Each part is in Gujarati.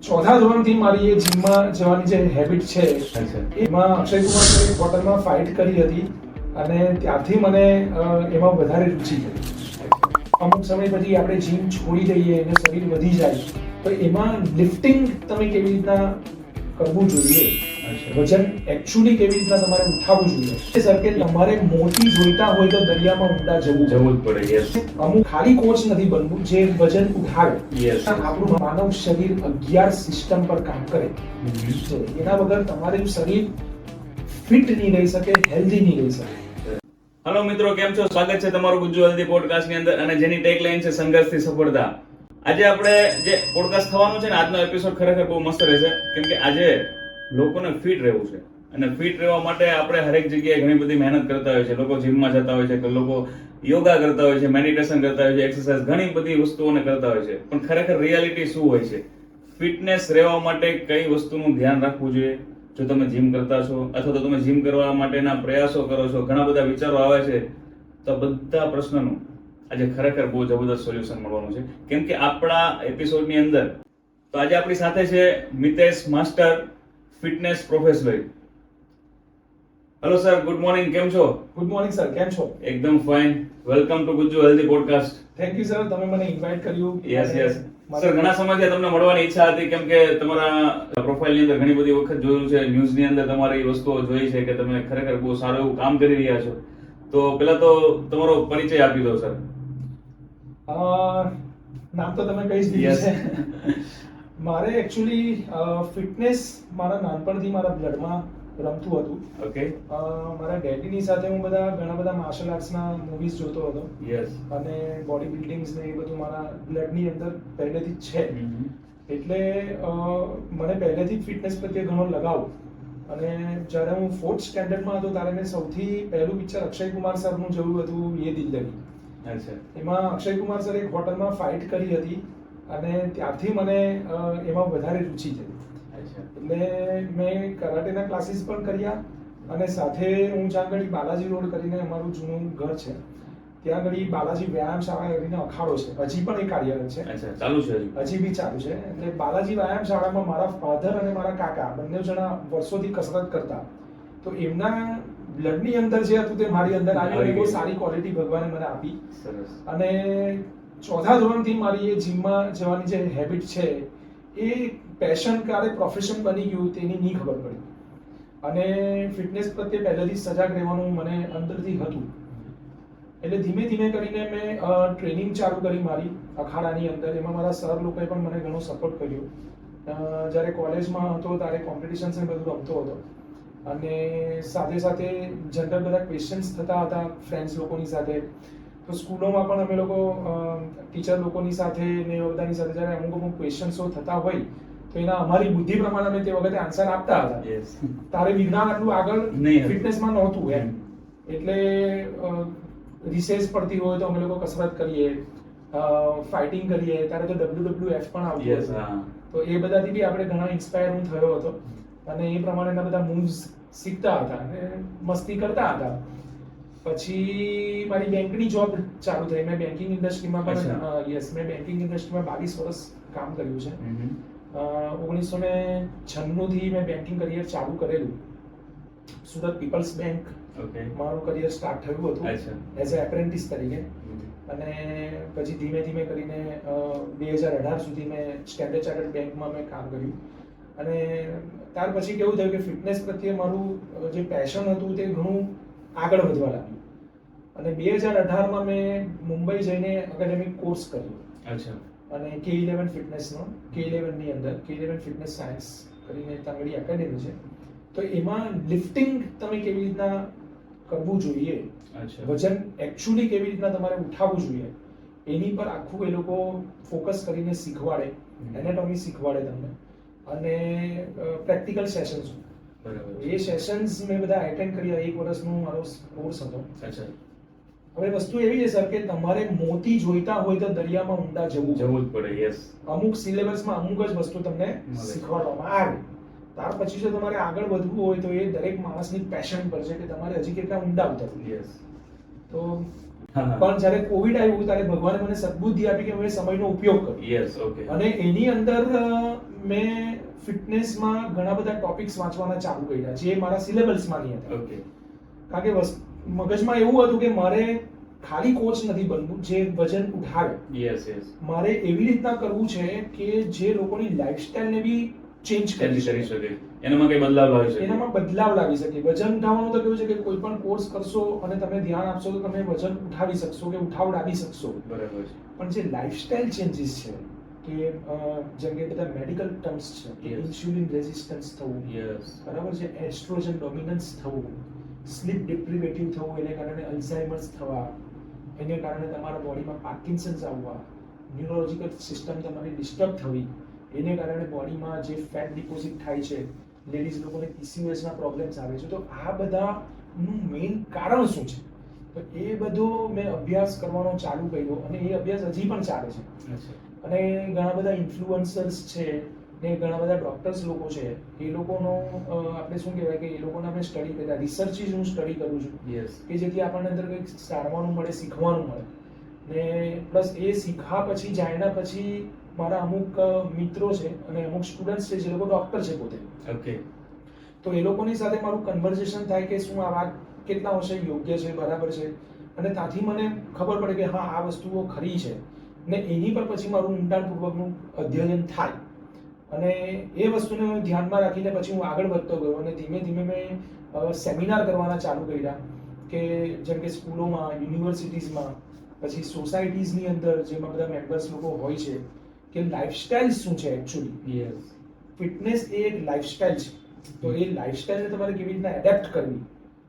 ચોથા ધોરણથી મારી એ જીમમાં જવાની જે હેબિટ છે એમાં અક્ષય કુમાર એક હોટલમાં ફાઇટ કરી હતી અને ત્યારથી મને એમાં વધારે રુચિ થઈ. અમુક સમય પછી આપણે જીમ છોડી દઈએ અને શરીર વધી જાય તો એમાં લિફ્ટિંગ તમે કેવી રીતના કરવું જોઈએ, વજન એકચ્યુઅલી કેવી રીતના તમારે ઉઠાવવું જોઈએ. સર કે તમારે મોતી જોઈતા હોય તો દરિયામાં ઊંડા જવું જ પડે. યસ. અમુક ખાલી કોચ નથી બનવું જે વજન ઉઠાવે. યસ. આપણું માનવ શરીર 11 સિસ્ટમ પર કામ કરે છે. એના વગર તમારું શરીર ફિટ નહીં રહી શકે, હેલ્ધી નહીં રહી શકે. હેલો મિત્રો, કેમ છો? સ્વાગત છે તમારું ગુજ્જુ હેલ્ધી પોડકાસ્ટ ની અંદર અને જેની ટેગલાઇન છે સંઘર્ષથી સફળતા. આજે આપણે જે પોડકાસ્ટ થવાનું છે ને, આજનો એપિસોડ ખરેખર બહુ મસ્ત રહેશે, કેમ કે આજે લોકોને ફિટ રહેવું છે અને ફિટ રહેવા માટે આપણે હરેક જગ્યાએ ઘણી બધી મહેનત કરતા હોય છે. લોકો જીમમાં જતા હોય છે, કે લોકો યોગા કરતા હોય છે, મેડિટેશન કરતા હોય છે, એક્સરસાઇઝ ઘણી બધી વસ્તુઓને કરતા હોય છે. પણ ખરેખર રિયાલિટી શું હોય છે? ફિટનેસ રહેવા માટે કઈ વસ્તુનું ધ્યાન રાખવું જોઈએ? જો તમે જીમ કરતા છો અથવા તો તમે જીમ કરવા માટેના પ્રયાસો કરો છો, ઘણા બધા વિચારો આવે છે, તો બધા પ્રશ્નનું આજે ખરેખર બહુ જબરદસ્ત સોલ્યુશન મળવાનું છે. કેમ કે આપણા એપિસોડની અંદર તો આજે આપણી સાથે છે Mitesh master, fitness professional. Hello sir, good morning, કેમ છો? ગુડ મોર્નિંગ સર, કેમ છો? એકદમ fine. Welcome to Gujju healthy podcast. Thank you sir, તમે મને ઇન્વાઇટ કર્યું. યસ યસ સર, ઘણા સમયથી તમને મળવાની ઈચ્છા હતી, કેમ કે તમારા પ્રોફાઇલની અંદર ઘણી બધી વખત જોયું છે, ન્યૂઝની અંદર તમારી વસ્તુઓ જોઈ છે કે તમે ખરેખર બહુ સારું એવું કામ કરી રહ્યા છો. તો પહેલા તો તમારો પરિચય આપી દો સર. નામ તો તમે કહી જ દીધું છે. મારે એકચ્યુઅલી ફિટનેસ મારા નાનપણથી મારા બ્લડમાં રમતું હતું. ઓકે. મારા ડેડીની સાથે હું ઘણા બધા માર્શલ આર્ટ્સના મૂવીઝ જોતો હતો. યસ. અને બોડી બિલ્ડિંગ્સ ને એ બધું મારા બ્લડની અંદર પહેલેથી જ છે. એટલે મને પહેલેથી જ ફિટનેસ પ્રત્યે ઘણો લગાવ. અને જ્યારે હું 4th સ્ટેન્ડર્ડમાં હતો ત્યારે મેં સૌથી પહેલું પિક્ચર અક્ષય કુમાર સરનું જોયું હતું, યે દિલ લગી. અચ્છા. એમાં અક્ષય કુમાર સર એક હોટલમાં ફાઇટ કરી હતી અને ત્યારથી મને એમાં વધારે રુચિ થઈ. એટલે મેં કરાટેના ક્લાસીસ પણ કર્યા અને સાથે હું જ્યાં આગળ બાલાજી રોડ કરીને અમારું જૂનું ઘર છે, ત્યાં આગળ બાલાજી વ્યાયામ શાળા કરીને અખાડો છે, હજી પણ એ કાર્યરત છે. અચ્છા, ચાલુ છે હજી બી ચાલુ છે. એટલે બાલાજી વ્યાયામ શાળામાં મારા ફાધર અને મારા કાકા બંને જણા વર્ષોથી કસરત કરતા. તો એમના બ્લડની અંદર જે હતું તે મારી અંદર આવ્યું અને બહુ સારી ક્વોલિટી ભગવાને મને આપી. સરસ. અને ચોથા ધોરણથી મારી એ જીમમાં જવાની જે હેબિટ છે એ પેશન ક્યારે પ્રોફેશન બની ગયું તેની નહીં ખબર પડી. અને ફિટનેસ પ્રત્યે પહેલેથી સજાગ રહેવાનું મને અંદરથી હતું. એટલે ધીમે ધીમે કરીને મેં ટ્રેનિંગ ચાલુ કરી મારી અખાડાની અંદર. એમાં મારા સર લોકોએ પણ મને ઘણો સપોર્ટ કર્યો. જ્યારે કોલેજમાં હતો ત્યારે કોમ્પિટિશન્સ ને બધું રમતો હતો અને સાથે સાથે જનરલ બધા ક્વેશ્ચન્સ થતા હતા ફ્રેન્ડ્સ લોકોની સાથે. તો સ્કૂલોમાં પણ અમે લોકો ટીચર લોકોની સાથે ને એ બધાની સાથે જ્યારે અમુક ક્વેશ્ચન્સો થતા હોય તો એના અમારી બુદ્ધિ પ્રમાણે અમે તે વખતે આન્સર આપતા હતા. તારે વિજ્ઞાન આટલું આગળ ફિટનેસમાં નહોતું એમ. એટલે રિસેસ પડતી હોય તો અમે લોકો કસરત કરીએ, ફાઇટિંગ કરીએ. ત્યારે તો WWF પણ આવતું હતું. તો એ બધાથી બી આપણે ઘણા ઇન્સ્પાયર હું થયો હતો અને એ પ્રમાણેના બધા મૂવ્સ શીખતા હતા અને મસ્તી કરતા હતા. પછી મારી બેંકની જોબ ચાલુ થઈ. મેં બેન્કિંગ ઇન્ડસ્ટ્રીમાં પણ મેં બેન્કિંગ ઇન્ડસ્ટ્રીમાં 22 વર્ષ કામ કર્યું છે. 1996 થી મેં બેન્કિંગ કરિયર ચાલુ કરેલું. સુરત પીપલ્સ બેંક મારું કરિયર સ્ટાર્ટ થયું હતું એઝ અ એપ્રેન્ટિસ તરીકે. અને પછી ધીમે ધીમે કરીને 2018 સુધી મેં સ્ટેન્ડર્ડ ચાર્ટર્ડ બેંકમાં મેં કામ કર્યું. અને ત્યાર પછી કેવું થયું કે ફિટનેસ પ્રત્યે મારું જે પેશન હતું તે ઘણું આગળ વધવા લાગ્યું. અને 2018માં મેં મુંબઈ જઈને એકેડેમિક કોર્સ કર્યો. અચ્છા. અને K11 ફિટનેસનો, K11 ની અંદર K11 ફિટનેસ સાયન્સ કરીને તાંગડી એકેડેમી છે. તો એમાં લિફ્ટિંગ તમે કેવી રીતના કરવું જોઈએ, વજન એકચ્યુઅલી કેવી રીતના તમારે ઉઠાવવું જોઈએ, એની પર આખું એ લોકો ફોકસ કરીને શીખવાડે. એનાટોમી શીખવાડે તમને અને પ્રેક્ટિકલ સેશન્સ. એ સેશન્સ મેં બધા એટેન્ડ કર્યા. 1 વર્ષનો મારો કોર્સ હતો. અચ્છા. હવે વસ્તુ એવી છે સર કે તમારે મોતી જોઈતા હોય તો દરિયામાં ઊંડા જવું જ પડે. યસ. અમુક સિલેબસમાં અમુક જ વસ્તુ તમને શીખવાડવામાં આવે. ત્યાર પછી જો તમારે આગળ વધવું હોય તો એ દરેક માણસની પેશન પર છે કે તમારે હજી કેટલા ઊંડા ઉતરવું. યસ. તો પણ જ્યારે કોવિડ આવ્યું ત્યારે ભગવાને મને સદબુદ્ધિ આપી કે હું એ સમયનો ઉપયોગ કરું. યસ. ઓકે. અને એની અંદર મેં ફિટનેસમાં ઘણા બધા ટોપિક્સ વાંચવાના ચાલુ કર્યા જે મારા સિલેબસમાં નહીં હતા. ઓકે. કારણ કે મગજમાં એવું હતું કે મારે ખાલી કોચ નથી બનવું જે વજન ઉઠાવે. Yes yes. મારે એવી રીતના કરવું છે કે જે લોકોની લાઈફસ્ટાઈલને બી ચેન્જ કરી શકે, એનામાં કઈ બદલાવ લાવી શકે. એનામાં બદલાવ લાવી શકે. વજન ઉઠાવવાનું તો કેવું છે કે કોઈ પણ કોર્સ કરશો અને તમે ધ્યાન આપશો તો તમે વજન ઉઠાવી શકશો કે ઉઠાવડાવી શકશો. બરાબર છે. પણ જે લાઈફસ્ટાઈલ ચેન્જીસ છે કે જેમ કે બધા મેડિકલ ટર્મ્સ છે કે Yes. ઇન્સ્યુલિન રેઝિસ્ટન્સ થવું, યસ. બરાબર છે, એસ્ટ્રોજન ડોમિનન્સ થવું, સ્લીપ ડિપ્રિવેટિવ થવું, એને કારણે અલ્ઝાઇમર્સ થવા, એને કારણે તમારા બોડીમાં પાર્કિન્સન્સ આવવા, ન્યુરોલોજિકલ સિસ્ટમ તમારી ડિસ્ટર્બ થવી, એને કારણે બોડીમાં જે ફેટ ડિપોઝિટ થાય છે, લેડીઝ લોકોને PCOS ના પ્રોબ્લેમ્સ આવે છે. તો આ બધાનું મેઇન કારણ શું છે? તો એ બધો મેં અભ્યાસ કરવાનો ચાલુ કર્યો અને એ અભ્યાસ હજી પણ ચાલે છે. અચ્છા. અને ઘણા બધા ઇન્ફ્લુઅન્સર્સ છે ને ઘણા બધા ડોક્ટર્સ લોકો છે, એ લોકોનો આપણે શું કહેવાય કે એ લોકોને આપણે સ્ટડી કર્યા, રિસર્ચિસ હું સ્ટડી કરું છું યસ. કે જેથી આપણને અંદર કંઈક જાણવાનું મળે, શીખવાનું મળે. ને પ્લસ એ શીખા પછી જાણ્યા પછી મારા અમુક મિત્રો છે અને અમુક સ્ટુડન્ટ્સ છે જે લોકો ડોક્ટર છે પોતે. ઓકે. તો એ લોકોની સાથે મારું કન્વર્ઝેશન થાય કે શું આ વાત કેટલા અંશે યોગ્ય છે, બરાબર છે, અને ત્યાંથી મને ખબર પડે કે હા આ વસ્તુઓ ખરી છે ને એની પર પછી મારું ઊંડાણપૂર્વકનું અધ્યયન થાય. અને એ વસ્તુને હું ધ્યાનમાં રાખીને પછી હું આગળ વધતો ગયો અને ધીમે ધીમે મેં સેમિનાર કરવાના ચાલુ કર્યા કે જેમ કે સ્કૂલોમાં, યુનિવર્સિટીઝમાં, પછી સોસાયટીઝની અંદર જેમાં બધા મેમ્બર્સ લોકો હોય છે કે લાઈફસ્ટાઈલ શું છે એકચ્યુઅલી. યસ. ફિટનેસ એ એક લાઈફસ્ટાઈલ છે. તો એ લાઈફસ્ટાઈલને તમારે કેવી રીતના એડેપ્ટ કરવી,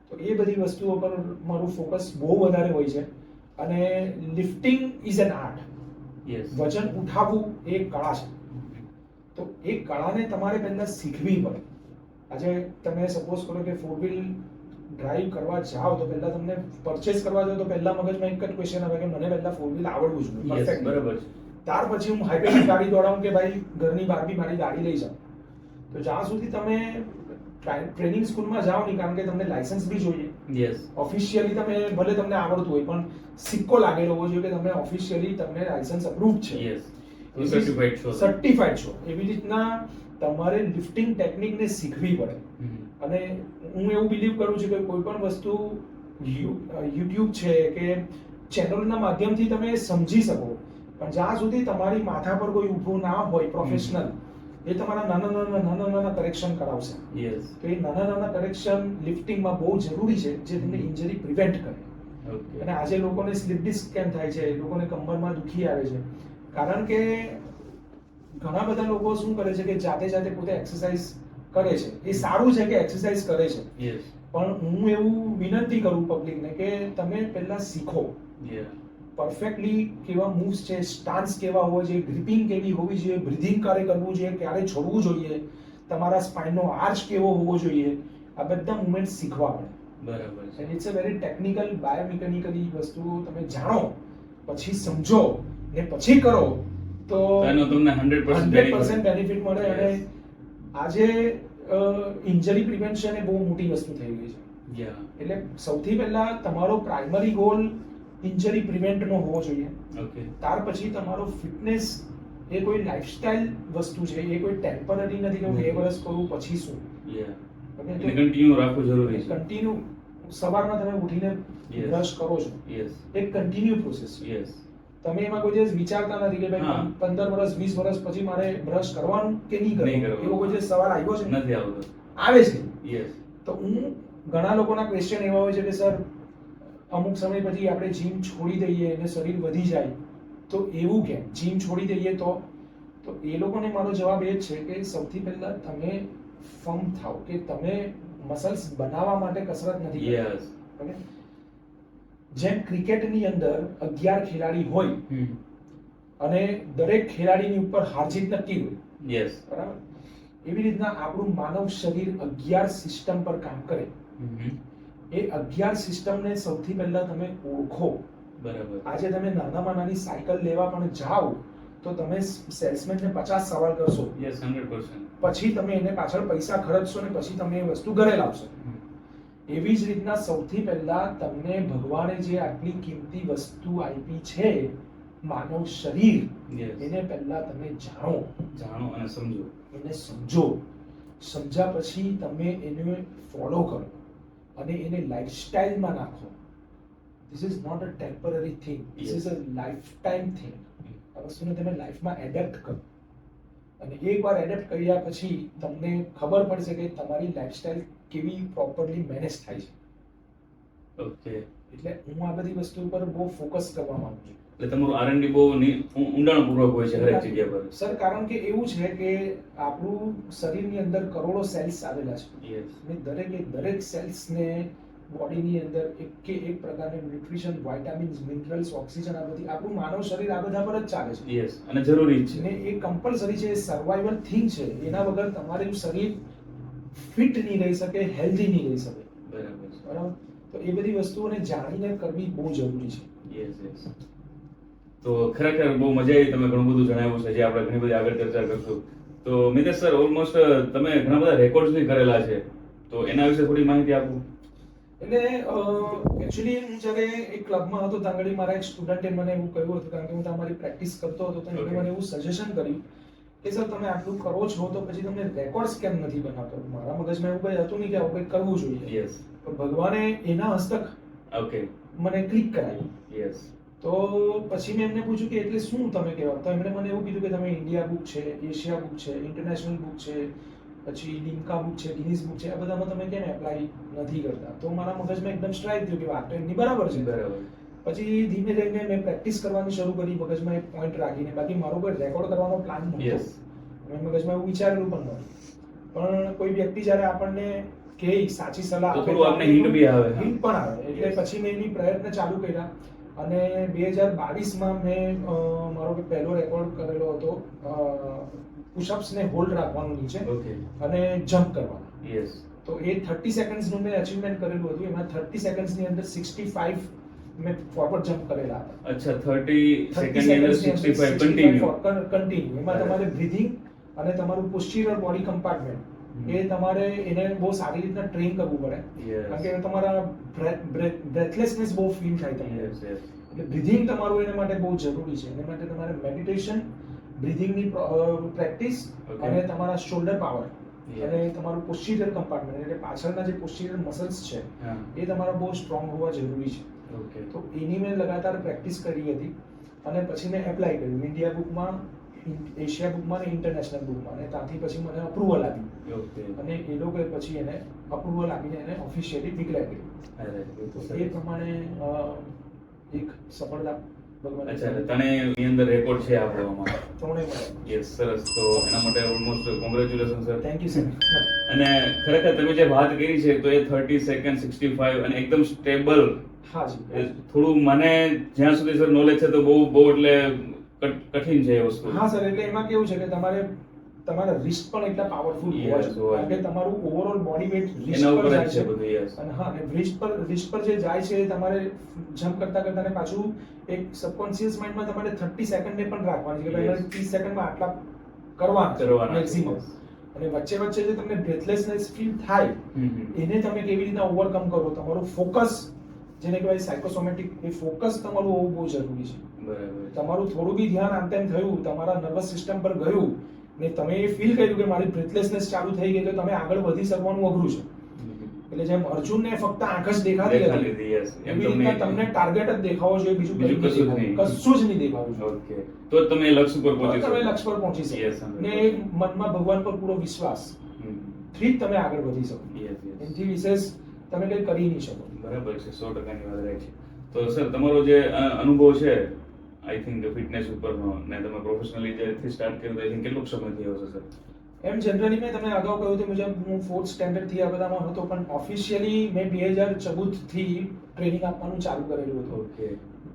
તો એ બધી વસ્તુઓ પર મારું ફોકસ બહુ વધારે હોય છે. અને lifting is an art. Yes. વજન ઉઠાવવું એ એક કળા છે. તો એ કળાને તમારે પહેલા શીખવી પડે. આજે તમે સપોઝ કરો કે 4 વ્હીલ ડ્રાઈવ કરવા જાઓ તો પહેલા તમને પરચેસ કરવા જાઓ તો પહેલા મગજમાં એક જ ક્વેશ્ચન આવે કે મને પહેલા 4 વ્હીલ આવડવું જોઈએ યસ. પરફેક્ટ. બરાબર છે. ત્યાર પછી હું હાઈવે ગાડી દોડાવું કે ભાઈ ઘરની બહાર બી મારી ગાડી લઈ જાઉં. તો જ્યાં સુધી તમે ટ્રેનિંગ સ્કૂલમાં જાઓ નહીં, કારણ કે તમને લાયસન્સ બી જોઈએ. યસ. ઓફિશિયલી તમે ભલે તમને આવડતું હોય પણ સિક્કો લાગેલો હોવો જોઈએ કે તમે ઓફિશિયલી તમને લાયસન્સ અપ્રૂવ છે, યસ. સર્ટિફાઈડ છો. સર્ટિફાઈડ છો. એવી રીતના તમારે લિફ્ટિંગ ટેકનિકને શીખવી પડે. અને હું એવું બિલીવ કરું છું કે કોઈ પણ વસ્તુ યુટ્યુબ છે કે ચેનલના માધ્યમથી તમે સમજી શકો, પણ જ્યાં સુધી તમારી માથા પર કોઈ ઊભું ના હોય પ્રોફેશનલ, એ તમારા નાના કરેક્શન કરાવશે. યસ. તો એ નાના કરેક્શન લિફ્ટિંગમાં બહુ જરૂરી છે જે તમને ઇન્જરી પ્રિવેન્ટ કરે. ઓકે. અને આજે લોકોને સ્લીપ ડિસ્ક કેમ થાય છે, લોકોને કમરમાં દુખી આવે છે, કારણ કે ઘણા બધા લોકો શું કરે છે કે જાતે પોતે એક્સરસાઇઝ કરે છે. એ સારું છે કે એક્સરસાઇઝ કરે છે, યસ. પણ હું એવું વિનંતી કરું પબ્લિકને કે તમે પહેલા શીખો યસ. પરફેક્ટલી કેવા મૂવ્સ છે, સ્ટાન્સ કેવા હોવા જોઈએ, ગ્રીપિંગ કેવી હોવી જોઈએ, બ્રીધિંગ ક્યારે કરવું જોઈએ, ક્યારે છોડવું જોઈએ, તમારા સ્પાઇનનો આર્ચ કેવો હોવો જોઈએ, આ બધા મુવમેન્ટ શીખવા પડે. બરાબર છે. ઇટ્સ અ વેરી ટેકનિકલ બાયોમિકેનિકલી વસ્તુઓ તમે જાણો પછી સમજો ને પછી કરો તો એનો તમને 100% બેનિફિટ મળે. અને આજે ઇન્જરી પ્રિવેન્શન એ બહુ મોટી વસ્તુ થઈ ગઈ છે. યા. એટલે સૌથી પહેલા તમારો પ્રાઇમરી ગોલ ઇન્જરી પ્રિવેન્ટ નો હોવો જોઈએ. ઓકે. ત્યાર પછી તમારો ફિટનેસ એ કોઈ લાઈફસ્ટાઈલ વસ્તુ છે, એ કોઈ ટેમ્પરરી નથી કે હું 2 વર્ષ કરું પછી શું. યા. ઓકે, એને કન્ટિન્યુ રાખવું જરૂરી છે. કન્ટિન્યુ સવારમાં તમે ઉઠીને Yes. બ્રશ કરો છો, યસ. એક કન્ટિન્યુ પ્રોસેસ છે. યસ. તમે એમાં કોઈ દિવસ વિચારતા નથી કે ભાઈ હા. 15 વર્ષ 20 વર્ષ પછી મારે બ્રશ કરવાનું કે નહીં નહીં કરવાનું. કરવાનું. એવો કોઈ દિવસ સવાલ આવ્યો છે? નથી આવતો. આવે છે. યસ. તો હું ઘણા લોકોના ક્વેશ્ચન એવા હોય છે કે સર અમુક સમય પછી આપણે જીમ છોડી દઈએ અને શરીર વધી જાય, તો એવું કેમ? જીમ છોડી દઈએ તો એ લોકોને મારો જવાબ એ જ છે કે સૌથી પહેલા તમે ફર્મ થાઓ કે તમે મસલ્સ બનાવવા માટે કસરત નથી કરતા. યસ. ઓકે? જેમ ક્રિકેટની અંદર 11 ખેલાડી હોય અને દરેક ખેલાડીની ઉપર હાર જીત નક્કી હોય, યસ. બરાબર, એવી રીતના આપણું માનવ શરીર 11 સિસ્ટમ પર કામ કરે. એ 11 સિસ્ટમને સૌથી પહેલા તમે ઓળખો. બરાબર. આજે તમે નાનામાં નાની સાયકલ લેવા પણ જાઓ તો તમે સેલ્સમેનને 50 સવાલ કરશો, યસ. 100%. પછી તમે એને પાછળ પૈસા ખર્ચશો ને પછી તમે એ વસ્તુ ઘરે લાવશો. એવી જ રીતના સૌથી પહેલા તમને ભગવાને જે આટલી કિંમતી વસ્તુ આપી છે માનવ શરીર Yes. એને પહેલા તમે જાણો અને સમજો. એને સમજો, સમજ્યા પછી તમે એને ફોલો કરો અને એને લાઈફસ્ટાઈલમાં નાખો. This is not a temporary thing, this is a life time thing. આ વસ્તુને તમે લાઈફમાં એડેપ્ટ કરો અને એકવાર એડેપ્ટ કર્યા પછી તમને ખબર પડશે કે તમારી લાઈફસ્ટાઈલ કેવી પ્રોપરલી મેનેજ થાય છે. Okay. એટલે હું આ બધી વસ્તુ પર બહુ ફોકસ કરવા માંગુ છું. એટલે તમારું R&D બહુ ઊંડાણપૂર્વક હોય છે હરેક જગ્યા પર. સર, કારણ કે એવું છે કે આપણું શરીરની અંદર કરોડો સેલ્સ આવેલા છે Yes. અને દરેક સેલ્સને બોડીની અંદર એક કે એક પ્રકારની ન્યુટ્રિશન, વાઇટામિન્સ, મિનરલ્સ, ઓક્સિજન, આ બધી આપણું માનવ શરીર આ બધા પર જ ચાલે છે. Yes. અને જરૂરી જ અને છે. એ કમ્પલસરી છે, સર્વાઈવલ થિંગ છે. એના વગર તમારું શરીર ફિટ નહીં રહી શકે, હેલ્ધી નહીં રહી શકે. બરાબર છે. બરાબર? તો એ બધી વસ્તુઓને જાણીને કરવી બહુ જરૂરી છે. Yes, yes. તો ખરેખર બહુ મજા આવી, તમે ઘણું બધું જણાવ્યું છે જે આપણે ઘણી બધી આગળ ચર્ચા કરશું. તો મિતેશ સર, ઓલમોસ્ટ તમે ઘણા બધા રેકોર્ડ્સ બી કરેલા છે, તો એના વિશે થોડી માહિતી આપો. એટલે એકચ્યુઅલી હું જ્યારે એક ક્લબમાં હતો ત્યાં આગળ મારા એક સ્ટુડન્ટે મને એવું કહ્યું હતું, કારણ કે હું તમારી પ્રેક્ટિસ કરતો હતો, તો એણે Okay. મને એવું સજેશન કર્યું કે સર તમે આટલું કરો છો તો પછી તમને રેકોર્ડ્સ કેમ નથી બનાવતો. મારા મગજમાં એવું કંઈ હતું નહીં કે આવું કંઈક કરવું જોઈએ. યસ. તો ભગવાને એના હસ્તક ઓકે. મને ક્લિક કરાવી. યસ. તો પછી મેં એમને પૂછ્યું કે એટલે શું તમે કહેવા. તો એમણે મને એવું કીધું કે તમે ઇન્ડિયા બુક છે, એશિયા બુક છે, ઇન્ટરનેશનલ બુક છે, પછી લિમ્કા બુક છે, ગિનીઝ બુક છે, આ બધામાં તમે કેમ એપ્લાય નથી કરતા. તો મારા મગજમાં એકદમ સ્ટ્રાઇક થયું કે વાત તો એમની બરાબર છે. બરાબર. પછી ધીમે ધીમે મેં પ્રેક્ટિસ કરવાની શરૂ કરી મગજમાં એક પોઈન્ટ રાખીને. બાકી મારો કોઈ રેકોર્ડ કરવાનો પ્લાન નહોતો. યસ. મેં મગજમાં એવું વિચારેલું પણ નહોતું. પણ કોઈ વ્યક્તિ જ્યારે આપણને કે સાચી સલાહ તો થોડું આપણે hint બી આવે. હિન્ટ પણ આવે. એટલે Yes. પછી મેં એની પ્રયત્ન ચાલુ કર્યા અને 2022માં મેં મારો પહેલો રેકોર્ડ કરેલો હતો પુશઅપ્સ ને હોલ્ડ રાખવાનું નીચે ઓકે. અને જમ્પ કરવાનું. યસ. તો એ 30 સેકન્ડ્સનું મેં અચીવમેન્ટ કરેલું હતું. એમાં 30 સેકન્ડ્સની અંદર 65 મેં ફોરવર્ડ જમ્પ કરેલા હતા. અચ્છા, 30 સેકન્ડની અંદર 65 કન્ટિન્યુ. કન્ટિન્યુ. એમાં તમારે બ્રીથિંગ અને તમારું પોસ્ચ્યુરલ બોડી કમ્પાર્ટમેન્ટ એ તમારે એને બહુ સારી રીતના ટ્રેન કરવું પડે. Yes. કારણ કે તમારા બ્રેથલેસનેસ બહુ ફીલ થાય તમને. યસ. યસ. એટલે બ્રીથિંગ તમારું એના માટે બહુ જરૂરી છે. એના માટે તમારે મેડિટેશન, બ્રીથિંગની પ્રેક્ટિસ Okay. અને તમારા શોલ્ડર પાવર Yes. અને તમારું પોસ્ચ્યુરલ કમ્પાર્ટમેન્ટ એટલે પાછળના જે પોસ્ચ્યુરલ મસલ્સ છે હા. એ તમારા બહુ સ્ટ્રોંગ હોવા જરૂરી છે. ઓકે. તો એની મેં લગાતાર પ્રેક્ટિસ કરી હતી અને પછી મેં એપ્લાય કર્યું ઇન્ડિયા બુકમાં, એશિયા બુકમાં અને ઇન્ટરનેશનલ બુકમાં. અને ત્યાંથી પછી મને અપ્રુવલ આપ્યું ઓકે. અને એ લોકોએ પછી એને અપ્રુવલ આપીને એને ઓફિશિયલી ડિક્લેર કર્યું. અરે, એ તો તો એ સરસ. પ્રમાણે એક સફળતા ભગવાને અચ્છા, એટલે તને અંદર રેકોર્ડ છે આપવામાં. ત્રણેય મળે. યસ, સરસ. તો એના માટે almost congratulation sir. Thank you sir. અને ખરેખર તમે જે વાત કરી છે તો એ 30 સેકન્ડ 65 અને એકદમ સ્ટેબલ. હા જી. થોડું મને જ્યાં સુધી સર નોલેજ છે તો બહુ એટલે કઠિન છે એ વસ્તુ. હા સર, એટલે એમાં કેવું છે કે તમારા રિસ્ટ પણ એટલા પાવરફુલ હોવા Yes, જોઈએ. હોવા કારણ કે તમારું ઓવરઓલ બોડી વેઇટ રિસ્ટ એના પર ઉપર જાય જ છે છે. બધું. યસ. અને હા, અને રિસ્ટ પર જે જાય છે એ તમારે જમ્પ કરતા કરતા ને પાછું એક સબકોન્શિયસ માઇન્ડમાં તમારે 30 સેકન્ડને પણ રાખવાની છે કે ભાઈ Yes. મારે 30 સેકન્ડમાં આટલા કરવાના કરવાના છે. મેક્સિમમ. અને વચ્ચે વચ્ચે જે તમને બ્રેથલેસનેસ ફીલ થાય હમ. એને તમે કેવી રીતના ઓવરકમ કરો. તમારું ફોકસ, જેને કહેવાય સાયકોસોમેટિક, એ ફોકસ તમારું હોવું બહુ જરૂરી છે. બરાબર. તમારું થોડું બી ધ્યાન આમ તેમ થયું, તમારા નર્વસ સિસ્ટમ પર ગયું ને તમે એ ફીલ કર્યું કે મારી બ્રેથલેસનેસ ચાલુ થઈ ગઈ, તો તમે આગળ વધી શકવાનું અઘરું છે. એટલે જેમ અર્જુનને ફક્ત આંખ જ દેખાતી દેખાતી હતી હતી. યસ. એમ એવી રીતના તમને ટાર્ગેટ જ દેખાવો જોઈએ, બીજું કંઈ બીજું કશું જ નહીં નહીં. દેખાવું. કશું જ નહીં દેખાવું જોઈએ. ઓકે. તો જ તમે લક્ષ્ય ઉપર પહોંચી તમે શકો. લક્ષ્ય પર પહોંચી શકો Yes, 100%. ને મનમાં ભગવાન પર પૂરો વિશ્વાસ હમ. થી જ તમે આગળ વધી શકો. Yes, yes. એનાથી વિશેષ તમે કંઈ કરી નહીં શકો. બરાબર છે, 100%ની વાત રહી છે. તો સર, તમારો જે અનુભવ છે આઈ થિંક ફિટનેસ ઉપરનો, ને તમે પ્રોફેશનલી જેથી સ્ટાર્ટ કર્યું તો આઈ થિંક કેટલો સમય થયો હશે સર? એમ જનરલી મેં તમને અગાઉ કહ્યું તે મુજબ હું 4th સ્ટેન્ડર્ડ થી આ બધામાં હતો, પણ ઓફિશિયલી મેં 2014 થી ટ્રેનિંગ આપવાનું ચાલુ કરેલું હતું. ઓકે.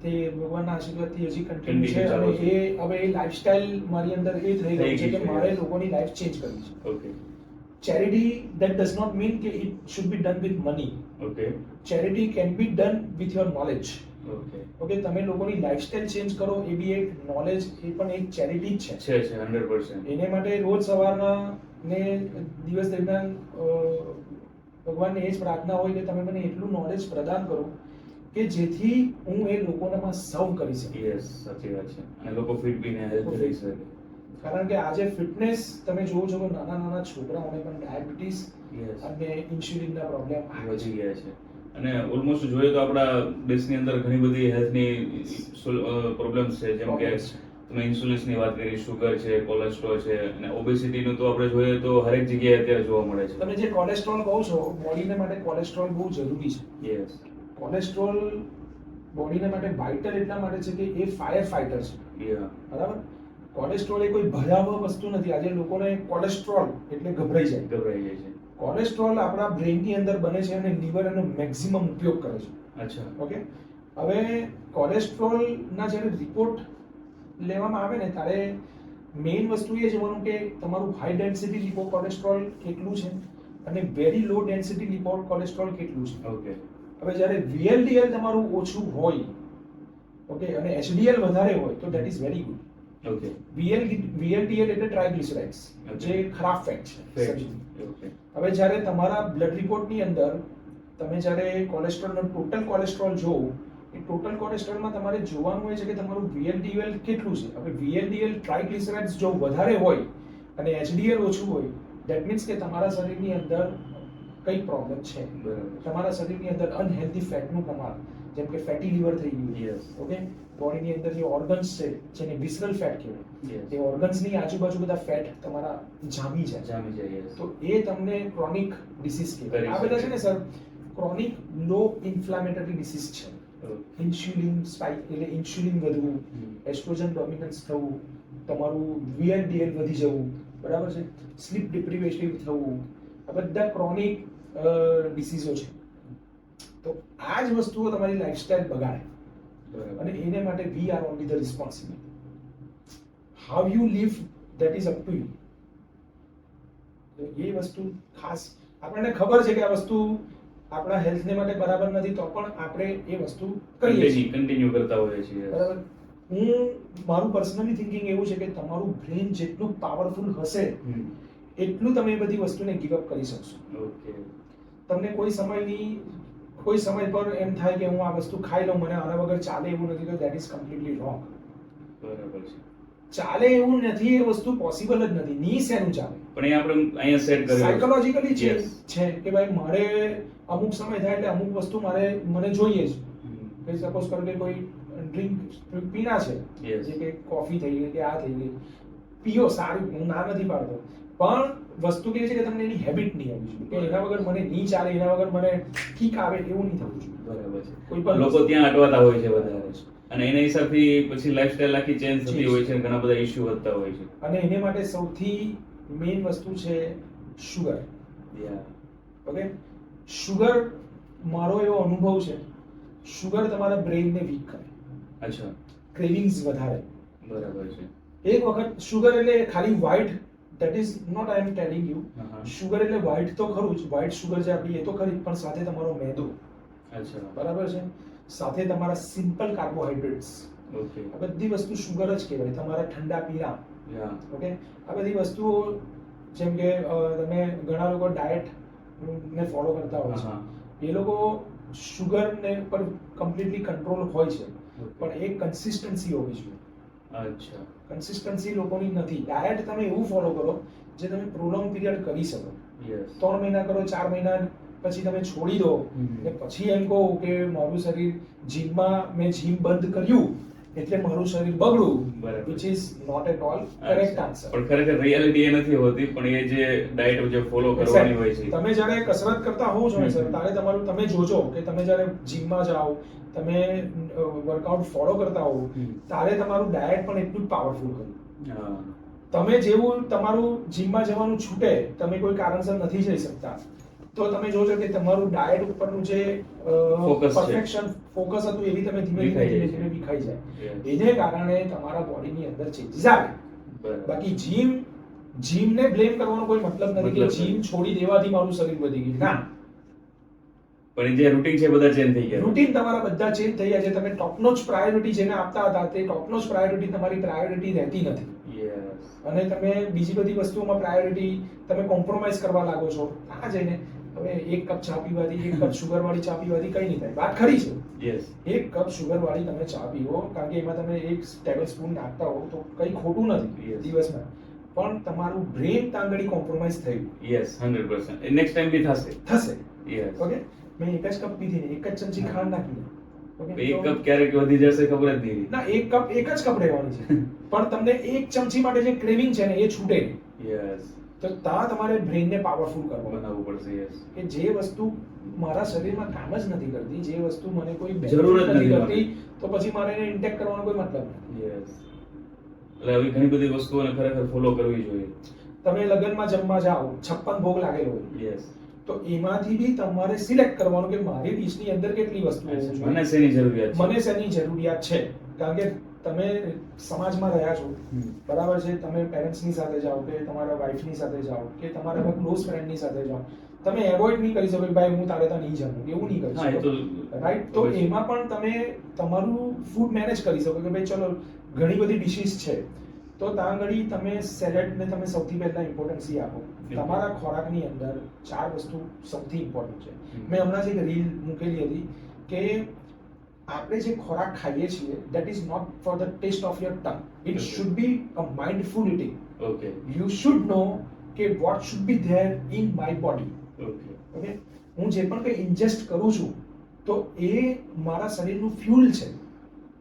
તે ભગવાનના આશીર્વાદથી હજી કન્ટિન્યુ છે. Continue ચાલુ અને છે. એ હવે એ લાઈફસ્ટાઈલ મારી અંદર એ થઈ ગયું છે થઈ કે ગઈ છે, મારે yes. લોકોની લાઈફ ચેન્જ કરવી છે. Okay. Charity that does not mean કે it should be done with money. Okay. Charity can be done with your knowledge. Okay. Okay, તમે લોકોની લાઈફસ્ટાઈલ ચેન્જ કરો એ બી એક નોલેજ, એ પણ એક ચેરિટી જ છે. છે 100%. એને માટે રોજ સવારના ને દિવસ દરમિયાન ભગવાનને એ જ પ્રાર્થના હોય કે તમે મને એટલું નોલેજ પ્રદાન કરો કે જેથી હું એ લોકોનામાં સર્વ કરી શકું. યસ, સાચી વાત છે. અને લોકો ફિટ બીને હેલ્ધી રહી શકે. કારણ કે આજે ફિટનેસ તમે જોવો છો કે નાના નાના છોકરાઓને પણ ડાયાબિટીસ યસ, અને ઇન્સ્યુલિનના પ્રોબ્લેમ આવે છે. વધી ગયા છે. અને ઓલમોસ્ટ જોઈએ તો આપણા દેશની અંદર ઘણી બધી હેલ્થની પ્રોબ્લેમ્સ છે, જેમ કે તમે ઇન્સ્યુલિન્સની વાત કરી, શુગર છે, કોલેસ્ટ્રોલ છે, અને ઓબેસિટીનું તો આપણે જોઈએ તો હરેક જગ્યાએ અત્યારે જોવા મળે છે. તમે જે કોલેસ્ટ્રોલ કહો છો, બોડીને માટે કોલેસ્ટ્રોલ બહુ જરૂરી છે. યસ, કોલેસ્ટ્રોલ બોડીને માટે વાઇટલ એટલા માટે છે કે એ ફાયર ફાઇટર છે. યા, બરાબર. કોલેસ્ટ્રોલ એ કોઈ ભયાવહ વસ્તુ નથી. આજે લોકોને કોલેસ્ટ્રોલ એટલે ગભરાઈ જાય. ગભરાઈ જાય છે. કોલેસ્ટ્રોલ આપણા બ્રેઇનની અંદર બને છે અને લીવર એનો મેક્સિમમ ઉપયોગ કરે છે. અચ્છા, ઓકે. હવે કોલેસ્ટ્રોલના જ્યારે રિપોર્ટ લેવામાં આવે ને ત્યારે મેઇન વસ્તુ એ જોવાનું કે તમારું હાઈ ડેન્સિટી લિપો કોલેસ્ટ્રોલ કેટલું છે અને વેરી લો ડેન્સિટી લિપો કોલેસ્ટ્રોલ કેટલું છે. ઓકે, હવે જ્યારે VLDL તમારું ઓછું હોય, ઓકે, અને HDL વધારે હોય તો that is very good. Okay, VLDL એટલે ટ્રાઇગ્લિસરાઇડ્સ, Okay. જે ખરાબ ફેટ છે. ઓકે, હવે જ્યારે તમારા બ્લડ રિપોર્ટની અંદર તમે જ્યારે કોલેસ્ટ્રોલનો ટોટલ કોલેસ્ટ્રોલ જોવો, એ ટોટલ કોલેસ્ટ્રોલમાં તમારે જોવાનું હોય છે કે તમારું VLDL કેટલું છે. હવે VLDL ટ્રાઇગ્લિસરાઇડ્સ જો વધારે હોય અને HDL ઓછું હોય, ધેટ મીન્સ કે તમારા શરીરની અંદર કઈ પ્રોબ્લેમ છે. બરાબર. તમારા શરીરની અંદર અનહેલ્ધી ફેટનું પ્રમાણ, જેમ કે ફેટી લીવર થઈ ગયું, Yes. ઓકે, બોડીની અંદર જે ઓર્ગન્સ છે જેને વિસરલ ફેટ કહેવાય, Yes. એ ઓર્ગન્સની આજુબાજુ બધા ફેટ તમારા જામી જાય, જામી જાય. Yes. તો એ તમને ક્રોનિક ડિસીઝ કહેવાય. કરી આ બધા શકે. છે ને સર, ક્રોનિક લો ઇન્ફ્લામેટરી ડિસીઝ છે. Okay. ઇન્સ્યુલિન સ્પાઇક એટલે ઇન્સ્યુલિન વધવું, એસ્ટ્રોજન ડોમિનન્સ થવું, તમારું VLDL વધી જવું, બરાબર છે, સ્લીપ ડિપ્રિવેશન થવું, આ બધા ક્રોનિક ડિસીઝો છે. તો આ જ વસ્તુઓ તમારી લાઈફસ્ટાઈલ બગાડે બરાબર. અને એને માટે we are only the responsible. How you leave that is up to you. એ વસ્તુ ખાસ આપણને ખબર છે કે આ વસ્તુ આપણા હેલ્થને માટે બરાબર નથી, તો પણ આપણે એ વસ્તુ કરીએ છીએ. કન્ટિન્યુ કરતા હોઈએ છીએ. બરાબર. મારું પર્સનલી થિંકિંગ એવું છે કે તમારું બ્રેન જેટલું પાવરફુલ હશે હમ. એટલું તમે એ બધી વસ્તુને ગીવ અપ કરી શકશો. ઓકે. તમને કોઈ સમય પર એમ થાય કે હું આ વસ્તુ ખાઈ લઉં, મને આના વગર ચાલે એવું નથી, તો ધેટ ઇઝ કમ્પ્લીટલી રોંગ. બરાબર છે. ચાલે એવું નથી, એ વસ્તુ પોસિબલ જ નથી. ની શેનું ચાલે? પણ એ આપણે અહીંયા સેટ કર્યું સાયકોલોજીકલી છે Yes. છે કે ભાઈ મારે અમુક સમય થાય એટલે અમુક વસ્તુ મને જોઈએ જ. કે સપોઝ કરો કે કોઈ ડ્રિંક પીણા છે, Yes. જે કે કોફી થઈ ગઈ કે આ થઈ ગઈ, પીઓ, સારું, હું ના નથી પાડતો, પણ વસ્તુ કે છે કે તમને એની હેબિટ નહીં આવવી જોઈએ કે એના વગર મને નહીં ચાલે, એના વગર મને ઠીક આવે એવું નહીં થવું જોઈએ. બરાબર છે. કોઈ પણ લોકો ત્યાં અટવાતા હોય છે વધારે, અને એના હિસાબથી પછી લાઈફસ્ટાઈલ આખી ચેન્જ થતી Change. હોય છે અને ઘણા બધા ઇશ્યુ વધતા હોય છે. અને એને માટે સૌથી મેઇન વસ્તુ છે શુગર. Yeah. ઓકે, શુગર, મારો એવો અનુભવ છે, શુગર તમારા બ્રેઇનને વીક કરે, અચ્છા. ક્રેવિંગ્સ વધારે. બરાબર છે. એક વખત શુગર એટલે ખાલી white, that is not I am telling you, હા. શુગર એટલે વ્હાઇટ તો ખરું જ, વ્હાઇટ શુગર જે આપણી એ તો ખરી, પણ સાથે તમારો મેદો, અચ્છા. બરાબર છે, સાથે તમારા સિમ્પલ કાર્બોહાઈડ્રેટ્સ, ઓકે. આ બધી વસ્તુ શુગર જ કહેવાય. તમારા ઠંડા પીણા, યા. ઓકે, આ બધી વસ્તુઓ, જેમ કે તમે ઘણા લોકો ડાયટ ને ફોલો કરતા હોય હા. છે, એ લોકો શુગર ને પર કમ્પ્લીટલી કંટ્રોલ હોય છે, Okay. પણ એક કન્સિસ્ટન્સી હોવી જોઈએ. અચ્છા. કન્સિસ્ટન્સી લોકોની નથી. ડાયટ તમે એવું ફોલો કરો જે તમે પ્રોલોંગ પીરિયડ કરી શકો. યસ. 3 મહિના કરો, 4 મહિના પછી તમે છોડી દો ને પછી એમ કહો કે મારું શરીર મેં જીમ બંધ કર્યું એટલે મારું શરીર બગડું, બરાબર. which is not at all correct answer. પણ ખરેખર રિયાલિટી એ નથી હોતી, પણ એ જે ડાયટ જે ફોલો કરવાની હોય છે. તમે જ્યારે કસરત કરતા હોવ છો ને સર, ત્યારે તમે જોજો કે તમે જ્યારે જીમમાં જાઓ, તમે વર્કઆઉટ ફોલો કરતા હો, ત્યારે તમારું ડાયટ પણ એટલું જ પાવરફુલ હોય. હા. તમે જેવું તમારું જીમમાં જવાનું છૂટે, તમે કોઈ કારણસર નથી જઈ શકતા, તો તમે જોજો કે તમારું ડાયટ ઉપરનું જે Focus છે. પરફેક્શન ફોકસ હતું એવી તમે ધીમે વિખાઈ જાય છે. ધીમે વિખાઈ જાય. Yes. એને કારણે તમારા બોડીની અંદર ચેન્જીસ આવે. બરાબર. બાકી જીમને બ્લેમ કરવાનો કોઈ મતલબ નથી કે મતલબ નથી. જીમ છોડી દેવાથી મારું શરીર વધી ગયું. ના, પણ જે રૂટીન છે બધા ચેન્જ થઈ ગયા. રૂટીન તમારા બધા ચેન્જ થઈ ગયા છે. તમે ટોપનોચ પ્રાયોરિટી જેને આપતા હતા, તે ટોપનોચ પ્રાયોરિટી તમારી પ્રાયોરિટી રહેતી નથી. યસ. અને તમે બીજી બધી વસ્તુઓમાં પ્રાયોરિટી તમે કોમ્પ્રોમાઇઝ કરવા લાગો છો. આ જઈને હવે 1 કપ ચા પીવાથી 1 કપ સુગર વાળી ચા પીવાથી કઈ નહીં થાય, વાત ખરી છે. યસ 1 કપ સુગર વાળી તમે ચા પીવો, કારણ કે એમાં તમે 1 ટેબલ સ્પૂન નાખતા હો તો કઈ ખોટું નથી Yes. દિવસમાં, પણ તમારું બ્રેન તાંગડી કોમ્પ્રોમાઇઝ થયું યસ 100%. નેક્સ્ટ ટાઈમ બી થશે. Yes okay. મેં 1 જ કપ પીધી ને 1 જ ચમચી ખાંડ નાખી ઓકે, એક કપ ક્યારેક વધી જશે ખબર જ નહીં. ના 1 કપ 1 જ કપ રહેવાની છે પણ તમને 1 ચમચી માટે જે ક્રેવિંગ છે ને એ છૂટે નહીં. યસ તો ત્યાં તમારે બ્રેનને પાવરફુલ કરવો બનાવવું પડશે. યસ કે જે વસ્તુ મારા શરીરમાં કામ જ નથી કરતી, જે વસ્તુ મને કોઈ જરૂર જ benefit નથી કરતી, તો પછી મારે એને ઇન્ટેક્ટ કરવાનો કોઈ મતલબ નથી. યસ એટલે આવી ઘણી બધી વસ્તુઓને ખરેખર ફોલો કરવી જોઈએ. તમે લગ્નમાં જમવા જાઓ, 56 ભોગ લાગેલો હોય, યસ તો એમાંથી બી તમારે સિલેક્ટ કરવાનું કે મારી ડીશની અંદર કેટલી વસ્તુઓ હોવી જોઈએ. મને શેની જરૂરિયાત છે. મને શેની જરૂરિયાત છે, કારણ કે તમે સમાજમાં રહ્યા છો, બરાબર છે, તમે પેરેન્ટ્સની સાથે જાઓ કે તમારા વાઈફની સાથે જાઓ કે તમારા ક્લોઝ ફ્રેન્ડની સાથે જાઓ, તમે એવોઇડ નહીં કરી શકો કે ભાઈ હું તારે ત્યાં નહીં જમું, એવું નહીં કરી હા એ તો શકો, રાઈટ? તો એમાં પણ તમે તમારું ફૂડ મેનેજ કરી શકો કે ભાઈ ચલો ઘણી બધી ડિશિસ છે, તો ત્યાં આગળ તમે સેલેડને તમે સૌથી પહેલા ઇમ્પોર્ટન્સ આપો. તમારા ખોરાકની અંદર 4 વસ્તુ સૌથી ઇમ્પોર્ટન્ટ છે. મેં હમણાં જ એક રીલ મૂકેલી હતી કે આપણે જે ખોરાક ખાઈએ છીએ that is not for the taste of your tongue, it should be a mindful eating. Okay You should know કે what should be there in my body. Okay okay, હું જે પણ કંઈ ઇન્જેસ્ટ કરું છું તો એ મારા શરીરનું ફ્યુલ છે.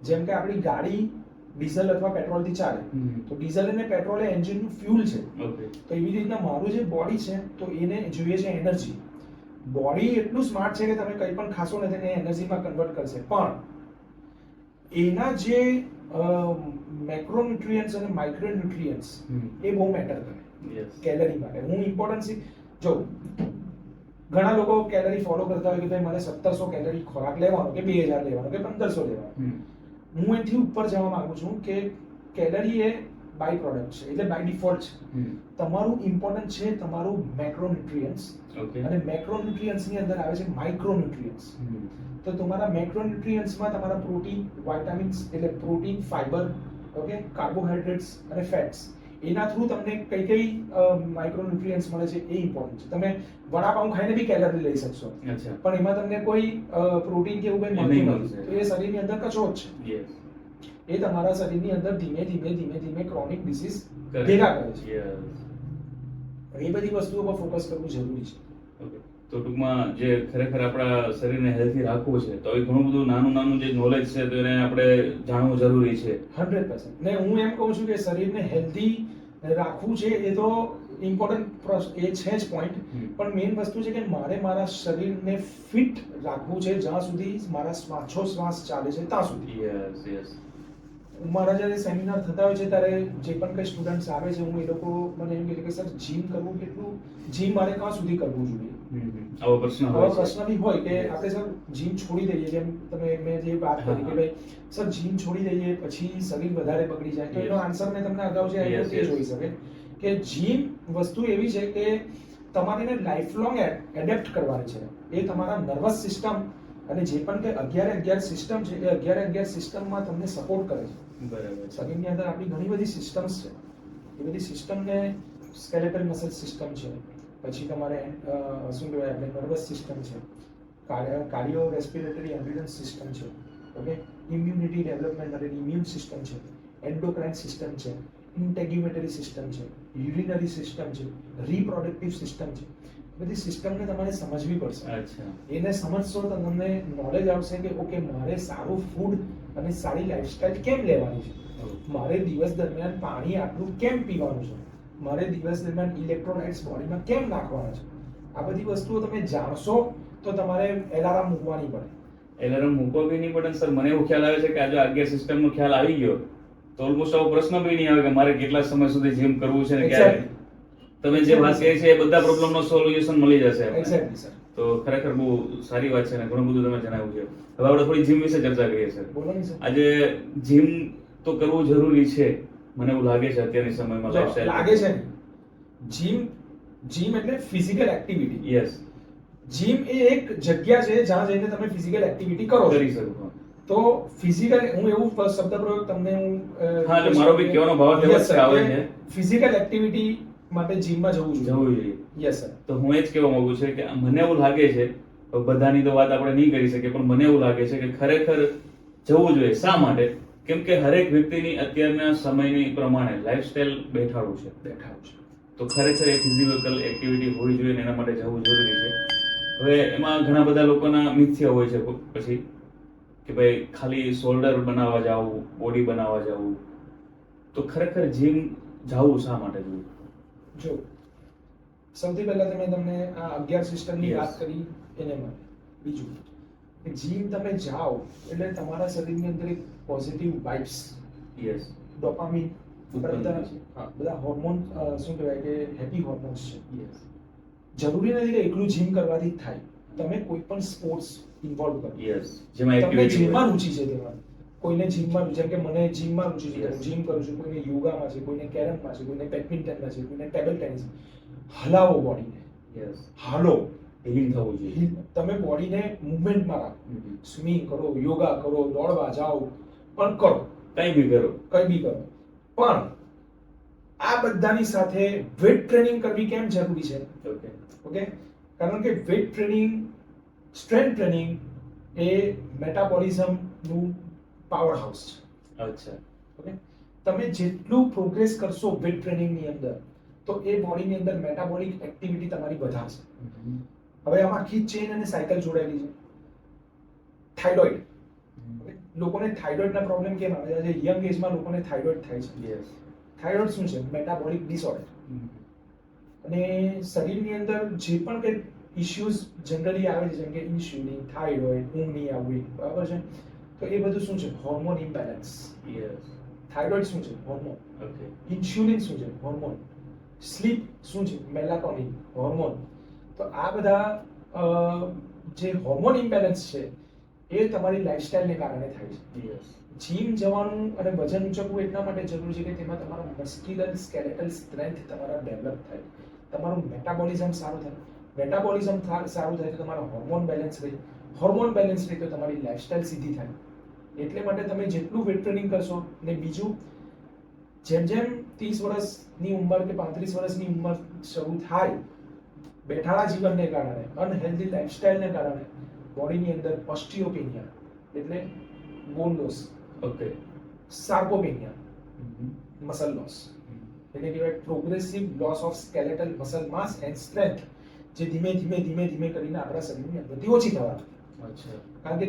જેમ કે આપણી ગાડી ડીઝલ અથવા પેટ્રોલથી ચાલે, તો ડીઝલ અને પેટ્રોલ એ એન્જિનનું ફ્યુલ છે. ઓકે તો એવી રીતના મારું જે બોડી છે તો એને જોઈએ છે એનર્જી. બોડી એટલું સ્માર્ટ છે કે તમે કંઈ પણ ખાશો ને તેને એનર્જીમાં કન્વર્ટ કરશે, પણ એના જે મેક્રોન્યુટ્રિયન્ટ્સ અને માઇક્રોન્યુટ્રિયન્ટ્સ એ બહુ મેટર કરે યસ કેલરી માટે. હું ઇમ્પોર્ટન્સ જો ઘણા લોકો કેલરી ફોલો કરતા હોય કે ભાઈ મારે 1700 કેલરી ખોરાક લેવાનો કે 2000 લેવાનો કે 1500 લેવાનો. હું એથી ઉપર જવા માંગુ છું કે કેલરી એ બાય પ્રોડક્ટ છે, એટલે બાય ડિફોલ્ટ છે. તમારું ઇમ્પોર્ટન્ટ છે તમારું મેક્રોન્યુટ્રિયન્ટ્સ, ઓકે અને મેક્રોન્યુટ્રિયન્ટ્સ ની અંદર આવે છે માઇક્રોન્યુટ્રિયન્ટ્સ. તો તમારા મેક્રોન્યુટ્રિયન્ટ્સમાં તમારા પ્રોટીન, વિટામિન્સ એટલે પ્રોટીન, ફાઈબર, ઓકે, કાર્બોહાઈડ્રેટ્સ અને ફેટ્સ, એના થ્રુ તમને કઈ કઈ માઇક્રોન્યુટ્રિયન્ટ્સ મળે છે એ ઇમ્પોર્ટન્ટ છે. તમે વડાપાઉં ખાઈને બી કેલરી લઈ શકશો, અચ્છા પણ એમાં તમને કોઈ પ્રોટીન કે એવું કંઈ નહીં મળતું મળશે. નથી, તો એ શરીરની અંદર કચરો જ છે. યસ એ તમારા શરીરની અંદર ધીમે ધીમે ક્રોનિક ડિસીઝ ભેગા કરે છે. યસ એ બધી વસ્તુઓ પર ફોકસ કરવું જરૂરી છે. ઓકે તો ટૂંકમાં જે ખરેખર આપણા શરીરને હેલ્થી રાખવું છે તો એ ઘણું બધું નાનું નાનું જે નોલેજ છે તો એને આપણે જાણવું જરૂરી છે. 100%. ને હું એમ કહું છું કે શરીરને હેલ્ધી રાખવું છે એ તો ઇમ્પોર્ટન્ટ એ છે જ પોઈન્ટ, પણ મેઇન વસ્તુ છે કે મારે મારા શરીરને ફિટ રાખવું છે જ્યાં સુધી મારા શ્વાસોશ્વાસ ચાલે છે ત્યાં સુધી. યસ યસ મારા જ્યારે સેમિનાર થતા હોય છે ત્યારે જે પણ કંઈ સ્ટુડન્ટ્સ આવે છે હું એ લોકો મને એમ કહે છે કે સર જીમ કરવું કેટલું, જીમ મારે ક્યાં સુધી કરવું જોઈએ. આવો પ્રશ્ન આવો હોય છે. પ્રશ્ન બી હોય કે આપણે સર જીમ છોડી દઈએ, જેમ તમે મેં જે વાત કરી કે ભાઈ સર જીમ છોડી દઈએ પછી શરીર વધારે બગડી જાય, તો એનો આન્સર મેં તમને અગાઉ જે આપ્યો તે જોઈ શકે કે જીમ વસ્તુ એવી છે કે તમારે એને લાઈફ લોંગ એડેપ્ટ કરવાની છે. એ તમારા નર્વસ સિસ્ટમ અને જે પણ કે 11-11 સિસ્ટમ છે એ 11-11 સિસ્ટમમાં તમને સપોર્ટ કરે છે. બરાબર શરીરની અંદર આપણી ઘણી બધી સિસ્ટમ્સ છે, એ બધી સિસ્ટમને સ્કેલેટલ મસલ સિસ્ટમ છે, પછી તમારે શું કહેવાય આપણે નર્વસ સિસ્ટમ છે, કાર્ડિયો રેસ્પિરેટરી એમ્બ્યુલન્સ સિસ્ટમ છે, ઓકે, ઇમ્યુનિટી ડેવલપમેન્ટ માટે ઇમ્યુન સિસ્ટમ છે, એન્ડોક્રાઇન સિસ્ટમ છે, ઇન્ટેગ્યુમેટરી સિસ્ટમ છે, યુરિનરી સિસ્ટમ છે, રિપ્રોડક્ટિવ સિસ્ટમ છે. બધી સિસ્ટમને તમારે સમજવી પડશે. અચ્છા એને સમજશો તો તમને નોલેજ આવશે કે ઓકે મારે સારું ફૂડ અને સારી લાઈફસ્ટાઈલ કેમ લેવાની છે, મારે દિવસ દરમિયાન પાણી આટલું કેમ પીવાનું છે, મારે દિવસ દરમિયાન ઇલેક્ટ્રોલાઇટ્સ બોડીમાં કેમ નાખવાના છે. આ બધી વસ્તુઓ તમે જાણશો તો તમારે એલાર્મ મૂકવાની પડે. એલાર્મ મૂકવો બી નહીં પડે સર. મને એવું ખ્યાલ આવે છે કે આજે 11 સિસ્ટમનો ખ્યાલ આવી ગયો તો ઓલમોસ્ટ આવો પ્રશ્ન બી નહીં આવે કે મારે કેટલા સમય સુધી જીમ કરવું છે ને ક્યારે. તમે જે વાત કહી છે એ બધા પ્રોબ્લેમનો સોલ્યુશન મળી જશે આપણને. Exactly sir. તો ખરેખર બહુ સારી વાત છે અને ઘણું બધું તમે જણાવ્યું છે. હવે આપણે થોડી જીમ વિશે ચર્ચા કરીએ સર. બોલો ને સર. આજે જીમ તો કરવું જરૂરી છે મને એવું લાગે છે અત્યારની સમયમાં લાઈફસ્ટાઈલ લાગે છે ને જીમ એટલે ફિઝિકલ એક્ટિવિટી. યસ જીમ એ એક જગ્યા છે જ્યાં જઈને તમે ફિઝિકલ એક્ટિવિટી કરો છો. કરી શકો. તો ફિઝિકલ હું એવું શબ્દ પ્રયોગ તમને હું હા એટલે મારો બી કહેવાનો ભાવ એવો જ છે આવે છે. ફિઝિકલ એક્ટિવિટી માટે જીમમાં જવું જોઈએ. જવું જોઈએ. Yes sir. તો હું એ જ કહેવા માંગુ છું કે મને એવું લાગે છે, બધાની તો વાત આપણે નહીં કરી શકીએ, પણ મને એવું લાગે છે કે ખરેખર જવું જોઈએ. શા માટે? કેમ કે હરેક વ્યક્તિની અત્યારના સમયની પ્રમાણે લાઈફસ્ટાઈલ બેઠાડું છે. તો ખરેખર એ ફિઝિકલ એક્ટિવિટી હોવી જોઈએ અને એના માટે જવું જરૂરી છે. હવે એમાં ઘણા બધા લોકોના મિથ્યા હોય છે પછી કે ભાઈ ખાલી શોલ્ડર બનાવવા જાવું, બોડી બનાવવા જાવું. તો ખરેખર જીમ જાવું શા માટે જોઈએ? જો સૌથી પહેલા તમને આ 11 સિસ્ટમની Yes. વાત કરી એને માટે. બીજું કે જીમ તમે જાઓ એટલે તમારા શરીરની અંદર એક પોઝિટિવ વાઇબ્સ, યસ, ડોપામિન, ઉત્પન્ન થાય છે. બધા હોર્મોન શું કહેવાય કે હેપી હોર્મોન્સ છે. યસ, જરૂરી નથી કે એકલું જીમ કરવાથી જ થાય. તમે કોઈ પણ સ્પોર્ટ્સ ઇન્વોલ્વ કરો, યસ, જેમાં તમને એક્ટિવિટી જેમાં રુચિ છે તેમાં. કોઈને જીમમાં, જેમ કે મને જીમમાં રુચિ છે, Yes. હું જીમ કરું છું. કોઈને યોગામાં છે, કોઈને કેરમમાં છે, કોઈને બેડમિન્ટનમાં છે, કોઈને ટેબલ ટેનિસ. હલાવો બોડીને, યસ, હાલો. હીલિંગ થવું જોઈએ. તમે બોડીને મુવમેન્ટમાં રાખો. હમ. સ્વિમિંગ કરો, યોગા કરો, દોડવા જાઓ, પણ કરો, કંઈ બી કરો. કઈ બી કરો. પણ આ બધાની સાથે વેટ ટ્રેનિંગ કરવી કેમ જરૂરી છે? ઓકે, ઓકે, કારણ કે વેટ ટ્રેનિંગ, સ્ટ્રેન્થ ટ્રેનિંગ એ મેટાબોલિઝમનું પાવર હાઉસ છે. અચ્છા, ઓકે, તમે જેટલું પ્રોગ્રેસ કરશો વેટ ટ્રેનિંગની અંદર, તો એ બોડીની અંદર મેટાબોલિક એક્ટિવિટી તમારી વધારશે. હવે આમાં આખી ચેન અને સાયકલ જોડાયેલી છે. થાઇરોઇડ, લોકોને થાઇરોઇડના પ્રોબ્લેમ કેમ આવે છે? આજે યંગ એજમાં લોકોને થાઇરોઇડ થાય છે. યસ, થાઇરોઇડ શું છે? Metabolic disorder. અને શરીરની અંદર જે પણ કંઈ ઇશ્યુઝ જનરલી આવે છે, જેમ કે ઇન્સ્યુલિન, થાઇરોઇડ, ઊંઘ નહીં આવવી, બરાબર છે, તો એ બધું શું છે? Hormone imbalance. યસ, થાઇરોઇડ શું છે? હોર્મોન. ઓકે, ઇન્સ્યુલિન શું છે? હોર્મોન. સ્લીપ શું છે? Melatonin, hormone. તો આ બધા જે હોર્મોન ઇમ્બેલેન્સ છે એ તમારી લાઇફસ્ટાઇલને કારણે થાય છે. યસ, જીમ જવાનું અને વજન ઊંચકવું એટલા માટે જરૂરી છે કે તેમાં તમારો મસ્ક્યુલર સ્કેલેટલ સ્ટ્રેન્થ તમારા ડેવલપ થાય, તમારું મેટાબોલિઝમ સારું થાય. મેટાબોલિઝમ સારું થાય તો તમારો હોર્મોન બેલેન્સ રહે, હોર્મોન બેલેન્સ રહે તો તમારી લાઇફસ્ટાઇલ સીધી થાય. એટલે માટે તમે જેટલું વેટ ટ્રેનિંગ કરશો, ને બીજું જેમ જેમ 30 વર્ષની ઉંમર કે 35 વર્ષની ઉંમર શરૂ થાય, બેઠાડા જીવનને કારણે, અનહેલ્ધી લાઇફસ્ટાઇલને કારણે બોડીની અંદર ઓસ્ટિયોપેનિયા એટલે બોન લોસ, ઓકે, સાર્કોપેનિયા મસલ લોસ, એટલે કહેવાય progressive loss of skeletal muscle mass and strength, જે ધીમે ધીમે ધીમે ધીમે કરીને આપણા શરીરની અંદરથી ઓછી થવાની. અચ્છા, કારણ કે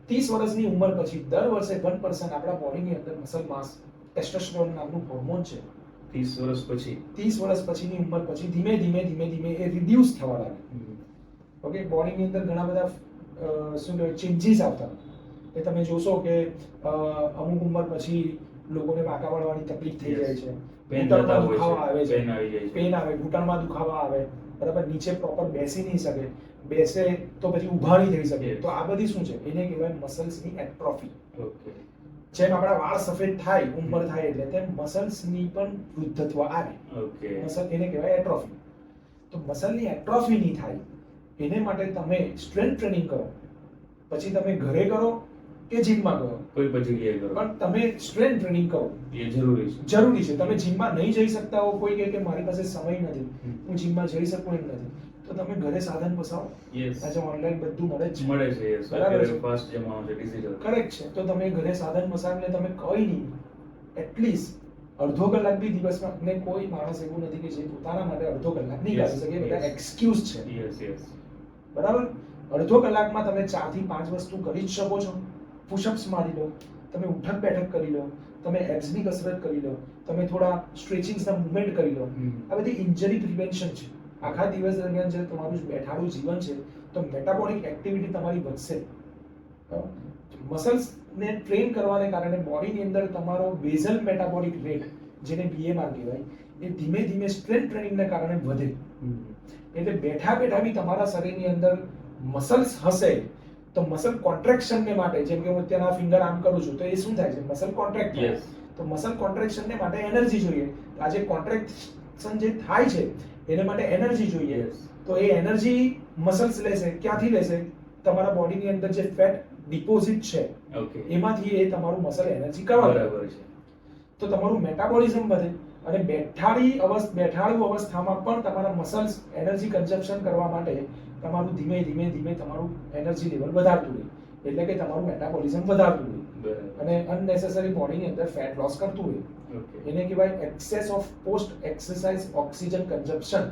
30 વર્ષની ઉંમર પછી દર વર્ષે 1% આપણા બોડીની અંદર મસલ માસ, ટેસ્ટોસ્ટેરોન નામનું હોર્મોન છે, 30 વર્ષ પછી 30 વર્ષ પછીની ઉંમર પછી ધીમે ધીમે ધીમે ધીમે એ રિડ્યુસ થવા લાગે. ઓકે, બોડીની અંદર ઘણા બધા શું કહેવાય ચેન્જીસ આવતા. એ તમે જોશો કે અમુક ઉંમર પછી લોકોને વાંકા વળવાની તકલીફ થઈ જાય છે, પેન ઘૂંટણમાં થતા દુખાવા હોય આવે છે, છે, પેન આવી જાય છે. પેન આવે, ઘૂંટણમાં દુખાવા આવે, બરાબર, નીચે પ્રોપર બેસી નહીં શકે, બેસે તો પછી ઊભા નહીં થઈ શકે. તો આ બધી શું છે? એને કહેવાય મસલ્સની એટ્રોફી. ઓકે, જેમ આપણા વાળ સફેદ થાય ઉંમર થાય એટલે, તેમ મસલ્સની પણ વૃદ્ધત્વ આવે. ઓકે, મસલ એને કહેવાય એટ્રોફી. તો મસલની એટ્રોફી નહીં થાય એને માટે તમે સ્ટ્રેન્થ ટ્રેનિંગ કરો, પછી તમે ઘરે કરો કે જીમમાં કરો, કોઈ પણ જગ્યાએ કરો, પણ તમે સ્ટ્રેન્થ ટ્રેનિંગ કરો એ જરૂરી છે. જરૂરી છે. તમે જીમમાં નહીં જઈ શકતા હો, કોઈ કહે કે મારી પાસે સમય નથી, હમ. હું જીમમાં જઈ શકું એમ નથી, તો તમે ઘરે સાધન વસાવો. યસ, આજે ઓનલાઈન બધું મળે જ છે. મળે છે. યસ, બરાબર અત્યારે છે. ફાસ્ટ જમાનો છે, ડિજિટલ. કરેક્ટ છે. તો તમે ઘરે સાધન વસાવીને તમે કઈ નહીં, એટલીસ્ટ અડધો કલાક બી દિવસમાં, ને કોઈ માણસ એવું નથી કે જે પોતાના માટે અડધો કલાક નહીં Yes, કાઢી શકે, એ બધા yes. એક્સક્યુઝ છે. યસ, યસ, બરાબર, અડધો કલાકમાં તમે 4 થી 5 વસ્તુ કરી જ શકો છો. પુશઅપ્સ મારી લો, તમે ઉઠક બેઠક કરી લો, તમે એબ્સની કસરત કરી લો, તમે થોડા સ્ટ્રેચિંગ્સના મૂવમેન્ટ કરી લો. આ બધી ઇન્જરી પ્રિવેન્શન છે. આખા દિવસ દરમિયાન જે તમારું બેઠાડું જીવન છે, તો મેટાબોલિક એક્ટિવિટી તમારી વધશે. મસલ્સને ટ્રેન કરવાને કારણે બોડીની અંદર તમારો બેઝલ મેટાબોલિક રેટ, જેને BMR કહેવાય, એ ધીમે ધીમે સ્ટ્રેન્થ ટ્રેનિંગને કારણે વધે. એટલે બેઠા બેઠા બી તમારા શરીરની અંદર મસલ્સ હશે, તો મસલ કોન્ટ્રેક્શનને માટે, જેમ કે હું અત્યારે ફિંગર આમ કરું છું, તો એ શું થાય છે? મસલ કોન્ટ્રેક્ટ થાય. Yes. તો મસલ કોન્ટ્રેક્શનને માટે એનર્જી જોઈએ. આ જે કોન્ટ્રેક્શન જે થાય છે એને માટે એનર્જી જોઈએ. Yes. તો એ એનર્જી મસલ્સ લેશે. ક્યાંથી લેશે? તમારા બોડીની અંદર જે ફેટ ડિપોઝિટ છે ઓકે, એમાંથી એ તમારું મસલ એનર્જી કરવા. બરાબર છે. તો તમારું મેટાબોલિઝમ વધે. અને બેઠાડું અવસ્થામાં પણ તમારા મસલ્સ એનર્જી કન્ઝમ્પશન કરવા માટે તમારું ધીમે ધીમે તમારું એનર્જી લેવલ વધારતું રહે, એટલે કે તમારું મેટાબોલિઝમ વધારતું રહે અને અનનેસેસરી બોડીની અંદર ફેટ લોસ કરતું રહે. એને કહેવાય access of post exercise oxygen consumption.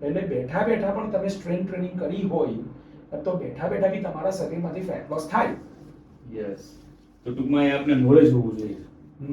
એટલે બેઠા પણ તમે સ્ટ્રેન્થ ટ્રેનિંગ કરી હોય તો બેઠા બી તમારા શરીરમાંથી ફેટ લોસ થાય. યસ. તો ટૂંકમાં એ આપણે નોલેજ હોવું જોઈએ.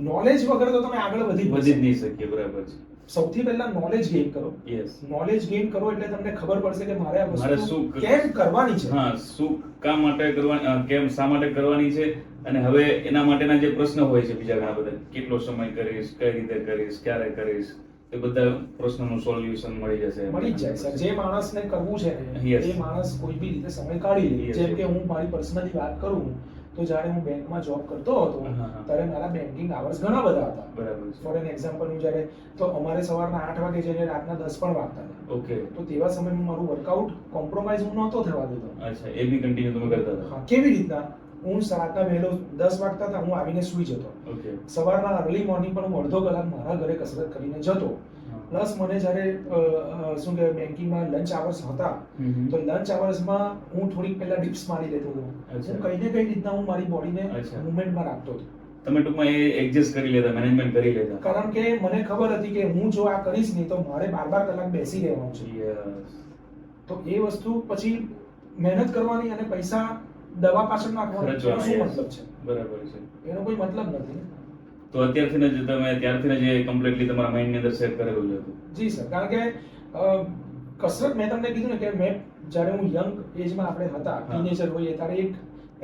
નોલેજ વગર તો તમે આગળ વધી જ નહીં શકીએ. બરાબર છે. સૌથી પહેલા નોલેજ ગેઇન કરો. યસ. નોલેજ ગેઇન કરો એટલે તમને ખબર પડશે કે મારે આ મારે વસ્તુ શું કેમ કરવાની છે. હા, શું કામ માટે કરવાની, કેમ શા માટે કરવાની છે, અને હવે એના માટેના જે પ્રશ્ન હોય છે બીજા ઘણા બધા, કેટલો સમય કરીશ, કઈ રીતે કરીશ, ક્યારે કરીશ, એ બધા પ્રશ્નોનું સોલ્યુશન મળી જશે. મળી જ જાય સર. જે માણસને કરવું છે ને Yes. એ માણસ કોઈ બી રીતે સમય કાઢી લે. Yes, જેમ yes. કે હું મારી પર્સનલી વાત કરું તો જ્યારે હું બેંકમાં જોબ કરતો હતો હા, હા. ત્યારે મારા બેન્કિંગ આવર્સ ઘણા બધા હતા. બરાબર છે. ફોર એન એક્ઝામ્પલ હું જ્યારે તો અમારે સવારના 8 વાગે જઈને રાતના 10 પણ વાગતા હતા. ઓકે. તો તેવા સમયમાં મારું વર્કઆઉટ કોમ્પ્રોમાઇઝ હું નહોતો થવા દેતો. અચ્છા, એ બી કન્ટિન્યુ તમે કરતા હતા. હા, કેવી રીતના? હું રાતના વહેલો 10 વાગતા હતા, હું આવીને સૂઈ જતો. ઓકે. સવારના અર્લી મોર્નિંગ પણ હું અડધો કલાક મારા ઘરે કસરત કરીને જતો. પ્લસ મને જ્યારે શું કહેવાય બેન્કિંગમાં લંચ આવર્સ હતા તો લંચ આવર્સમાં હું થોડીક પહેલા ડિપ્સ મારી લેતો હતો. અચ્છા. હું કઈ ને કઈ રીતના હું મારી બોડીને અચ્છા. મૂવમેન્ટમાં રાખતો હતો. તમે ટૂંકમાં એ એડજસ્ટ કરી લેતા, મેનેજમેન્ટ કરી લેતા. કારણ કે મને ખબર હતી કે હું જો આ કરીશ નહીં તો મારે 12 કલાક બેસી રહેવાનું છે. યસ. તો એ વસ્તુ પછી મહેનત કરવાની અને પૈસા દવા પાછળ નાખવાનો એનો શું ખર્ચવાનો. મતલબ છે? બરાબર છે. એનો કોઈ મતલબ નથી ને. તો અત્યારથી જ તમે ત્યારથી જ એ કમ્પ્લીટલી તમારા માઇન્ડની અંદર સેટ કરેલું જ હતું. જી સર. કારણ કે કસરત મેં તમને કીધું ને કે મેં જ્યારે હું યંગ એજમાં આપણે હતા, હા. ટીનેજર હોઈએ ત્યારે એક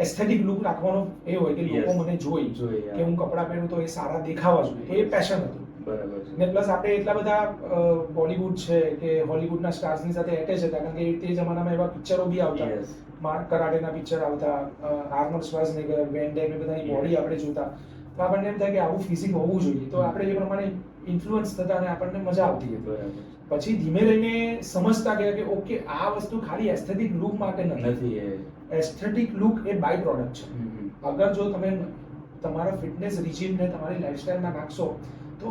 એસ્થેટિક લુક રાખવાનો એ હોય કે લોકો Yes. મને જોઈ જોઈએ, કે હું કપડાં પહેરું તો એ સારા દેખાવા જોઈએ. તો એ પેશન હતું. બરાબર છે. ને પ્લસ આપણે એટલા બધા બોલિવૂડ છે કે હોલિવૂડના સ્ટાર્સની સાથે એટેચ હતા કારણ કે તે જમાનામાં એવા પિક્ચરો બી આવતા. Yes. માર્ક કરાટેના પિક્ચર આવતા, આર્નોલ્ડ શ્વાર્ઝનેગર, વેન ડેમ, એ બધાની બોડી Yes. આપણે જોતા. તો આપણને એમ થાય કે આવું ફિઝિક હોવું જોઈએ. તો આપણે એ પ્રમાણે ઇન્ફ્લુઅન્સ થતા અને આપણને મજા આવતી હતી. બરાબર. પછી ધીમે રહીને સમજતા ગયા કે ઓકે આ વસ્તુ ખાલી એસ્થેટિક લુક માટે નથી. નથી એ. એસ્થેટિક લુક એ બાય પ્રોડક્ટ છે. હમ. અગર જો તમે તમારા ફિટનેસ રિજીમને તમારી લાઈફસ્ટાઈલમાં નાખશો તો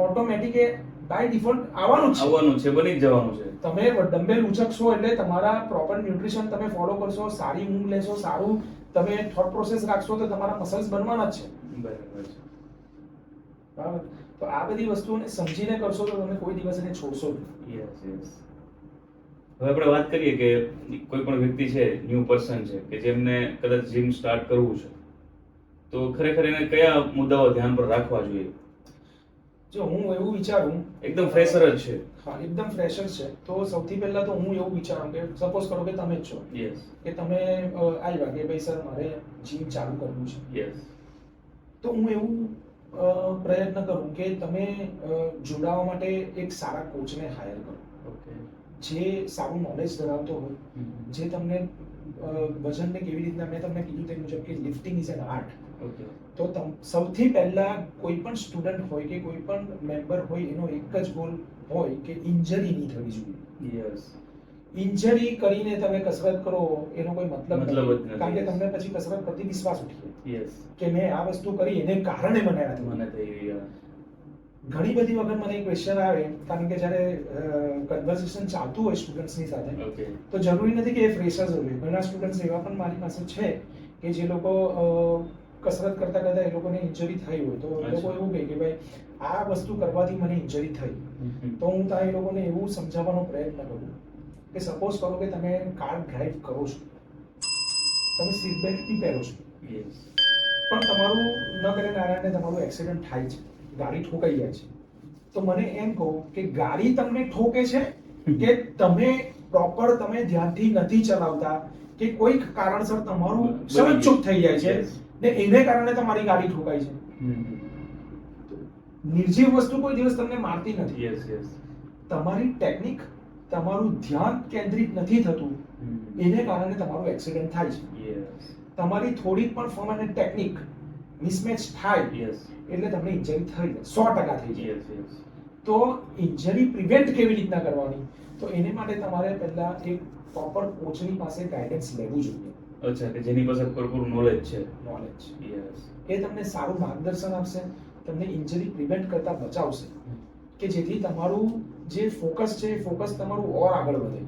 ઓટોમેટિક એ બાય ડિફોલ્ટ આવવાનું જ છે. આવવાનું છે, બની જ જવાનું છે. તમે ડમ્બેલ ઉચકશો એટલે તમારા પ્રોપર ન્યુટ્રિશન તમે ફોલો કરશો, સારી ઊંઘ લેશો, સારું તમે થોટ પ્રોસેસ રાખશો તો તમારા મસલ્સ બનવાના જ છે. બરાબર છે. બરાબર. તો આ બધી વસ્તુઓને સમજીને કરશો તો તમે કોઈ દિવસ એને છોડશો નહીં. Yes, yes. હવે આપણે વાત કરીએ કે કોઈ પણ વ્યક્તિ છે, ન્યૂ પર્સન છે કે જેમને કદાચ જીમ સ્ટાર્ટ કરવું છે, તો ખરેખર એને કયા મુદ્દાઓ ધ્યાન પર રાખવા જોઈએ? જો હું એવું વિચારું, એકદમ ફ્રેશર જ છે. હા એકદમ ફ્રેશર છે તો સૌથી પહેલા તો હું એવું વિચારું કે સપોઝ કરો કે તમે જ છો યસ. કે તમે આવ્યા કે ભાઈ સર મારે જીમ ચાલુ કરવું છે, યસ. તો હું એવું પ્રયત્ન કરું કે તમે જોડાવા માટે એક સારા કોચને હાયર કરો ઓકે. જે સારું નોલેજ ધરાવતો હોય, જે તમને વજનને કેવી રીતના, મેં તમને કીધું તે મુજબ કે lifting is an art. Okay. તો સૌથી પહેલા કોઈ પણ સ્ટુડન્ટ હોય કે કોઈ પણ મેમ્બર હોય એનો એક જ ગોલ હોય કે ઇન્જરી નહીં થવી જોઈએ. યસ. ઇન્જરી કરીને તમે કસરત કરો એનો કોઈ મતલબ મતલબ જ નથી. નથી. કારણ કે તમને પછી કસરત પ્રતિ વિશ્વાસ ઉઠી જાય યસ. કે મેં આ વસ્તુ કરી એને કારણે મને આ થયું. મને થઈ ગઈ. ઘણી બધી વખત મને ક્વેશ્ચન આવે કારણ કે જ્યારે કન્વર્સેશન ચાલતું હોય સ્ટુડન્ટ્સની સાથે ઓકે. તો જરૂરી નથી કે એ ફ્રેશર્સ હોય. ઘણા સ્ટુડન્ટ્સ એવા પણ મારી પાસે છે કે જે લોકો કસરત કરતા કરતા એ લોકોને ઇન્જરી થઈ હોય તો એ લોકો અચ્છા. એવું કહે કે ભાઈ આ વસ્તુ કરવાથી મને ઇન્જરી થઈ. તો હું ત્યાં એ લોકોને એવું સમજાવવાનો પ્રયત્ન કરું કે સપોઝ કરો કે તમે કાર ડ્રાઈવ કરો છો, તમે સીટ બેલ્ટ બી પહેરો છો, યસ. પણ તમારું ન કરે નારાયણને તમારું એક્સિડન્ટ થાય છે, ગાડી ઠોકાઈ જાય છે, તો મને એમ કહો કે ગાડી તમને ઠોકે છે કે તમે પ્રોપર તમે ધ્યાનથી નથી ચલાવતા કે કોઈક કારણસર તમારું સળચૂક થઈ જાય છે Yes. ને એને કારણે તમારી ગાડી ઠોકાય છે. નિર્જીવ વસ્તુ કોઈ દિવસ તમને મારતી નથી. Yes, yes. તમારી ટેકનિક, તમારું ધ્યાન કેન્દ્રિત નથી થતું એને કારણે તમારું એક્સિડન્ટ થાય છે. યસ. તમારી થોડીક પણ ફોર્મ અને ટેકનિક મિસમેચ થાય યસ. એટલે તમને ઇન્જરી થઈ જાય, 100% થઈ જાય. Yes, yes. તો ઇન્જરી પ્રિવેન્ટ કેવી રીતના કરવાની, તો એને માટે તમારે પહેલા એક પ્રોપર કોચની પાસે ગાઈડન્સ લેવું જોઈએ. અચ્છા, કે જેની પાસે ભરપૂર નોલેજ છે. Knowledge yes. એ તમને સારું માર્ગદર્શન આપશે, તમને ઇન્જરી પ્રિવેન્ટ કરતા બચાવશે કે જેથી તમારું જે ફોકસ છે એ ફોકસ તમારું ઓર આગળ વધે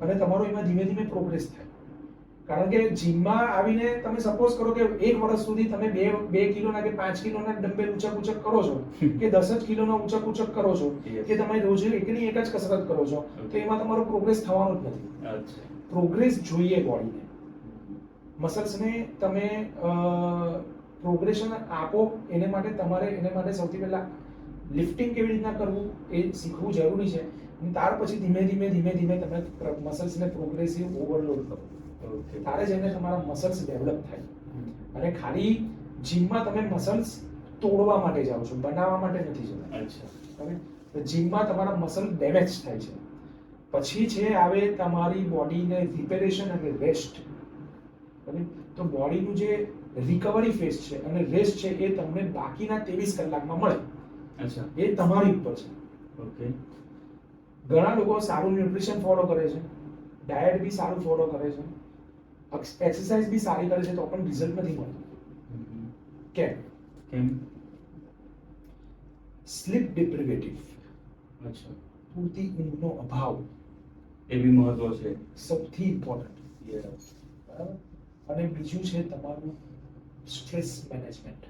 અને તમારો એમાં ધીમે ધીમે પ્રોગ્રેસ થાય. કારણ કે જીમમાં આવીને તમે સપોઝ કરો કે 1 વર્ષ સુધી તમે 2 કિલોના કે 5 કિલોના ડમ્બેલ ઊંચક કરો છો કે 10 જ કિલોના ઊંચક કરો છો કે તમે રોજ એકની એક જ કસરત કરો છો તો એમાં તમારો પ્રોગ્રેસ થવાનો જ નથી. પ્રોગ્રેસ જોઈએ બોડીને, મસલ્સને તમે પ્રોગ્રેશન આપો એને માટે સૌથી પહેલા લિફ્ટિંગ કેવી રીતના કરવું એ શીખવું જરૂરી છે અને ત્યાર પછી ધીમે ધીમે તમે મસલ્સને પ્રોગ્રેસિવ ઓવરલોડ કરો. તારે જઈને તમારા મસલ્સ ડેવલપ થાય. અને ખાલી જીમમાં તમે મસલ્સ તોડવા માટે જાઓ છો, બનાવવા માટે નથી જતા. હવે જીમમાં તમારા મસલ ડેમેજ થાય છે. પછી છે આવે તમારી બોડીને રિપેરેશન અને રેસ્ટ. તો બોડીનું જે રિકવરી ફેઝ છે અને રેસ્ટ છે એ તમને બાકીના 23 કલાકમાં મળે. એ તમારી ઉપર છે. ઘણા લોકો સારું ન્યુટ્રિશન ફોલો કરે છે, ડાયટ બી સારું ફોલો કરે છે, એક્સરસાઇઝ બી સારી કરે છે તો પણ રિઝલ્ટ નથી મળતું. કેમ? સ્લીપ ડિપ્રિવેટિવ, પૂરતી ઊંઘનો અભાવ એ બી મહત્વ છે, સૌથી ઇમ્પોર્ટન્ટ. બરાબર. અને બીજું છે તમારું સ્ટ્રેસ મેનેજમેન્ટ.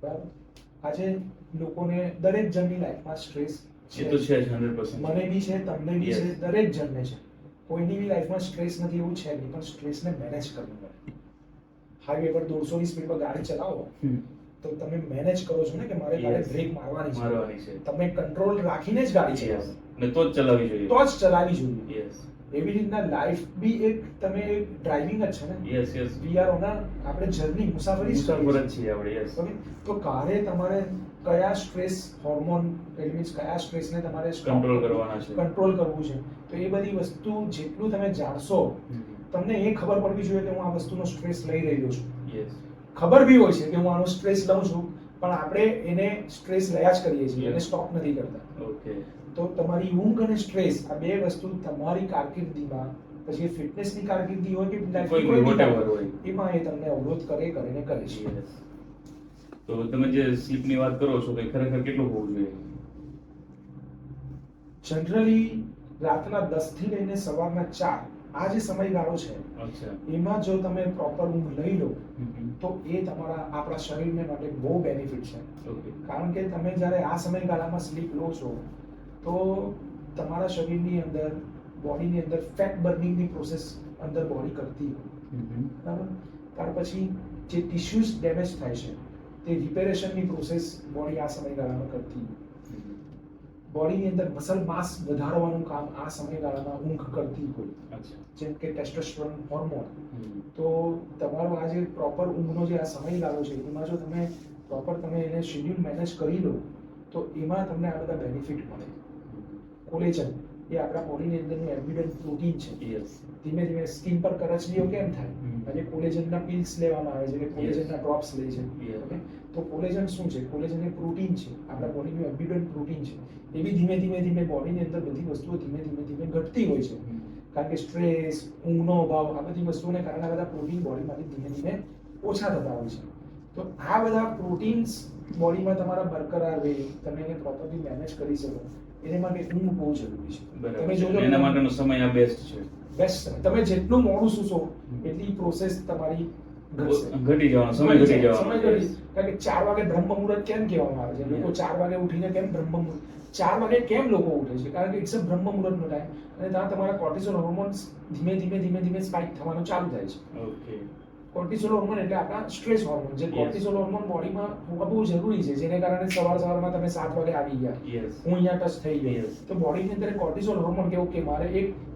બરાબર. આજે લોકોને દરેક જણની લાઈફમાં સ્ટ્રેસ છે તો છે 100%. મને બી છે, તમને બી છે, દરેક જણને છે. કોઈની બી લાઈફમાં સ્ટ્રેસ નથી એવું છે નહીં, પણ સ્ટ્રેસને મેનેજ કરવું પડે. હાઈવે પર 200 ની સ્પીડ પર ગાડી ચલાવો તો તમે મેનેજ કરો છો ને કે મારે ગાડી બ્રેક મારવાની છે. તમે કંટ્રોલ રાખીને જ ગાડી ચલાવો ને તો જ ચલાવવી જોઈએ. તો જ ચલાવવી જોઈએ. એવી રીતના લાઈફ બી એક તમે ડ્રાઇવિંગ જ છે ને. વી આર ઓન આપણે જર્ની મુસાફરી જ છીએ આપણે. તો કારે તમારે કયા સ્ટ્રેસ હોર્મોન ઇટ મીન્સ કયા સ્ટ્રેસને તમારે કંટ્રોલ કરવાના છે, કંટ્રોલ કરવું છે. તો એ બધી વસ્તુ જેટલું તમે જાણશો તમને એ ખબર પડવી જોઈએ કે હું આ વસ્તુનો સ્ટ્રેસ લઈ રહ્યો છું. ખબર બી હોય છે કે હું આનો સ્ટ્રેસ લઉં છું પણ આપણે એને સ્ટ્રેસ લયા જ કરીએ છીએ, એને સ્ટોપ નથી કરતા. તો તમારી ઊંઘ અને સ્ટ્રેસ આ બે વસ્તુ તમારી કારકિર્દીમાં, પછી ફિટનેસની કારકિર્દી હોય કે એમાં એ તમને અવરોધ કરે ને કરે છે. તો તમે જે સ્લીપની વાત કરો છો કે ખરેખર કેટલું હોવું જોઈએ? જનરલી રાતના 10 થી લઈને સવારના 4 આ જે સમયગાળો છે એમાં જો તમે પ્રોપર ઊંઘ લઈ લો તો એ આપણા શરીરને માટે બહુ બેનિફિટ છે. કારણ કે તમે જ્યારે આ સમયગાળામાં સ્લીપ લો છો તો તમારા શરીરની અંદર, બોડીની અંદર ફેટ બર્નિંગની પ્રોસેસ અંદર બોડી કરતી હોય. બરાબર. ત્યાર પછી જે ટિશ્યુઝ ડેમેજ થાય છે તે રિપેરેશનની પ્રોસેસ બોડી આ સમયગાળામાં કરતી હોય. બોડીની અંદર મસલ માસ વધારવાનું કામ આ સમયગાળામાં ઊંઘ કરતી હોય, જેમ કે ટેસ્ટોસ્ટેરોન હોર્મોન. તો તમારો આ જે પ્રોપર ઊંઘનો જે આ સમયગાળો છે એમાં જો તમે પ્રોપર એને શેડ્યુલ મેનેજ કરી લો તો એમાં તમને આ બધા બેનિફિટ મળે. કોલેજન એ આપણા બોડીની અંદરનું એમ્બ્યુડન્ટ પ્રોટીન છે. ધીમે ધીમે સ્કિન પર કરચલીઓ કેમ થાય? આજે કોલેજનના પિલ્સ લેવામાં આવે છે કે કોલેજનના ડ્રોપ્સ લે છે. તો કોલેજન શું છે? કોલેજન એ પ્રોટીન છે, આપણા બોડીનું એમ્બ્યુડન્ટ પ્રોટીન છે. એ બી ધીમે બોડીની અંદર બધી વસ્તુઓ ધીમે ઘટતી હોય છે. કારણ કે સ્ટ્રેસ, ઊંઘનો અભાવ આ બધી વસ્તુઓને કારણે આ બધા પ્રોટીન બોડીમાંથી ધીમે ઓછા થતા હોય છે. તો આ બધા પ્રોટીન્સ બોડીમાં તમારા બરકરાર રહે, તમે એને પ્રોપરલી મેનેજ કરી શકો એને માટે ઊંઘ બહુ જરૂરી છે. તમે જોજો એના માટેનો સમય આ બેસ્ટ છે. તમે જેટલું મોડું સૂશો એટલી પ્રોસેસ તમારી ઘટી જવાનો સમય ઘટી જવાનો. કારણ કે 4 વાગે બ્રહ્મ મુહૂર્ત કેમ કહેવામાં આવે છે? લોકો 4 વાગે ઉઠીને કેમ બ્રહ્મ મુહૂર્ત 4 વાગે કેમ લોકો ઉઠે છે? કારણ કે ઇટ્સ અ બ્રહ્મ મુહૂર્તનો ટાઈમ અને ત્યાં તમારા કોર્ટિસોલ હોર્મોન્સ ધીમે સ્પાઇક થવાનું ચાલુ થાય છે. કોર્ટિસોલ હોર્મોન એટલે આપણા સ્ટ્રેસ હોર્મોન. જે કોર્ટિસોલ હોર્મોન બોડીમાં હોવા બહુ જરૂરી છે, જેને કારણે સવારમાં તમે 7 વાગે આવી ગયા, હું અહીંયા ટચ થઈ ગયો તો બોડીની અંદર કોર્ટિસોલ હોર્મોન કેવું કે મારે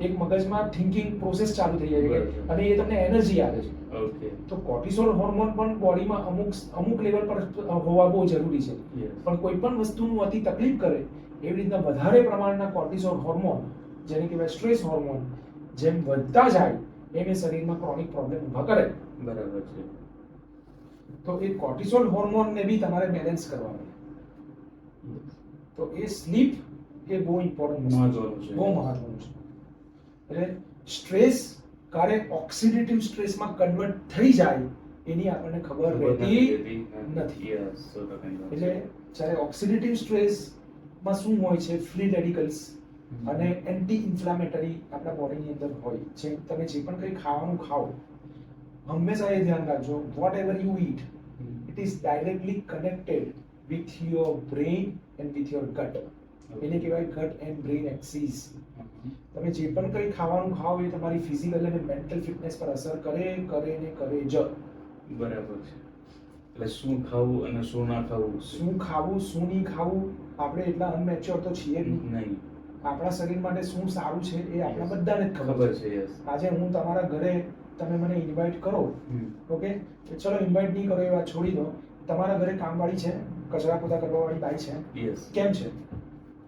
એક મગજમાં થિંકિંગ પ્રોસેસ ચાલુ થઈ જાય છે અને એ તમને એનર્જી આપે છે. તો કોર્ટિસોલ હોર્મોન પણ બોડીમાં અમુક લેવલ પર હોવા બહુ જરૂરી છે. પણ કોઈ પણ વસ્તુનું અતિ તકલીફ કરે એવી રીતના વધારે પ્રમાણના કોર્ટિસોલ હોર્મોન, જેને કહેવાય સ્ટ્રેસ હોર્મોન, જેમ વધતા જાય એમ એ શરીરમાં ક્રોનિક પ્રોબ્લેમ ઊભા કરે. બરાબર છે. તો એ કોર્ટિસોલ હોર્મોનને બી તમારે બેલેન્સ કરવાનું. તો એ સ્લીપ એ બહુ ઇમ્પોર્ટન્ટ છે, બહુ મહત્વનું છે. એટલે સ્ટ્રેસ ક્યારે ઓક્સિડેટિવ સ્ટ્રેસમાં કન્વર્ટ થઈ જાય એની આપણને ખબર ખબર રહેતી નથી. Yes, 100% વાત. એટલે જ્યારે ઓક્સિડેટિવ સ્ટ્રેસમાં શું હોય છે, ફ્રી રેડિકલ્સ અને એન્ટી ઇન્ફ્લામેટરી આપણા બોડીની અંદર હોય છે. તમે જે પણ કંઈ ખાવાનું ખાઓ, હંમેશા એ ધ્યાન રાખજો, whatever you eat, it is directly connected with your brain and with your gut. એને કહેવાય ગટ એન્ડ બ્રેઇન એક્સિસ. તમે જે પણ કંઈ ખાવાનું ખાઓ એ તમારી ફિઝિકલ અને મેન્ટલ ફિટનેસ પર અસર કરે જ. બરાબર છે. એટલે શું ખાવું અને શું ના ખાવું, શું ખાવું શું નહીં ખાવું, આપણે એટલા અનમેચ્યોર તો છીએ જ નહીં. નહીં. આપણા શરીર માટે શું સારું છે એ આપણા બધાને જ ખબર ખબર છે. છે. Yes. આજે હું તમારા ઘરે, તમે મને ઇન્વાઇટ કરો, ઓકે, ચલો ઇન્વાઇટ નહીં કરો એ વાત છોડી દો, તમારા ઘરે કામવાળી છે, કચરા પોતા કરવાવાળી બાઈ છે, Yes. કેમ છે?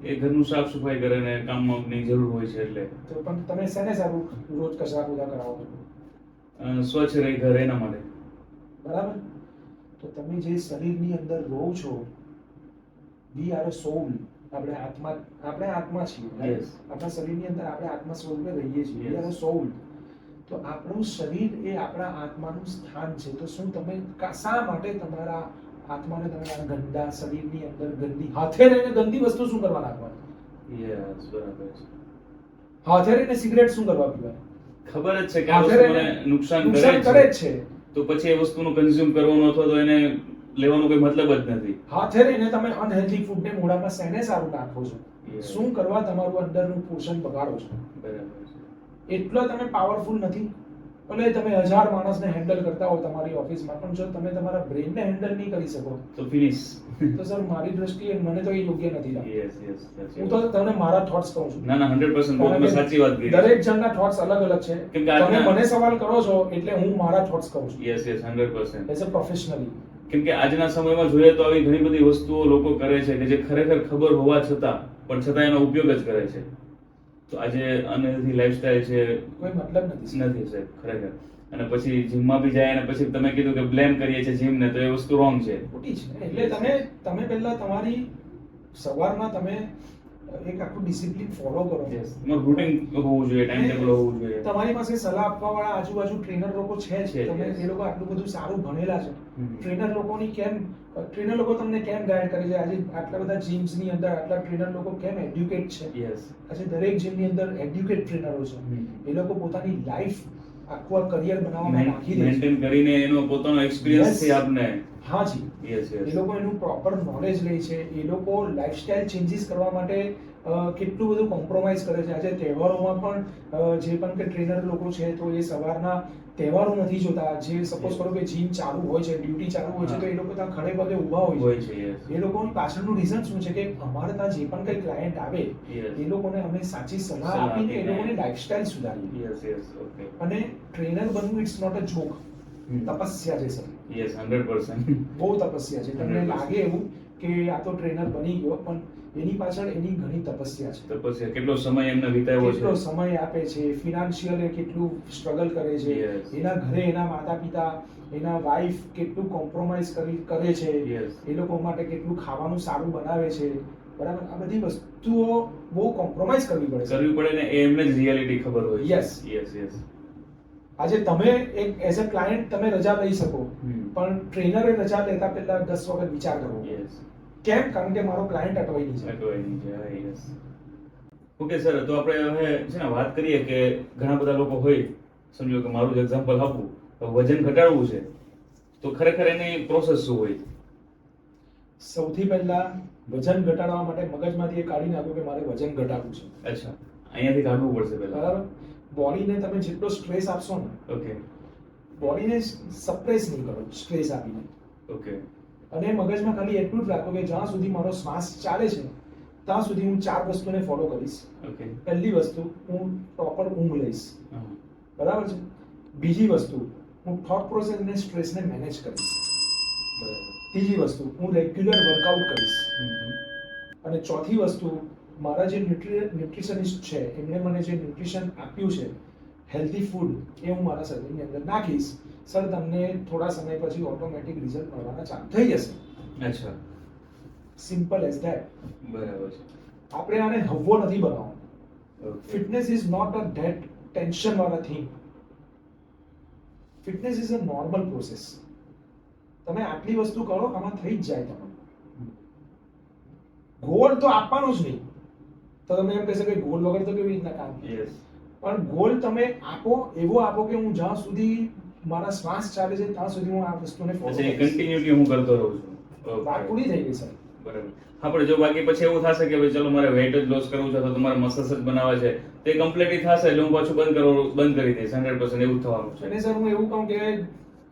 એ ઘરનું સાફ સફાઈ કરે ને કામની જરૂર હોય છે એટલે તો પણ તમે શેને સારું રોજ કચરા પોતા કરાવો છો? સ્વચ્છ રહે ઘર એના માટે. બરાબર? તો તમે જે શરીરની અંદર રહો છો, વી આર અ સોલ, આપણે આત્મા છીએ. Yes. આપણા શરીરની અંદર આપણે આત્મા સ્વરૂપે રહીએ છીએ. Yes. વી આર અ સોલ. તો આપણું શરીર એ આપણા આત્માનું સ્થાન છે. તો શું તમે શા માટે તમારા આત્માને તમે આ ગંદા શરીરની અંદર ગંદી હાથે રહીને ગંદી વસ્તુ શું કરવા નાખવાની? Yes, બરાબર છે. હાથે રહીને સિગરેટ શું કરવા પીવાની? ખબર જ છે કે આ હાથે વસ્તુ રહીને મને નુકસાન નુકસાન કરે કરે જ જ છે, છે. તો પછી એ વસ્તુનો કન્ઝ્યુમ કરવાનો અથવા તો એને લેવાનો કોઈ મતલબ જ નથી. હાથે રહીને તમે અનહેલ્ધી ફૂડને મોઢામાં શેને સારું નાખો છો? Yes. શું કરવા તમારું અંદરનું પોષણ બગાડો છો? બરાબર છે. એટલો તમે પાવરફુલ નથી. ભલે તમે 1000 માણસને હેન્ડલ કરતા હો તમારી ઓફિસમાં, પણ જો તમે તમારા બ્રેઇનને હેન્ડલ નહીં કરી શકો તો ફિનિશ. તો સર મારી દ્રષ્ટિએ મને તો એ યોગ્ય નથી લાગતું. Yes yes. હું તો તમને મારા થોટ્સ કહું છું. ના ના 100% બહુ તમે સાચી વાત કરી. દરેક જણના થોટ્સ અલગ અલગ છે. કેમ કે આજના- તમે મને સવાલ કરો છો એટલે હું મારા થોટ્સ કહું છું yes yes 100%. As a professionally. કેમ કે આજના સમયમાં જોઈએ તો આવી ઘણી બધી વસ્તુઓ લોકો કરે છે કે જે ખરેખર ખબર હોવા છતાં પણ છતાં એનો ઉપયોગ જ કરે છે. તો આજે અનહેલ્ધી લાઈફસ્ટાઈલ છે કોઈ મતલબ નથી. નથી સાહેબ ખરેખર. અને પછી જીમમાં બી જાય અને પછી તમે કીધું કે બ્લેમ કરીએ છીએ જીમને, તો એ વસ્તુ રોંગ છે. ખોટી છે. એટલે તમે પહેલા તમારી સવારના તમે એક આખું ડિસિપ્લિન ફોલો કરો. તમારું રૂટીન હોવું જોઈએ, ટાઈમ ટેબલ હોવું જોઈએ. તમારી પાસે સલાહ આપવા વાળા આજુબાજુ ટ્રેનર લોકો છે જ. છે, તમે yes. એ લોકો આટલું બધું સારું ભણેલા છે. હમ. ટ્રેનર લોકો તમને કેમ ગાઈડ કરે છે? આજે આટલા બધા જીમ્સ ની અંદર આટલા ટ્રેનર લોકો કેમ એડ્યુકેટ છે? યસ. આજે દરેક જીમ ની અંદર એડ્યુકેટ ટ્રેનરો છે. હમ. એ લોકો પોતાની લાઈફ આખું કરિયર બનાવવામાં નાખી દે છે. મેન્ટેન કરીને એનો પોતાનો એક્સપિરિયન્સ Yes. થી આપને. હા જી. યસ એ યસ. લોકો એનું પ્રોપર નોલેજ લે છે. એ લોકો લાઈફસ્ટાઈલ ચેન્જીસ કરવા માટે કેટલું બધું કોમ્પ્રોમાઇઝ કરે છે. આજે તહેવારોમાં પણ જે પણ કે ટ્રેનર લોકો છે તો એ સવારના તહેવારો નથી જોતા. જે સપોઝ કરો કે જીમ ચાલુ હોય છે, ડ્યુટી ચાલુ હોય છે, તો એ લોકો ત્યાં ખડે પગે ઊભા હોય હોય છે. છે. યસ એ લોકોની પાછળનું રીઝન શું છે કે અમારે ત્યાં જે પણ કંઈ ક્લાયન્ટ આવે યસ. એ લોકોને અમે સાચી સલાહ સલાહ આપીને એ આપીને. લોકોની લાઈફસ્ટાઈલ સુધારીએ. Yes yes. ઓકે. અને ટ્રેનર બનવું ઇટ્સ નોટ અ જોક. તપસ્યા છે સર. યસ 100%. બહુ તપસ્યા છે. તમને 100%. લાગે એવું કે આ તો ટ્રેનર બની ગયો, પણ એની પાછળ એની ઘણી તપસ્યા છે. તપસ્યા કેટલો સમય એમને વિતાવ્યો કેટલો છે. સમય આપે છે, ફિનાન્શિયલ કેટલું સ્ટ્રગલ કરે છે, Yes. એના ઘરે એના માતા પિતા, એના વાઈફ કેટલું કોમ્પ્રોમાઇઝ કરે છે, Yes. એ લોકો માટે કેટલું ખાવાનું સારું બનાવે છે. બરાબર? આ બધી વસ્તુઓ બહુ કોમ્પ્રોમાઇઝ કરવી પડે છે. કરવી પડે ને એ એમને જ રિયાલિટી ખબર હોય છે. Yes. Yes yes. આજે તમે એક એઝ અ ક્લાયન્ટ તમે રજા લઈ શકો, પણ ટ્રેનરે રજા લેતા પહેલા 10 વખત વિચાર કરવો. યસ. કેમ? કારણ કે મારો ક્લાયન્ટ અટવાઈ છે. અટવાઈની છે. હા, યસ. ઓકે સર, તો આપણે હવે છે ને વાત કરીએ કે ઘણા બધા લોકો હોય, સમજો કે મારું જ એક્ઝામ્પલ આપું તો વજન ઘટાડવું છે તો ખરેખર એની પ્રોસેસ શું હોય? સૌથી પહેલા વજન ઘટાડવા માટે મગજમાંથી એ કાઢી નાખો કે મારે વજન ઘટાડવું છે. અચ્છા, અહીંયાથી કાઢવું પડશે પહેલા. બરાબર? બોડીને તમે જેટલો સ્ટ્રેસ આપશો ને, ઓકે બોડીને સપ્રેસ નહીં કરો સ્ટ્રેસ આપીને. ઓકે. અને મગજમાં ખાલી એટલું જ રાખો કે જ્યાં સુધી મારો શ્વાસ ચાલે છે ત્યાં સુધી હું 4 વસ્તુને ફોલો કરીશ. ઓકે. પહેલી વસ્તુ, હું પ્રોપર ઊંઘ લઈશ. હા. બરાબર છે? બીજી વસ્તુ, હું થોટ પ્રોસેસ અને સ્ટ્રેસને મેનેજ કરીશ. બરાબર. ત્રીજી વસ્તુ, હું રેગ્યુલર વર્કઆઉટ કરીશ. હમ. અને ચોથી વસ્તુ, મારા જે ન્યુટ્રિશનિસ્ટ છે એમણે મને જે ન્યુટ્રિશન આપ્યું છે, હેલ્ધી ફૂડ, એ હું મારા શરીરની અંદર નાખીશ. સર, તમને થોડા સમય પછી ઓટોમેટિક રિઝલ્ટ મળવાના ચાલુ થઈ જશે. અચ્છા. Simple as that. બરાબર છે. આપણે આને હવવો નથી બનાવવાનો. Okay. Fitness is not a that tension વાળા thing. Fitness is a normal process. તમે આટલી વસ્તુ કરો આમાં થઈ જ જાય તમારું. ગોલ તો આપવાનો જ નહીં. તો તમે એમ કહેશો કે ગોલ વગર તો કેવી રીતના કામ થાય? યસ. પણ ગોલ તમે આપો એવો આપો કે હું જ્યાં સુધી મારા શ્વાસ ચાલે છે ત્યાં સુધી હું આ વસ્તુને ફોલો પછી કરીશ. કન્ટિન્યુટી હું કરતો રહું છું. વાત પૂરી થઈ ગઈ સર. બરાબર. હા, પણ જો બાકી પછી એવું થશે કે ભાઈ ચલો મારે વેઇટ જ લોસ કરવું છે તો તમારે મસલ્સ જ બનાવવા છે તે કમ્પ્લીટલી થશે એટલે હું પાછું બંધ કરી દઈશ 100% એવું જ થવાનું છે. અને સર હું એવું કહું કે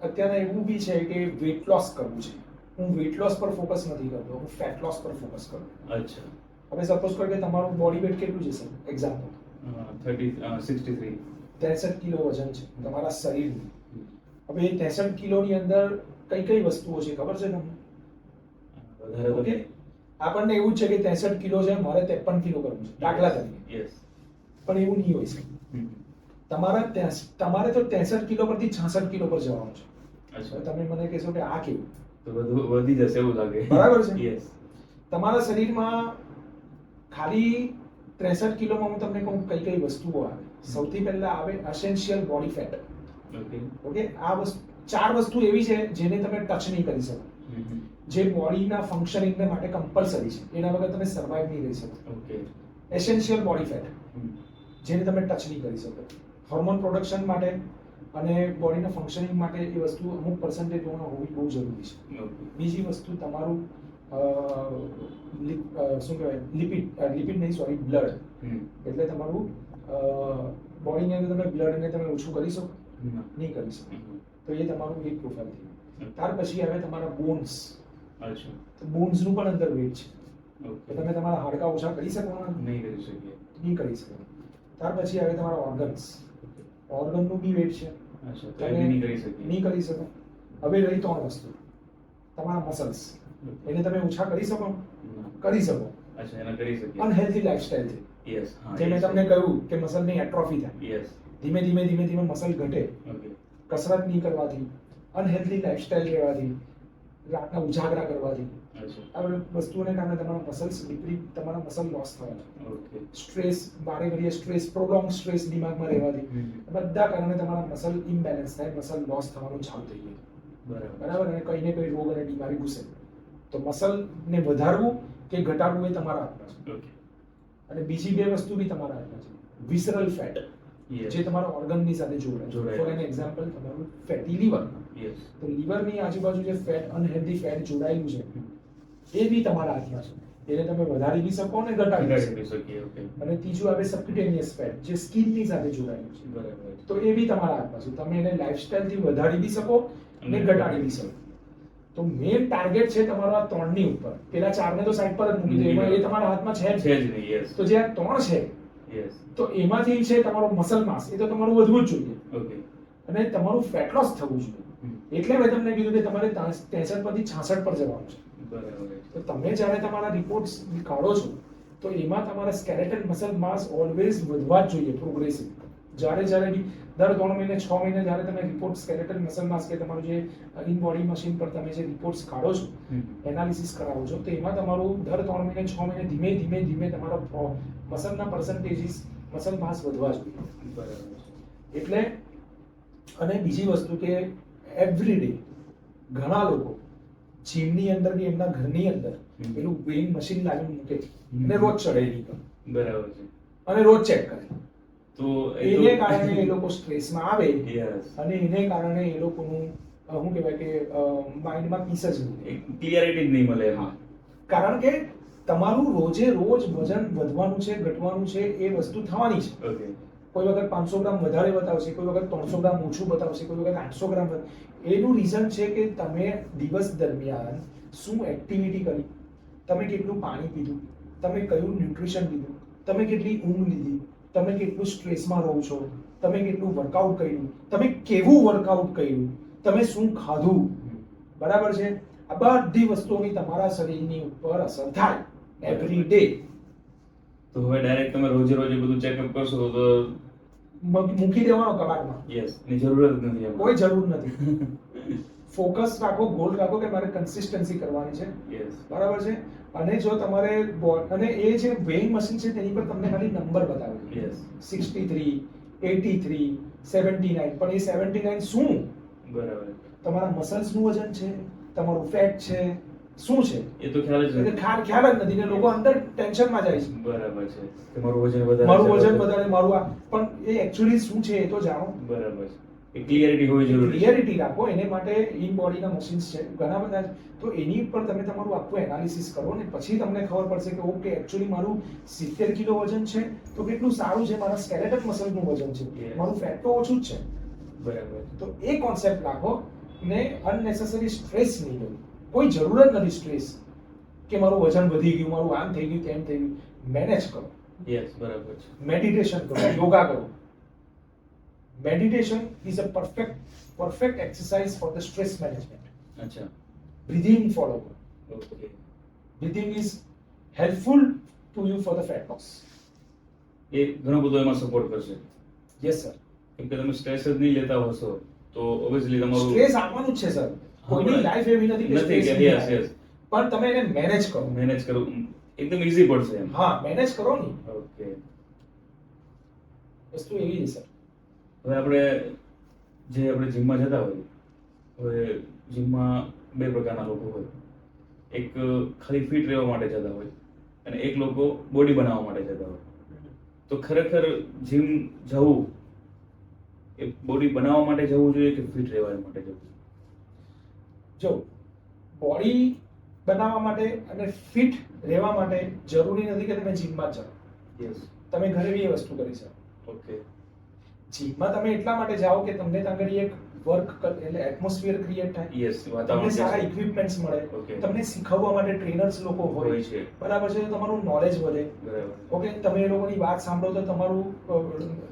અત્યારે એવું બી છે કે વેટ લોસ કરવું છે. હું વેટ લોસ પર ફોકસ નથી કરતો, હું ફેટ લોસ પર ફોકસ કરું. અચ્છા. હવે સપોઝ કરો કે તમારું બોડી વેટ કેટલું છે સર? એક્ઝામ્પલ 63. 63 કિલો વજન છે તમારા શરીરનું. હવે 63 કિલોની અંદર કઈ કઈ વસ્તુઓ છે ખબર છે તમને? વધારે તો ઓકે, આપણને એવું જ છે કે 63 કિલો છે મારે 53 કિલો કરવું છે દાખલા તરીકે. યસ. પણ એવું નહીં હોય સર. તમારે તો 63 કિલો પરથી 66 કિલો પર જવાનું છે. અચ્છા. હવે તમે મને કહેશો કે આ કેવું? તો બધું વધી જશે એવું લાગે. બરાબર છે. યસ. તમારા શરીરમાં ખાલી 63 કિલોમાં હું તમને કહું કઈ કઈ વસ્તુઓ આવે. સૌથી પહેલા આવે essential body fat. Okay. Okay, આ ચાર વસ્તુ એવી છે જેને તમે ટચ નહીં કરી શકો, જે બોડીના ફંક્શનિંગને માટે કમ્પલસરી છે, એના વગર તમે સર્વાઈવ નહીં રહી શકો. ઓકે. એસેન્શિયલ બોડી ફેટ જેને તમે ટચ નહીં કરી શકો. હોર્મોન પ્રોડક્શન માટે અને બોડીના ફંક્શનિંગ માટે એ વસ્તુ અમુક પર્સન્ટેજમાં હોવી બહુ જરૂરી છે. ઓકે. બીજી વસ્તુ તમારું શું કહેવાય લિપિડ નહીં સોરી બ્લડ. એટલે તમારું બોડીની અંદર તમે બ્લડને તમે ઓછું કરી શકો? નહીં કરી શકો. તો એ તમારું વેટ પ્રોફાઇલ થયું. ત્યાર પછી આવે તમારા બોન્સ. અચ્છા. તો બોન્સનું પણ અંદર વેટ છે. ઓકે. તો તમે તમારા હાડકા ઓછા કરી શકવાના? નહીં કરી શકીએ. નહીં કરી શકો. ત્યાર પછી આવે તમારા ઓર્ગન્સ. ઓર્ગનનું બી વેટ છે. અચ્છા. તો એ બી નહીં કરી શકીએ. નહીં કરી શકો. હવે રહી ત્રણ વસ્તુ. તમારા મસલ્સ. એને તમે ઓછા કરી શકો? ના. કરી શકો. અચ્છા, એને કરી શકીએ. અનહેલ્ધી લાઈફસ્ટાઈલ છે. યસ. હા. જે મેં તમને કહ્યું કે મસલની એટ્રોફી થાય. યસ. ધીમે ધીમે ધીમે ધીમે મસલ ઘટે. ઓકે. કસરત નહીં કરવાથી, અનહેલ્ધી લાઈફસ્ટાઈલ રહેવાથી, રાતના ઉજાગરા કરવાથી, અચ્છા. આ બધી વસ્તુઓને કારણે તમારા મસલ્સ તમારા મસલ લોસ થવા છે. ઓકે. સ્ટ્રેસ, વારે ઘડીએ સ્ટ્રેસ, પ્રોલોંગ સ્ટ્રેસ દિમાગમાં રહેવાથી, બધા કારણે તમારા મસલ ઇમ્બેલેન્સ થાય, મસલ લોસ થવાનું ચાલુ થઈ જાય. બરાબર. બરાબર? અને કઈ ને કઈ રોગ અને બીમારી ઘૂસે. તો મસલને વધારવું કે ઘટાડવું એ તમારા હાથમાં છે. ઓકે. અને બીજી બે વસ્તુ બી તમારા હાથમાં છે. વિસરલ ફેટ, યસ. જે તમારા ઓર્ગનની સાથે જોડાય. જોડાય. ફોર એન એક્ઝામ્પલ તમારું ફેટી લીવર. યસ. તો લીવરની આજુબાજુ જે ફેટ અનહેલ્ધી ફેટ જોડાયેલું છે એ બી તમારા હાથમાં છે. એને તમે વધારી બી શકો અને ઘટાડી બી શકો. કરી શકીએ. ઓકે. અને ત્રીજું આવે સબક્યુટેનિયસ ફેટ, જે સ્કિનની સાથે જોડાયેલું છે. બરાબર. તો એ બી તમારા હાથમાં છે. તમે એને લાઈફસ્ટાઈલથી વધારી બી શકો અને ઘટાડી બી શકો. તો મેઇન ટાર્ગેટ છે તમારો આ ત્રણની ઉપર. પેલા ચારને તો સાઈડ પર જ મૂકી દો, એમાં એ તમારા હાથમાં છે જ. છે જ નહીં. યસ. તો જે આ ત્રણ છે યસ. તો એમાંથી છે તમારો મસલ માસ, એ તો તમારું વધવું જ જોઈએ ઓકે. અને તમારું ફેટ લોસ થવું જોઈએ. એટલે મેં તમને કીધું કે તમારે 63 પરથી 66 પર જવાનું છે. બરાબર. તો તમે જ્યારે તમારા રિપોર્ટ્સ કાઢો છો તો એમાં તમારા સ્કેલેટલ મસલ માસ ઓલવેઝ વધવા જ જોઈએ પ્રોગ્રેસિવ. જ્યારે બી દર 3 મહિને 6 મહિને જ્યારે તમે રિપોર્ટ સ્કેલેટલ મસલ માસ કે તમારું જે ઇન બોડી મશીન પર તમે જે રિપોર્ટ્સ કાઢો છો, એનાલિસિસ કરાવો છો, તો એમાં તમારું દર 3 મહિને 6 મહિને ધીમે ધીમે ધીમે તમારો મસલના પર્સન્ટેજીસ મસલ માસ વધવા જોઈએ. બરાબર. એટલે અને બીજી વસ્તુ કે એવરી ડે ઘણા લોકો જીમની અંદર કે એમના ઘરની અંદર પેલું વેઇંગ મશીન લાવીને મૂકે છે અને રોજ ચડે એની પર બરાબર છે. અને રોજ ચેક કરે. તો એને કારણે એ લોકો સ્ટ્રેસમાં આવે યસ. અને એને કારણે એ લોકોનું શું કહેવાય કે માઇન્ડમાં પીસ જ નહીં. એક ક્લિયરિટી જ નહીં મળે એમાં. કારણ કે તમારું રોજે રોજ વજન વધવાનું છે ઘટવાનું છે એ વસ્તુ થવાની છે. ઓકે. કોઈ વખત 500 ગ્રામ વધારે બતાવશે, કોઈ વખત 300 ગ્રામ ઓછું બતાવશે, કોઈ વખત 800 ગ્રામ. એનું રીઝન છે કે તમે દિવસ દરમિયાન શું એક્ટિવિટી કરી, તમે કેટલું પાણી પીધું, તમે કયું ન્યુટ્રિશન લીધું, તમે કેટલી ઊંઘ લીધી, તમે કેટલું સ્ટ્રેસમાં રહો છો, તમે કેટલું વર્કઆઉટ કર્યું, તમે કેવું વર્કઆઉટ કર્યું, તમે શું ખાધું. બરાબર છે? આ બધી વસ્તુઓની તમારા શરીરની ઉપર અસર થાય એવરી ડે. તો હવે ડાયરેક્ટ તમે રોજે રોજે બધું ચેકઅપ કરશો તો મૂકી દેવાનો કબાટમાં. યસ, ની જરૂરત જ નથી એમાં. કોઈ જરૂર નથી. ફોકસ રાખો, ગોલ રાખો કે મારે કન્સિસ્ટન્સી કરવાની છે. યસ. બરાબર છે? અને જો તમારે અને એ જે વેઇંગ મશીન છે તેની પર તમને ખાલી નંબર બતાવે. યસ. 63, 83, 79, પણ એ 79 શું? બરાબર. તમારા મસલ્સ નું વજન છે, તમારું ફેટ છે, શું છે એ તો ખ્યાલ જ એટલે નથી. ખ્યાલ જ નથી ને લોકો અંદર ટેન્શનમાં જાય છે. બરાબર છે કે મારું વજન વધારે મારું છે, વજન વધારે, મારું આ, પણ એ એકચ્યુઅલી શું છે એ તો જાણો. બરાબર છે. એ ક્લિયરિટી હોવી જરૂરી છે. ક્લિયરિટી રાખો. એને માટે ઇન બોડીના મશીન્સ છે ઘણા બધા છે. તો એની ઉપર તમે તમારું આખું એનાલિસિસ કરો ને પછી તમને ખબર પડશે કે ઓકે એકચ્યુઅલી મારું 70 કિલો વજન છે તો કેટલું સારું છે, મારા સ્કેલેટલ મસલનું વજન છે, Yes. મારું ફેટ તો ઓછું જ છે. બરાબર. તો એ કોન્સેપ્ટ રાખો ને અનનેસેસરી સ્ટ્રેસ નહીં લો. કોઈ જરૂર જ નથી સ્ટ્રેસ કે મારું વજન વધી ગયું, મારું આમ થઈ ગયું, તેમ થઈ ગયું. મેનેજ કરો. યસ, બરાબર છે. મેડિટેશન કરો, યોગા કરો. Meditation is a perfect exercise for the stress management. અચ્છા. Breathing follow. Okay. Breathing is helpful to you for the fat loss. એ ઘણો બધો એમાં સપોર્ટ કરશે. Yes sir. કેમ કે તમે સ્ટ્રેસ જ નહીં લેતા હશો તો ઓબ્વિયસલી તમારું સ્ટ્રેસ આવવાનું જ છે સર. કોઈની આપણે લાઈફ એવી નથી કે નથી stress કે નહીં યસ આવે. યસ પણ તમે એને મેનેજ કરો. મેનેજ કરવું એકદમ ઈઝી પડશે એમ. હા, મેનેજ કરો ને. ઓકે. વસ્તુ એવી છે સર. હવે આપણે જીમમાં જતા હોય, હવે જીમમાં બે પ્રકારના લોકો હોય. એક ખાલી ફિટ રહેવા માટે જતા હોય અને એક લોકો બોડી બનાવવા માટે જતા હોય. તો ખરેખર જીમ જવું એ બોડી બનાવવા માટે જવું જોઈએ કે ફિટ રહેવા માટે જવું જોઈએ? જો બોડી બનાવવા માટે અને ફિટ રહેવા માટે જરૂરી નથી કે તમે જીમમાં જ જાઓ. યસ. તમે ઘરે બી એ વસ્તુ કરી શકો. ઓકે. જીમમાં તમે એટલા માટે જાઓ કે તમને ત્યાં આગળ એક વર્ક એટલે એટમોસ્ફિયર ક્રિએટ થાય. યસ, તમને વાતાવરણ સારા છે. ઇક્વિપમેન્ટ્સ મળે. Okay. તમને શીખવવા માટે ટ્રેનર્સ લોકો હોય. હોય છે. બરાબર છે. તમારું નોલેજ વધે. બરાબર. ઓકે, તમે એ લોકોની વાત સાંભળો તો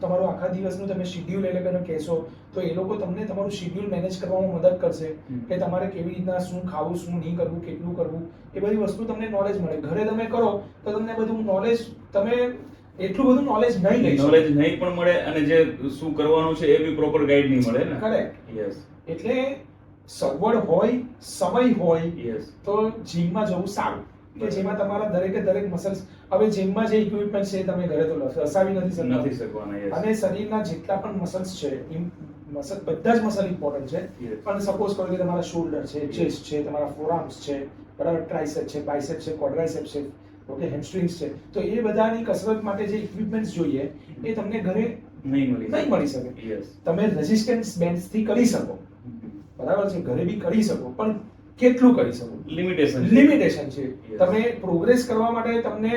તમારું આખા દિવસનું તમે શિડ્યુલ એ લોકોને કહેશો તો એ લોકો તમને તમારું શિડ્યુલ મેનેજ કરવામાં મદદ કરશે કે તમારે કેવી રીતના શું ખાવું, શું નહીં કરવું, કેટલું કરવું, એ બધી વસ્તુ તમને નોલેજ મળે. ઘરે તમે કરો તો તમને બધું નોલેજ, તમે એટલું બધું નોલેજ નહીં લઈ શકો. નોલેજ નહીં પણ મળે અને જે શું કરવાનું છે એ બી પ્રોપર ગાઈડ નહીં મળે ને. કરેક્ટ. યસ. એટલે સગવડ હોય, સમય હોય યસ. તો જીમમાં જવું સારું કે જેમાં તમારા દરેકે દરેક મસલ્સ, હવે જીમમાં જે ઇક્વિપમેન્ટ છે તમે ઘરે તો લસાવી નથી નથી શકતા. શકવાના. યસ. અને શરીરના જેટલા પણ મસલ્સ છે બધા જ મસલ ઇમ્પોર્ટન્ટ છે. Yes. પણ સપોઝ કરો કે તમારા શોલ્ડર છે, ચેસ્ટ છે, તમારા ફોરઆર્મ્સ છે, બરાબર, ટ્રાઇસેપ છે, બાઇસેપ છે, ક્વોડ્રાઇસેપ છે, ઓકે, હેમસ્ટ્રિંગ્સ છે. તો એ બધાની કસરત માટે જે ઇક્વિપમેન્ટ્સ જોઈએ એ તમને ઘરે નહીં મળી શકે. યસ. તમે રેઝિસ્ટન્સ બેન્ડ્સ થી કરી શકો, બરાબર છે, ઘરે બી કરી શકો, પણ કેટલું કરી શકો, લિમિટેશન લિમિટેશન છે. Yes. તમે પ્રોગ્રેસ કરવા માટે, તમને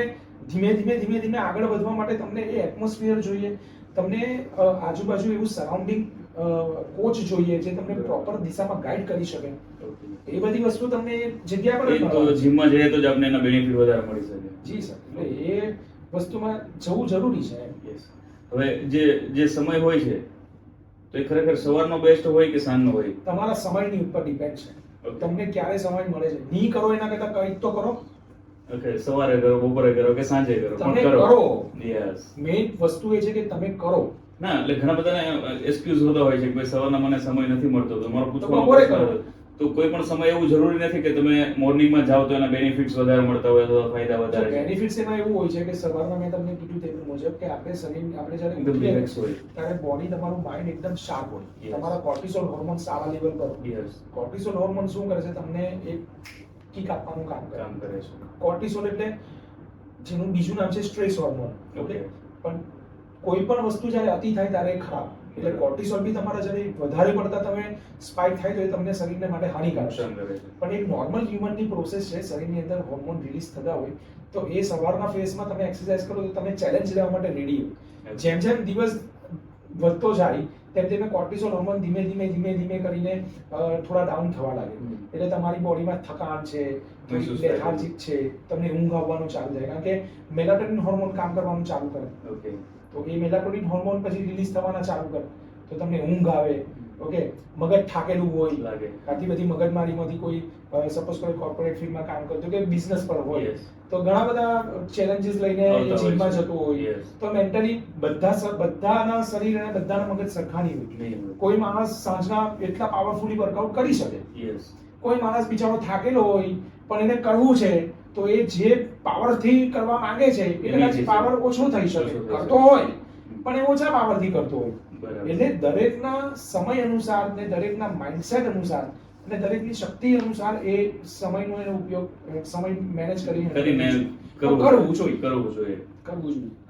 ધીમે ધીમે આગળ વધવા માટે તમને એ એટમોસ્ફિયર જોઈએ, તમને આજુબાજુ એવું સરાઉન્ડિંગ કોચ જોઈએ જે તમને પ્રોપર દિશામાં ગાઈડ કરી શકે. એ બધી વસ્તુ તમને એ જગ્યા પર જ એ તો મળવાની છે. જીમમાં જઈએ તો જ આપણે એના બેનિફિટ વધારે મળી શકે. જી સર. એટલે એ વસ્તુમાં જવું જરૂરી છે. Yes. હવે જે સમય હોય છે તો એ ખરેખર સવારનો બેસ્ટ હોય કે સાંજનો હોય? તમારા સમયની ઉપર ડિપેન્ડ છે. Okay. તમને ક્યારે સમય મળે છે. નહીં કરો એના કરતા કંઈક તો કરો. ઓકે, સવારે કરો, બપોરે કરો કે સાંજે કરો, તમે પણ કરો. કરો. યસ. મેઇન વસ્તુ એ છે કે તમે કરો. ના, એટલે ઘણા બધાને એક્સક્યુઝ હોતા હોય છે કે ભાઈ સવારના મને સમય નથી મળતો, તો મારો પૂછવાનો બપોરે પ્રશ્ન કરો. હતો. તો કોઈ પણ સમય એવું જરૂરી નથી કે તમે મોર્નિંગમાં જાઓ તો એના બેનિફિટ્સ વધારે મળતા હોય અથવા ફાયદા વધારે છે. બેનિફિટ્સ એમાં એવું હોય છે કે સવારમાં મેં તમને કીધું તે મુજબ કે આપણે જ્યારે એકદમ ઉઠીએ relax હોય. ત્યારે બોડી, તમારું માઇન્ડ એકદમ શાર્પ હોય. Yes. તમારા કોર્ટિસોલ હોર્મોન સારા લેવલ પર હોય. Yes. કોર્ટિસોલ હોર્મોન શું કરે છે? તમને એક કિક આપવાનું કામ કરે. કામ કરે છે. કોર્ટિસોલ એટલે જેનું બીજું નામ છે સ્ટ્રેસ હોર્મોન. Okay. પણ કોઈ પણ વસ્તુ જ્યારે અતિ થાય ત્યારે એ ખરાબ. એટલે કોર્ટિસોલ બી તમારા જ્યારે વધારે પડતા તમે સ્પાઇક થાય તો એ તમને શરીરને માટે હાનિકારક છે. નુકસાન કરે છે. પણ એક નોર્મલ હ્યુમનની પ્રોસેસ છે, શરીરની અંદર હોર્મોન રિલીઝ થતા હોય તો એ સવારના ફેઝમાં તમે એક્સરસાઇઝ કરો તો તમે ચેલેન્જ લેવા માટે રેડી હો. જેમ જેમ દિવસ વધતો જાય તેમ તેમ કોર્ટિસોલ હોર્મોન ધીમે ધીમે કરીને થોડા ડાઉન થવા લાગે. એટલે તમારી બોડીમાં થકાન છે, મહેસૂસ થાય. લેથાર્જિક છે, તમને ઊંઘ આવવાનું ચાલુ થાય કારણ કે મેલાટોનિન હોર્મોન કામ કરવાનું ચાલુ કરે. ઓકે. તો એ મેલાટોનિન હોર્મોન પછી રિલીઝ થવાના ચાલુ કરે તો તમને ઊંઘ આવે. ઓકે, મગજ થાકેલું હોય, લાગે. આટલી બધી મગજમારીમાંથી કોઈ સપોઝ કોઈ કોર્પોરેટ ફિલ્ડમાં કામ કરતો કે બિઝનેસ પર હોય Yes. તો ઘણા બધા ચેલેન્જીસ લઈને આવતા હોય જીમમાં છે. જતો હોય. Yes. તો મેન્ટલી બધાના શરીર અને બધાના મગજ સરખા નહીં હોય. નહીં હોય. કોઈ માણસ સાંજના એટલા પાવરફુલી વર્કઆઉટ કરી શકે, Yes. કોઈ માણસ બિચારો થાકેલો હોય પણ એને કરવું છે તો એ જે પાવરથી કરવા માંગે છે એ કદાચ પાવર ઓછો થઈ શકે, ઓછો થઈ કરતો શકે. હોય પણ એ ઓછા પાવરથી કરતો હોય. બરાબર. એટલે દરેકના સમય અનુસાર ને દરેકના માઇન્ડસેટ અનુસાર અને દરેકની શક્તિ અનુસાર એ સમયનો એનો ઉપયોગ સમય મેનેજ કરીને કરવું જોઈએ. કરવું જોઈએ.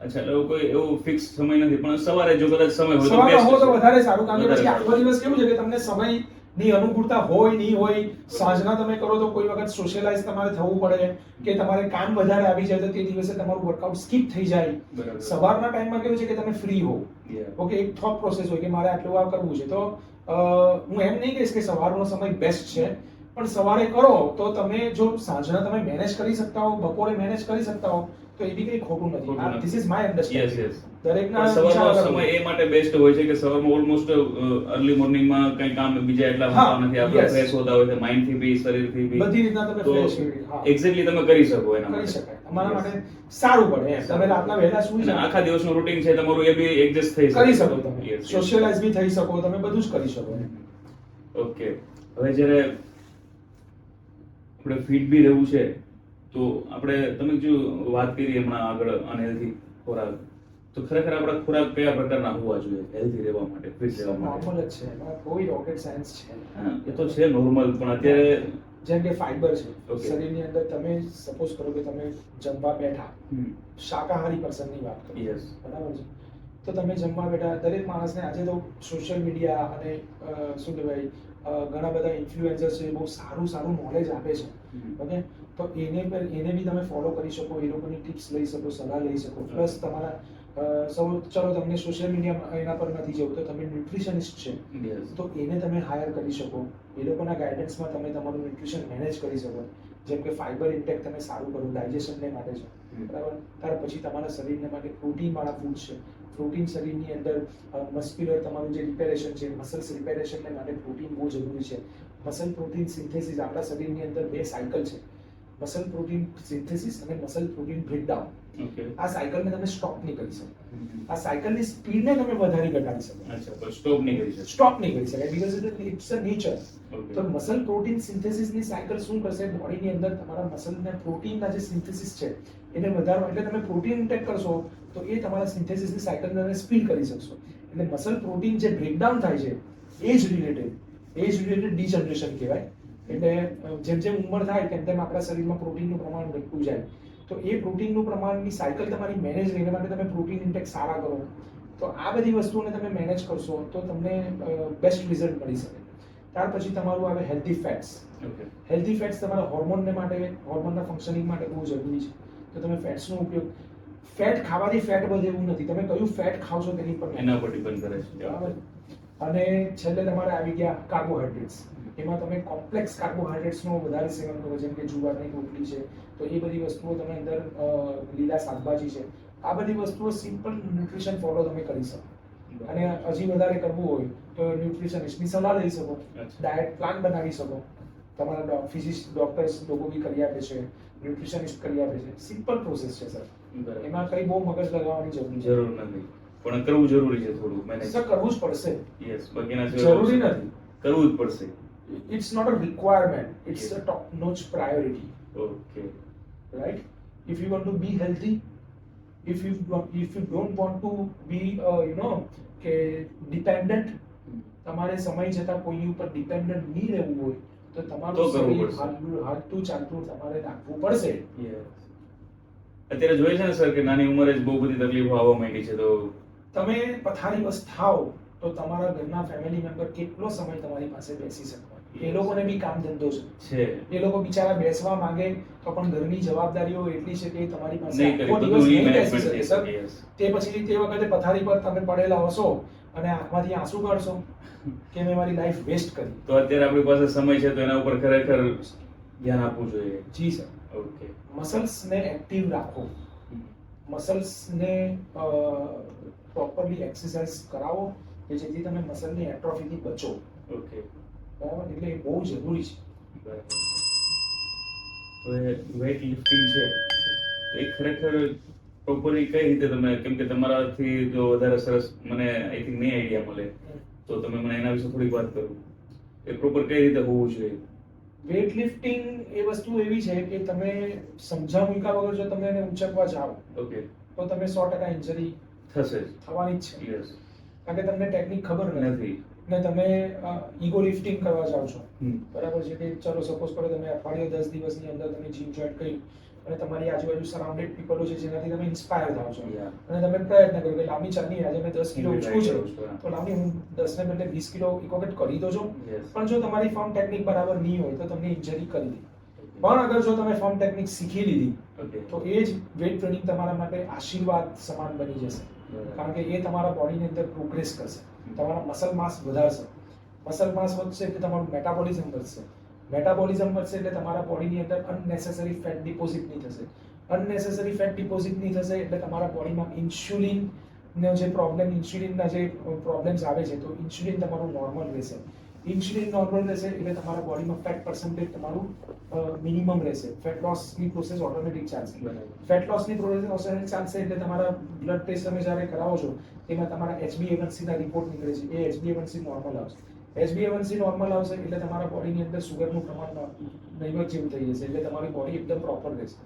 અચ્છા, એટલે કોઈ એવું ફિક્સ સમય નથી, પણ સવારે જો કદાચ સમય હોય તો સવારે best હો તો છે. વધારે સારું, કારણ કે વધારે પછી સારું. આખો દિવસ કેવું છે કે તમને સમયની અનુકૂળતા હોય નહીં હોય, સાંજના તમે કરો તો કોઈ વખત સોશિયલાઇઝ તમારે થવું પડે કે તમારે કામ વધારે આવી જાય તો તે દિવસે તમારું વર્કઆઉટ સ્કીપ થઈ જાય. બરાબર. સવારના ટાઈમમાં કેવું છે કે તમે ફ્રી હો, Yeah. ઓકે, એક થોટ પ્રોસેસ હોય કે મારે આટલું આ કરવું છે, તો હું એમ નહીં કહીશ કે સવારનો સમય બેસ્ટ છે, પણ સવારે કરો તો તમે જો સાંજના તમે મેનેજ કરી શકતા હો, બપોરે મેનેજ કરી શકતા હો તો એ બી કંઈ ખોટું ખોટું નથી. નથી. This is my Yes, understanding. yes. દરેકના પણ સવારનો વિચાર અલગ સમય હોય. એ માટે બેસ્ટ હોય છે કે સવારમાં ઓલમોસ્ટ અર્લી મોર્નિંગમાં કઈ કામ બીજા એટલા હા, હોતા નથી, આપણે yes. ફ્રેશ હોતા હોય છે, માઇન્ડ થી બી, શરીર થી બી, બધી રીતના તમે તો fresh હા, એક્ઝેક્ટલી તમે કરી શકો એના કરી માટે. શકાય. તમારા Yes. માટે સારું પડે એમ. તમે રાતના વહેલા સુઈ અને જાઓ, આખા દિવસનું રૂટીન છે તમારું, એ બી એડજસ્ટ થઈ શકે. કરી શકો તમે, Yes, yes. સોશિયલાઇઝ બી થઈ શકો, તમે બધું જ કરી શકો એમ. ઓકે, હવે જ્યારે આપણે ફિટ બી રહેવું છે તો આપણે, તમે જો વાત કરી હમણાં આગળ અનહેલ્ધી ખોરાક, તો ખરેખર આપણા ખોરાક કયા પ્રકારના હોવા જોઈએ હેલ્ધી રહેવા માટે, ફિટ રહેવા માટે? નોર્મલ જ છે, એમાં કોઈ રોકેટ સાયન્સ છે નહીં. હા, એ તો છે નોર્મલ, પણ અત્યારે જેમ કે ફાઈબર છે Okay. શરીરની અંદર, તમે સપોઝ કરો કે તમે જમવા બેઠા, શાકાહારી પર્સનની વાત કરો, યસ, બરાબર છે, તો તમે જમવા બેઠા, દરેક માણસને આજે તો સોશિયલ મીડિયા અને શું કહેવાય ઘણા બધા ઇન્ફ્લુએન્સર્સ છે, બહુ સારું સારું નોલેજ આપે છે, ઓકે, તો એને બી તમે ફોલો કરી શકો, એ લોકોની ટિપ્સ લઈ શકો, સલાહ લઈ શકો, પ્લસ તમારા ચલો તમને સોશિયલ મીડિયા એના પર નથી જવું તો તમે ન્યુટ્રિશનિસ્ટ છે યસ, તો એને તમે હાયર કરી શકો, એ લોકોના ગાઈડન્સમાં તમે તમારું ન્યુટ્રિશન મેનેજ કરી શકો. જેમ કે ફાઈબર ઇન્ટેક તમે સારું કરો, ડાયજેશનને માટે છે, બરાબર. ત્યાર પછી તમારા શરીરને માટે પ્રોટીનવાળા ફૂડ છે, પ્રોટીન શરીરની અંદર મસ્ક્યુલર તમારું જે રિપેરેશન છે, મસલ્સ રિપેરેશનને માટે પ્રોટીન બહુ જરૂરી છે. મસલ પ્રોટીન સિન્થેસિસ, આપણા શરીરની અંદર બે સાયકલ છે, મસલ પ્રોટીન સિન્થેસિસ અને મસલ પ્રોટીન બ્રેકડાઉન. ઓકે, આ સાયકલને તમે સ્ટોપ નહીં કરી શકો, આ સાયકલની સ્પીડને તમે વધારી ઘટાડી શકો, અચ્છા, પણ સ્ટોપ નહીં કરી શકે. સ્ટોપ નહીં કરી શકાય, because it's a nature. Okay, તો મસલ પ્રોટીન સિન્થેસિસની સાયકલ શું કરશે, બોડીની અંદર તમારા મસલને પ્રોટીનના જે સિન્થેસિસ છે એને વધારવા, એટલે તમે પ્રોટીન ઇન્ટેક કરશો તો એ તમારા સિન્થેસિસની સાયકલને તમે સ્પીડ કરી શકશો. એટલે મસલ પ્રોટીન જે બ્રેકડાઉન થાય છે, એજ રિલેટેડ ડીજનરેશન કહેવાય. એટલે જેમ જેમ ઉંમર થાય તેમ તેમ આપણા શરીરમાં પ્રોટીનનું પ્રમાણ ઘટતું જાય, તો એ પ્રોટીનનું પ્રમાણની સાયકલ તમારી મેનેજ રહેવા માટે તમે પ્રોટીન ઇન્ટેક સારા કરો, તો આ બધી વસ્તુઓને તમે મેનેજ કરશો તો તમને બેસ્ટ રિઝલ્ટ મળી શકે. ત્યાર પછી તમારું આવે healthy fats. Okay, healthy fats તમારા હોર્મોનને માટે, હોર્મોનના ફંક્શનિંગ માટે બહુ જરૂરી છે, તો તમે ફેટ્સનો ઉપયોગ, ફેટ ખાવાથી ફેટ વધે એવું નથી, તમે કયું ફેટ ખાવ છો તેની પર એના પર ડિપેન્ડ કરે છે. બરાબર. અને છેલ્લે તમારે આવી ગયા કાર્બોહાઈડ્રેટ્સ. એમાં તમે કોમ્પ્લેક્સ કાર્બોહાઈડ્રેટ્સનો વધારે સેવન કરો, જેમ કે જુવારની રોટલી છે, તો એ બધી વસ્તુઓ તમે અંદર, લીલા શાકભાજી છે, આ બધી વસ્તુઓ સિમ્પલ ન્યુટ્રિશન ફોલો તમે કરી શકો. અને હજી વધારે કરવું હોય તો ન્યુટ્રિશનિસ્ટની સલાહ લઈ શકો, અચ્છા. ડાયટ પ્લાન બનાવી શકો, તમારા ડોક્ટર્સ લોકો બી કરી આપે છે, ન્યુટ્રિશનિસ્ટ કરી આપે છે. સિમ્પલ પ્રોસેસ છે સર, બરાબર. એમાં કઈ બહુ મગજ લગાવવાની જરૂર નથી. જરૂર નથી, પણ કરવું જરૂરી છે થોડું મેનેજ. સર કરવું જ પડશે, યસ, બાકીના જરૂરી નથી. કરવું જ પડશે. It's not a requirement, it's a top notch priority, okay, right? If you want to be healthy, if you don't want to be કે dependent, તમારે સમય જતા કોઈની ઉપર ડિપેન્ડન્ટ નહીં રહેવું હોય તો તો તમારું કરવું શરીર પડશે. હાલતું ચાલતું તમારે રાખવું પડશે. યસ. અત્યારે જોઈએ છે ને સર કે નાની ઉંમરે જ બહુ બધી તકલીફો આવવા માંડી છે, તો તમે પથારીવશ થાઓ તો તમારા ઘરના ફેમિલી મેમ્બર કેટલો સમય તમારી પાસે બેસી શકવા, એ લોકોને બી કામ ધંધો છે, છે એ લોકો બિચારા બેસવા માંગે તો પણ ઘરની જવાબદારીઓ એટલી છે કે તમારી પાસે નહીં કરી, આખો બધું દિવસ નહીં નહીં management બેસી થઈ શકે, શકે. સર. Yes. તે પછી તે વખતે પથારી પર તમે પડેલા હશો અને આંખમાંથી આંસુ કાઢશો કે મેં મારી લાઈફ વેસ્ટ કરી. તો અત્યારે આપણી પાસે સમય છે તો એના ઉપર ખરેખર ધ્યાન આપવું જોઈએ. જી સર. ઓકે, મસલ્સને એક્ટિવ રાખો, મસલ્સને પ્રોપરલી એક્સરસાઇઝ કરાવો કે જેથી તમે મસલની એટ્રોફીથી બચો, ઓકે, બરાબર. એટલે એ બહુ જરૂરી છે. બરાબર. હવે વેઇટ લિફ્ટિંગ છે તો એ ખરેખર પ્રોપરલી કઈ રીતે તમે, કેમ કે તમારાથી જો વધારે સરસ મને આઈ થિંક નહીં આઈડિયા મળે, તો તમે મને એના વિશે થોડીક વાત કરો. એ પ્રોપર કઈ રીતે હોવું જોઈએ? વેઇટ લિફ્ટિંગ એ વસ્તુ એવી છે કે તમે સમજા મૂક્યા વગર જો તમે એને ઉંચકવા જાઓ ઓકે, તો તમે 100% ઇન્જરી થશે જ. થવાની જ છે, યસ, કારણ કે તમને ટેકનિક ખબર નથી. નથી. ને તમે ઈગો લિફ્ટિંગ કરવા જાઓ છો, હમ. બરાબર છે, કે ચલો સપોઝ કરો તમે અઠવાડિયે 10 દિવસની અંદર તમે જીમ જોઈન કર્યું અને તમારી આજુબાજુ સરાઉન્ડેડ પીપલો છે જેનાથી તમે ઇન્સ્પાયર થાઓ છો Yeah. અને તમે પ્રયત્ન કરો કે લાંબી ચાલની આજે મેં 10 કિલો હું ઉચકું છે try કરું છું. તો લાંબી હું 10 ને બદલે 20 કિલો એક વખત કરી દો છો. Yes. પણ જો તમારી ફોર્મ ટેકનિક બરાબર નહીં હોય તો તમને ઇન્જરી કરી દે. પણ અગર જો તમે ફોર્મ ટેકનિક શીખી લીધી Okay. તો એ જ વેટ ટ્રેનિંગ તમારા માટે આશીર્વાદ સમાન બની જશે, કારણ કે એ તમારા બોડીની અંદર પ્રોગ્રેસ કરશે, તમારા મસલ માસ વધારશે, મસલ માસ વધશે એટલે તમારું મેટાબોલિઝમ વધશે, મેટાબોલિઝમ વધશે એટલે તમારા બોડીની અંદર અનનેસેસરી ફેટ ડિપોઝિટ નહીં થશે, અનનેસેસરી ફેટ ડિપોઝિટ નહીં થશે એટલે તમારા બોડીમાં ઇન્સ્યુલિનનો જે પ્રોબ્લેમ, ઇન્સ્યુલિનના જે પ્રોબ્લેમ્સ આવે છે તો ઇન્સ્યુલિન તમારું નોર્મલ રહેશે, ઇન્સ્યુલિન નોર્મલ રહેશે એટલે તમારા બોડીમાં ફેટ પર્સન્ટેજ તમારું મિનિમમ રહેશે, ફેટ લોસની પ્રોસેસ ઓટોમેટિક ચાલશે, બરાબર. ફેટ લોસની પ્રોસેસ ઓટોમેટિક ચાલશે એટલે તમારા બ્લડ ટેસ્ટ તમે જ્યારે કરાવો છો તેમાં તમારા HbA1c ના રિપોર્ટ નીકળે છે, એ HbA1c નોર્મલ આવશે, HbA1c નોર્મલ આવશે એટલે તમારા બોડીની અંદર સુગરનું પ્રમાણ નહિવત જેવું થઈ જશે એટલે તમારી બોડી એકદમ પ્રોપર રહેશે,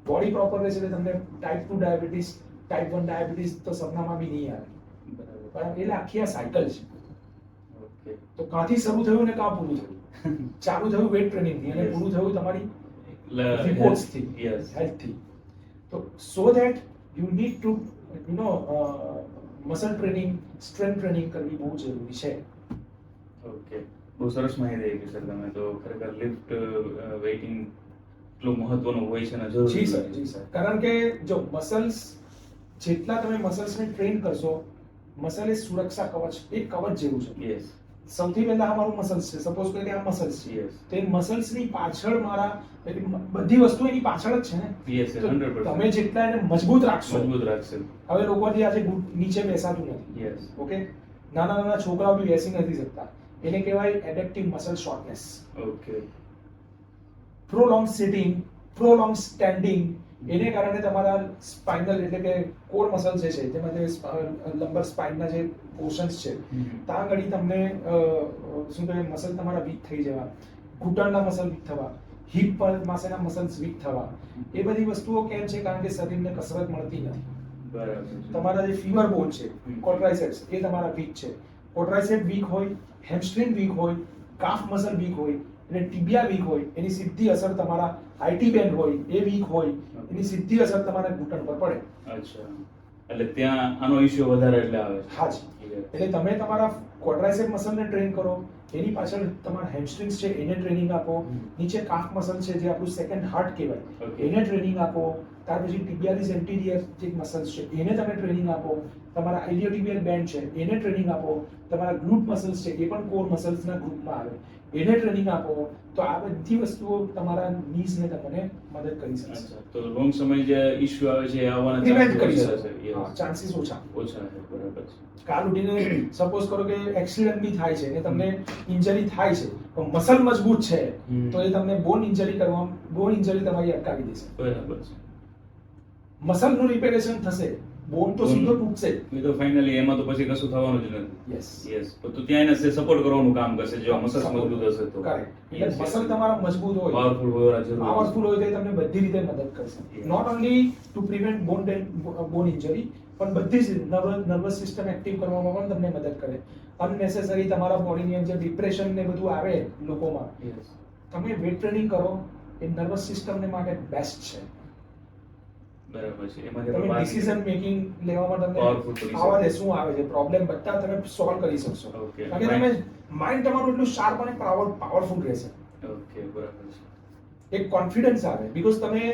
બોડી પ્રોપર રહેશે એટલે તમને ટાઈપ 2 ડાયાબિટીસ, ટાઈપ 1 ડાયાબિટીસ તો સપનામાં બી નહીં આવે, બરાબર. બરાબર, એટલે આખી આ સાયકલ છે. Okay. તો કાંથી શરૂ થયું ને કાં પૂરું થયું? ચાલુ થયું વેટ ટ્રેનિંગથી અને Yes. પૂરું થયું તમારી લ- રિપોર્ટ્સથી, Yes. હેલ્થથી. તો so that you need to muscle training, strength training કરવી બહુ જરૂરી છે. Okay. બહુ સરસ માહિતી આપી સર તમે. તો ખરેખર લિફ્ટ વેઇટિંગ એટલું મહત્વનું હોય છે ને જરૂરી જી સર, છે. જી સર, કારણ કે જો મસલ્સ જેટલા તમે મસલ્સને ટ્રેન કરશો, મસલ એ સુરક્ષા કવચ, એક કવચ જેવું છે. Yes. સૌથી પહેલા આ મારું મસલ્સ છે, સપોઝ કે આ મસલ્સ છે, Yes. તો એ મસલ્સની પાછળ મારા બધી વસ્તુ એની પાછળ જ છે ને. Yes, તો 100%. તમે જેટલા એને મજબૂત રાખશો, મજબૂત રાખશે. હવે લોકોથી આજે ઘૂંટ નીચે બેસાતું નથી, Yes. ઓકે, નાના નાના છોકરાઓ બી બેસી નથી શકતા, એને કહેવાય adaptive muscle shortness. Okay. Prolong sitting, prolong standing, એને કારણે તમારા સ્પાઇનલ એટલે કે કોર મસલ જે છે તેમાં જે લંબર સ્પાઇનના જે પોર્શન્સ છે ત્યાં આગળ તમને શું કહેવાય મસલ તમારા વીક થઈ જવા, ઘૂંટણના મસલ વીક થવા, હિપ પર માસેના મસલ્સ વીક થવા, એ બધી વસ્તુઓ કેમ છે? કારણ કે શરીરને કસરત મળતી નથી. બરાબર છે. તમારા જે ફીમર બોન છે, કોટ્રાઇસેપ્સ, એ તમારા વીક છે, કોટ્રાઇસેપ વીક હોય, હેમસ્ટ્રિંગ વીક હોય, કાફ મસલ વીક હોય એટલે ટિબિયા વીક હોય, એની સીધી અસર તમારા આઈટી બેન્ડ હોય એ વીક હોય, એની સીધી અસર તમારા ઘૂંટણ પર પડે. અચ્છા. એટલે ત્યાં આનો ઇશ્યુ વધારે એટલે આવે છે. હાજી, એટલે તમે તમારા ક્વોડ્રાઇસેપ મસલને ટ્રેન કરો, એની પાછળ તમારા હેમસ્ટ્રિંગ્સ છે એને ટ્રેનિંગ આપો, નીચે કાફ મસલ છે જે આપણું સેકન્ડ હાર્ટ કહેવાય Okay. એને ટ્રેનિંગ આપો, ત્યાર પછી ટિબિયાલિસ એન્ટીરિયર જે મસલ્સ છે એને તમે ટ્રેનિંગ આપો, તમારા ઇલિયોટિબિયલ બેન્ડ છે એને ટ્રેનિંગ આપો, તમારા ગ્લુટ મસલ્સ છે એ પણ કોર મસલ્સના ગ્રુપમાં આવે એને ટ્રેનિંગ આપો, તો આ બધી વસ્તુઓ તમારા નીઝને તમને મદદ કરી શકશે, અચ્છા. તો લોંગ સમય જે ઇશ્યુ આવે છે એ આવવાના પ્રિવેન્ટ કરી chances શકે, ઓછા છે. Yes. ચાન્સીસ ઓછા. ઓછા છે. બરાબર છે. કાલ ઉઠીને સપોઝ કરો કે એક્સિડન્ટ બી થાય છે ને તમને ઇન્જરી થાય છે પણ મસલ મજબૂત છે તો એ તમને બોન ઇન્જરી તમારી અટકાવી દેશે. બરાબર છે. મસલનું રિપેરેશન થશે, બોન તો સીધો તૂટશે. એ તો ફાઇનલી એમાં તો પછી કશું થવાનું જ નથી. Yes, yes. તો ત્યાં એને સપોર્ટ કરવાનું કામ કરશે જો મસલ્સ મજબૂત હશે તો. કરેક્ટ. એટલે મસલ તમારા મજબૂત હોય, પાવરફુલ હોવા જરૂરી છે. પાવરફુલ હોય તો એ તમને બધી રીતે મદદ કરશે. Yeah. Not only to prevent bone injury, પણ બધી જ નર્વસ સિસ્ટમ એક્ટિવ કરવામાં પણ તમને મદદ કરે. અનનેસેસરી તમારા બોડીની અંદર ડિપ્રેશન ને બધું આવે લોકોમાં, Yes. તમે વેટ ટ્રેનિંગ કરો એ નર્વસ સિસ્ટમને માટે બેસ્ટ છે. બરાબર છે. એમાં તમે ડિસિઝન મેકિંગ લેવામાં તમને Powerful કરી શકો. આવા દે શું આવે છે પ્રોબ્લેમ બધા તમે સોલ્વ કરી શકશો. Okay. કારણ કે તમે માઇન્ડ તમારું એટલું શાર્પ અને પાવરફુલ રહેશે. ઓકે. બરાબર છે. એક કોન્ફિડન્સ આવે બીકોઝ તમે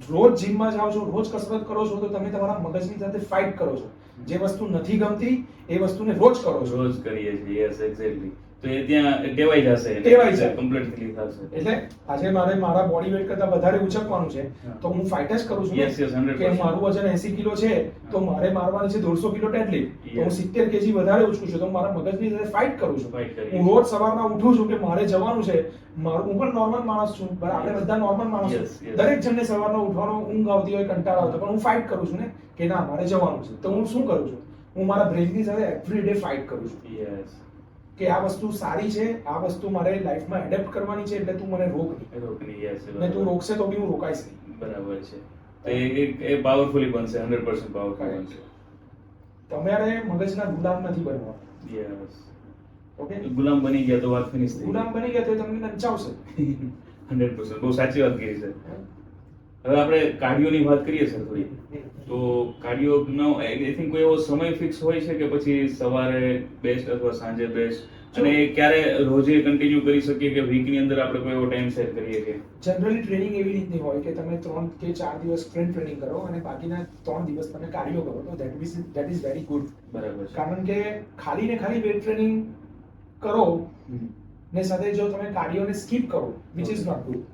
રોજ જીમમાં જાઓ છો, રોજ કસરત કરો છો તો તમે તમારા મગજની સાથે ફાઇટ કરો છો. જે વસ્તુ નથી ગમતી એ વસ્તુને રોજ કરો છો. રોજ કરીએ છીએ. Yes, exactly. તો એ ત્યાં ટેવાઈ જશે. ટેવાઈ જાય. કમ્પ્લીટલી થશે. એટલે આજે મારે મારા બોડી વેઇટ કરતા વધારે ઉચકવાનું છે તો હું ફાઇટ જ કરું છું ને. Yes, yes, 100%. કે મારું વજન 80 કિલો છે તો મારે મારવાની છે 150 કિલો ડેડલિફ્ટ, તો હું Yes. 70 કેજી વધારે ઉચકું છું તો મારા મગજની સાથે ફાઇટ કરું છું. Fight કરીએ. હું રોજ સવારના ઉઠું છું કે મારે જવાનું છે, હું પણ નોર્મલ માણસ છું, બરાબર, આપણે Yes. બધા નોર્મલ માણસ Yes, છું. yes. દરેક જણને સવારના ઉઠવાનો ઊંઘ આવતી હોય, કંટાળો આવતો, પણ હું ફાઇટ કરું છું ને કે ના મારે જવાનું છે. તો હું શું કરું છું? હું મારા બ્રેનની સાથે એવરી ડે ફાઇટ કરું છું યસ. કે આ વસ્તુ સારી છે, આ વસ્તુ મારે લાઈફમાં એડેપ્ટ કરવાની છે એટલે તું મને રોક નહીં, રોકની. યસ. ને તું રોકશે તો બી હું રોકાઈશ નહીં. બરાબર છે. તો એ પાવરફુલી બનશે. 100% પાવરફુલ બનશે. તમારે મગજના ગુલામ નથી બનવા. યસ. ઓકે, ગુલામ બની ગયા તો વાત ફિનિશ થઈ ગુલામ બની ગયા તો એ તમને નચાવશે. 100% બહુ સાચી વાત કરી છે. હવે આપણે કાર્ડિયોની વાત કરીએ સર થોડી. તો કાર્ડિયોનો આઈ થિંક કોઈ એવો સમય ફિક્સ હોય છે કે પછી સવારે બેસ્ટ અથવા સાંજે બેસ્ટ, અને ક્યારે રોજે કન્ટિન્યુ કરી શકીએ કે વીકની અંદર આપણે કોઈ એવો ટાઈમ સેટ કરીએ કે જનરલી ટ્રેનિંગ એવી રીતની હોય કે તમે 3 કે 4 દિવસ સ્ટ્રેન્થ ટ્રેનિંગ કરો અને બાકીના 3 દિવસ તમે કાર્ડિયો કરો, તો that is very good. બરાબર છે. કારણ કે ખાલી ને ખાલી વેટ ટ્રેનિંગ કરો ને સાથે જો તમે કાર્ડિયોને સ્કીપ કરો, which is not good.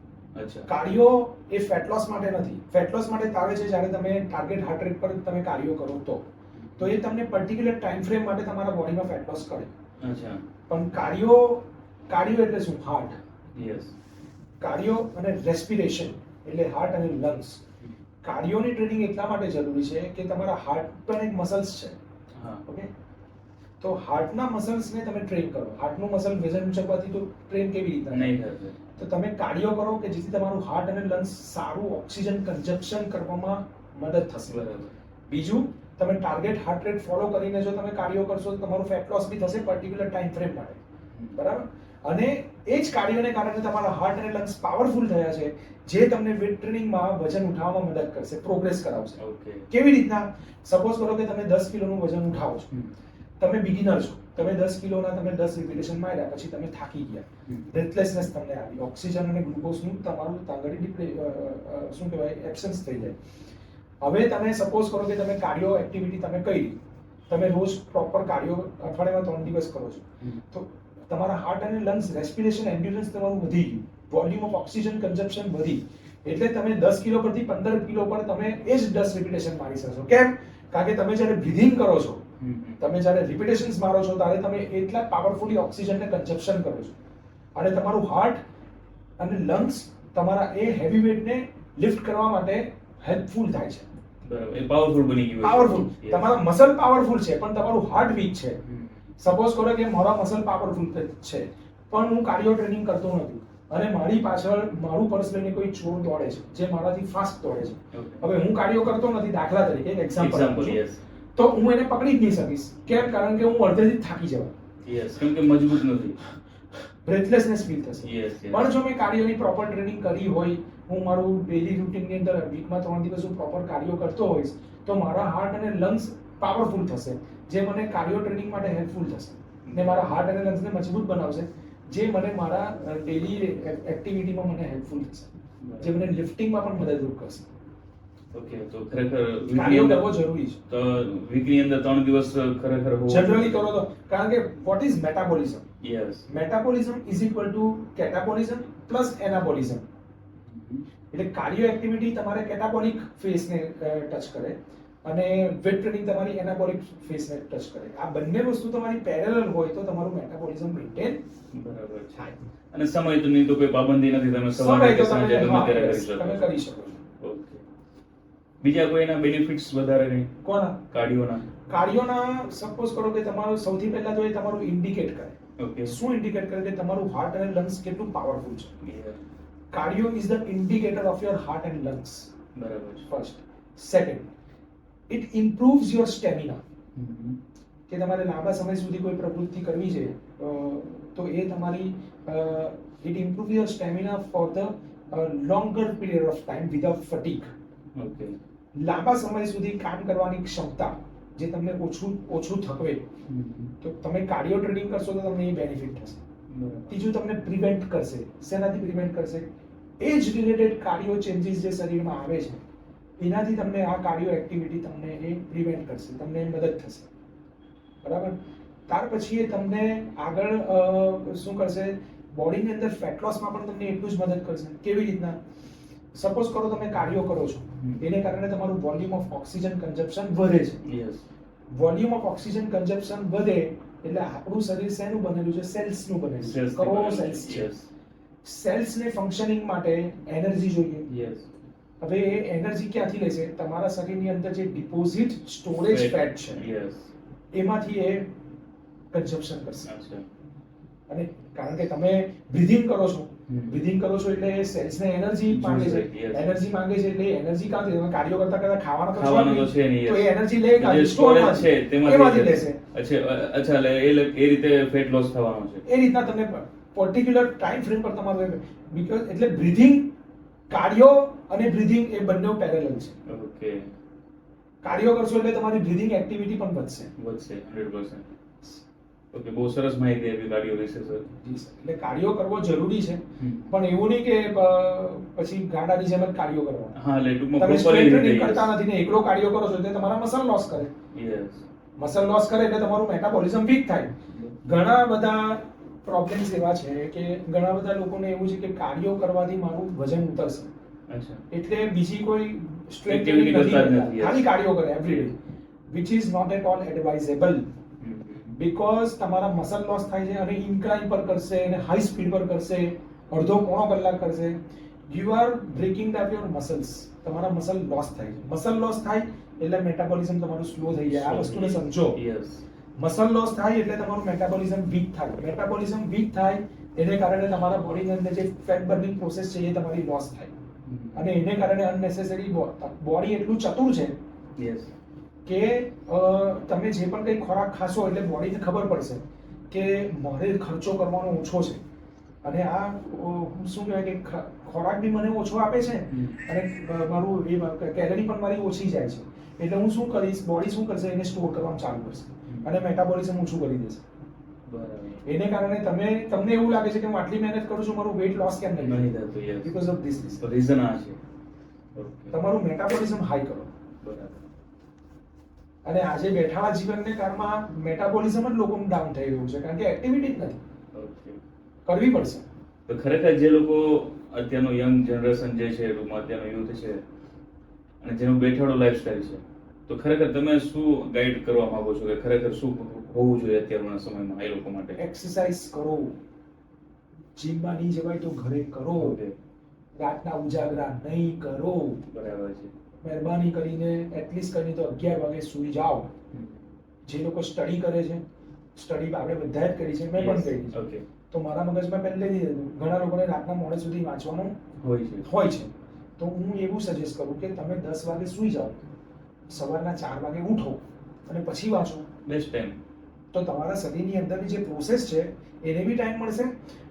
અચ્છા. કાર્ડિયો એ ફેટ લોસ માટે નથી. ફેટ લોસ માટે તારે છે જ્યારે તમે ટાર્ગેટ હાર્ટ રેટ પર તમે કાર્ડિયો કરો તો એ તમને પર્ટિક્યુલર ટાઈમ ફ્રેમ માટે તમારા બોડીમાં ફેટ લોસ કરે. અચ્છા. પણ કાર્ડિયો એટલે શું? હાર્ટ. યસ. કાર્ડિયો અને રેસ્પિરેશન એટલે હાર્ટ અને લંગ્સ. કાર્ડિયોની ટ્રેનિંગ એટલા માટે જરૂરી છે કે તમારા હાર્ટ પણ એક મસલ્સ છે. હા. ઓકે, તો હાર્ટના મસલ્સને તમે ટ્રેન કરો. હાર્ટનું મસલ વજન ઉંચકવાથી તો ટ્રેન કેવી રીતના નહીં થશે. તો તમે કાર્ડિયો કરો કે જેથી તમારું હાર્ટ અને લંગ્સ સારું ઓક્સિજન કન્ઝપ્શન કરવામાં મદદ થશે. બરાબર. બીજું, તમે ટાર્ગેટ હાર્ટ રેટ ફોલો કરીને જો તમે કાર્ડિયો કરશો તો તમારું ફેટ લોસ બી થશે પર્ટિક્યુલર ટાઈમ ફ્રેમ માટે. બરાબર. અને એ જ કાર્ડિયોને કારણે તમારા હાર્ટ અને લંગ્સ પાવરફુલ થયા છે, જે તમને વેટ ટ્રેનિંગમાં વજન ઉઠાવવામાં મદદ કરશે, પ્રોગ્રેસ કરાવશે. ઓકે. કેવી રીતના? સપોઝ કરો કે તમે 10 કિલોનું વજન ઉઠાવો છો, તમે બિગિનર છો, તમે 10 કિલોના તમે 10 રિપીટેશન માર્યા, પછી તમે થાકી ગયા, બ્રેથલેસનેસ તમને આવી, ઓક્સિજન અને ગ્લુકોઝનું તમારું તાંગડી શું કહેવાય એબ્સન્સ થઈ જાય. હવે તમે સપોઝ કરો કે તમે કાર્ડિયો એક્ટિવિટી તમે કરી, તમે રોજ પ્રોપર કાર્ડિયો અઠવાડિયામાં 3 દિવસ કરો છો, તો તમારા હાર્ટ અને લંગ્સ રેસ્પિરેશન એન્ડ્યુરન્સ તમારું વધી ગયું, વોલ્યુમ ઓફ ઓક્સિજન કન્ઝપ્શન વધી, એટલે તમે 10 કિલો પરથી 15 કિલો પર તમે એ જ 10 રિપીટેશન મારી શકશો. કેમ? કારણ કે તમે જ્યારે બ્રીથિંગ કરો છો, તમે જ્યારે રિપીટેશન્સ મારો છો, ત્યારે તમે એટલા પાવરફુલી ઓક્સિજનને કન્ઝપ્શન કરો છો, અને તમારું હાર્ટ અને લંગ્સ તમારા એ હેવી વેટને લિફ્ટ કરવા માટે હેલ્પફુલ થાય છે. બરાબર. એ પાવરફુલ બની ગયું. પાવરફુલ. તમારા મસલ પાવરફુલ છે પણ તમારું હાર્ટ વીક છે. સપોઝ કરો કે મારા મસલ પાવરફુલ છે પણ હું કાર્ડિયો ટ્રેનિંગ કરતો નથી અને મારી પાછળ મારું પર્સ લઈને કોઈ ચોર દોડે છે જે મારાથી ફાસ્ટ દોડે છે. હવે હું કાર્ડિયો કરતો નથી, દાખલા તરીકે એક એક્ઝામ્પલ, યસ. તો હું એને પકડી જ નહીં શકીશ. કેમ? કારણ કે હું અડધેથી જ થાકી જવા, યસ, કેમ કે મજબૂત નથી. બ્રેથલેસનેસ ફીલ થશે. યસ. પણ જો મેં કાર્ડિયોની પ્રોપર ટ્રેનિંગ કરી હોય, હું મારું ડેલી રૂટીનની અંદર વીકમાં 3 દિવસ હું પ્રોપર કાર્ડિયો કરતો હોઈશ, તો મારા હાર્ટ અને લંગ્સ પાવરફુલ થશે, જે મને કાર્ડિયો ટ્રેનિંગ માટે હેલ્પફુલ થશે ને મારા હાર્ટ અને લંગ્સને મજબૂત બનાવશે, જે મને મારા ડેલી એક્ટિવિટીમાં મને હેલ્પફુલ થશે, જે મને લિફ્ટિંગમાં પણ મદદરૂપ કરશે. ઓકે, તો ખરેખર કાર્ડિયો કરવો જરૂરી છે. તો વીકની અંદર 3 દિવસ ખરેખર હોવો જનરલી કરો તો, કારણ કે what is metabolism? Yes. Metabolism is equal to catabolism plus anabolism. એટલે કાર્ડિયો એક્ટિવિટી તમારે કેટાબોલિક ફેઝને ટચ કરે અને વેટ ટ્રેનિંગ તમારી એનાબોલિક ફેઝને ટચ કરે. આ બંને વસ્તુ તમારી પેરેલલ હોય તો તમારું મેટાબોલિઝમ મેન્ટેન બરાબર છે. થાય. અને સમયની તો કોઈ પાબંદી નથી, તમે સવારે સમય કે તો સાંજે તમે ગમે ત્યારે કરી તમે શકો. કરી શકો છો. ઓકે. બીજા કોઈ એના બેનિફિટ્સ વધારે નહીં કોના? કાર્ડિયોના? કાર્ડિયોના સપોઝ કરો કે તમારું સૌથી પહેલા તો એ તમારું ઇન્ડિકેટ કરે. ઓકે. શું ઇન્ડિકેટ કરે? કે તમારું હાર્ટ અને લંગ્સ કેટલું પાવરફુલ છે. Yes. Cardio is the indicator of your heart and lungs. બરાબર છે. First. Second, it improves your stamina. કે તમારે લાંબા સમય સુધી કોઈ પ્રવૃત્તિ કરવી છે તો એ તમારી it improve your stamina for the longer period of time without fatigue. Okay. લાંબા સમય સુધી કામ કરવાની ક્ષમતા, જે તમને ઓછું થકવે, તો તમે કાર્ડિયો ટ્રેનિંગ કરશો તો તમને એ બેનિફિટ થશે. ત્રીજું, તમને પ્રિવેન્ટ કરશે. શેનાથી પ્રિવેન્ટ કરશે? એજ રિલેટેડ કાર્ડિયો ચેન્જીસ જે શરીરમાં આવે છે એનાથી તમને આ કાર્ડિયો એક્ટિવિટી તમને એ પ્રિવેન્ટ કરશે, તમને મદદ થશે. બરાબર. ત્યાર પછી એ તમને આગળ શું કરશે? બોડીની અંદર ફેટ લોસમાં પણ તમને એટલું જ મદદ કરશે. કેવી રીતના? સપોઝ કરો તમે કાર્ડિયો કરો છો, એને કારણે તમારું વોલ્યુમ ઓફ ઓક્સિજન કન્ઝપ્શન વધે છે. Yes. Volume of oxygen consumption વધે એટલે આપણું શરીર શેનું બનેલું છે? સેલ્સનું બનેલું છે. કરોડો સેલ્સ છે. સેલ્સને ફંક્શનિંગ માટે એનર્જી જોઈએ. યસ. હવે એ એનર્જી ક્યાંથી લેશે? તમારા શરીરની અંદર જે ડિપોઝિટ સ્ટોરેજ ફેટ છે યસ. એમાંથી એ કન્ઝપ્શન કરશે. અચ્છા. અને કારણ કે તમે બ્રીથિંગ કરો છો હમ. બ્રીથિંગ કરો છો એટલે સેલ્સને એનર્જી માંગે છે Yes. એનર્જી માંગે છે એટલે એનર્જી કાંથી તમે કાર્ડિયો કરતા કરતા ખાવાનું તો છે નહીં, તો yes. એ એનર્જી લે જે કાંથી storage સ્ટોરમાંથી છે તેમાંથી એમાંથી લેશે અચ્છા એટલે એ રીતે ફેટ લોસ થવાનો છે. એ રીતના તમને પર્ટિક્યુલર ટાઈમ ફ્રેમ પર તમારે બીકોઝ એટલે બ્રીથિંગ કાર્ડિયો અને બ્રીથિંગ એ બંને પેરેલલ છે ઓકે, કાર્ડિયો કરશો એટલે તમારી બ્રીથિંગ એક્ટિવિટી પણ વધશે વધશે 100%. ઓકે, બહુ સરસ માહિતી આપી કાર્ડિયો વિશે સર. જી સર એટલે કાર્ડિયો કરવો જરૂરી છે હમ. પણ એવું નહીં કે પછી ગાડાની જેમ જ કાર્ડિયો કરવાનો હા એટલે ટૂંકમાં તમે properly સ્ટ્રેટ ટ્રેનિંગ રીતે, કરતા નથી ને એકલો કાર્ડિયો કરો છો એટલે તમારા મસલ લોસ કરે yes. મસલ લોસ કરે એટલે તમારું મેટાબોલિઝમ વીક થાય ઘણા બધા પ્રોબ્લેમ્સ એવા છે કે ઘણા બધા લોકોને એવું છે કે કાર્ડિયો કરવાથી મારું વજન ઉતરશે અચ્છા, એટલે બીજી કોઈ સ્ટ્રેટ Activity ટ્રેનિંગ કરતા જ નથી નથી, કરતા. yes. ખાલી કાર્ડિયો કરે every day which is not at all advisable hmm. Because તમારા મસલ લોસ થાય છે અને ઇન્ક્લાઇન પર કરશે અને હાઈ સ્પીડ પર કરશે અડધો પોણો કલાક કરશે you are breaking down your muscles તમારા મસલ લોસ થાય છે મસલ લોસ થાય એટલે મેટાબોલિઝમ તમારું સ્લો થઈ જાય આ વસ્તુને સમજો Yes. મસલ લોસ થાય એટલે તમારું મેટાબોલિઝમ વીક થાય મેટાબોલિઝમ વીક થાય એને કારણે તમારા બોડીની અંદર જે ફેટ બર્નિંગ પ્રોસેસ છે એ તમારી લોસ થાય હમ. અને એને કારણે અનનેસેસરી બોડી એટલું ચતુર છે Yes. કે તમે જે પણ કંઈ ખોરાક ખાશો એટલે બોડીને ખબર પડશે કે મારે ખર્ચો કરવાનો ઓછો છે અને આ શું કહેવાય કે ખોરાક બી મને ઓછો આપે છે અને મારું એ કેલરી પણ મારી ઓછી જાય છે એટલે હું શું કરીશ બોડી શું કરશે એને સ્ટોર કરવાનું ચાલુ કરશે અને મેટાબોલિઝમ ઓછું કરી દેશે બરાબર. એને કારણે તમને એવું લાગે છે કે હું આટલી મહેનત કરું છું મારું વેઇટ લોસ કેમ નહીં નહીં થતું, yes. બીકોઝ ઓફ ધીસ તો reason આ છે. Okay. તમારું મેટાબોલિઝમ હાઈ કરો બરાબર. અને આજે બેઠાવા જીવનને કારણમાં મેટાબોલિઝમ જ લોકોનું ડાઉન થઈ રહ્યું છે કારણ કે એક્ટિવિટી જ નથી Okay. કરવી પડશે તો ખરેખર જે લોકો અત્યારનું યંગ જનરેશન જે છે ટૂંકમાં અત્યારનું યુથ છે અને જેનું બેઠાડું લાઈફસ્ટાઈલ છે તો ખરેખર તમે શું ગાઈડ કરવા માંગો છો કે ખરેખર શું હોવું જોઈએ અત્યારના સમયમાં એ લોકો માટે? એક્સરસાઇઝ કરો જીમમાં નહીં જવાય તો ઘરે કરો Okay. રાતના ઉજાગરા નહીં કરો બરાબર છે. મહેરબાની કરીને એટલીસ્ટ કરીને તો 11 વાગે સૂઈ જાઓ હમ. જે લોકો સ્ટડી કરે છે સ્ટડી આપણે બધાએ જ કરી છે મેં પણ Yes. કરી છે Okay. તો મારા મગજમાં પહેલેથી જ હતું ઘણા લોકોને રાતના મોડે સુધી વાંચવાનું હોય છે. હોય છે તો હું એવું સજેસ્ટ કરું કે તમે 10 વાગે સૂઈ જાઓ સવારના 4 વાગે ઉઠો અને પછી વાંચો બેસ્ટ ટાઈમ. તો તમારા શરીરની અંદરની જે પ્રોસેસ છે એને બી ટાઈમ મળશે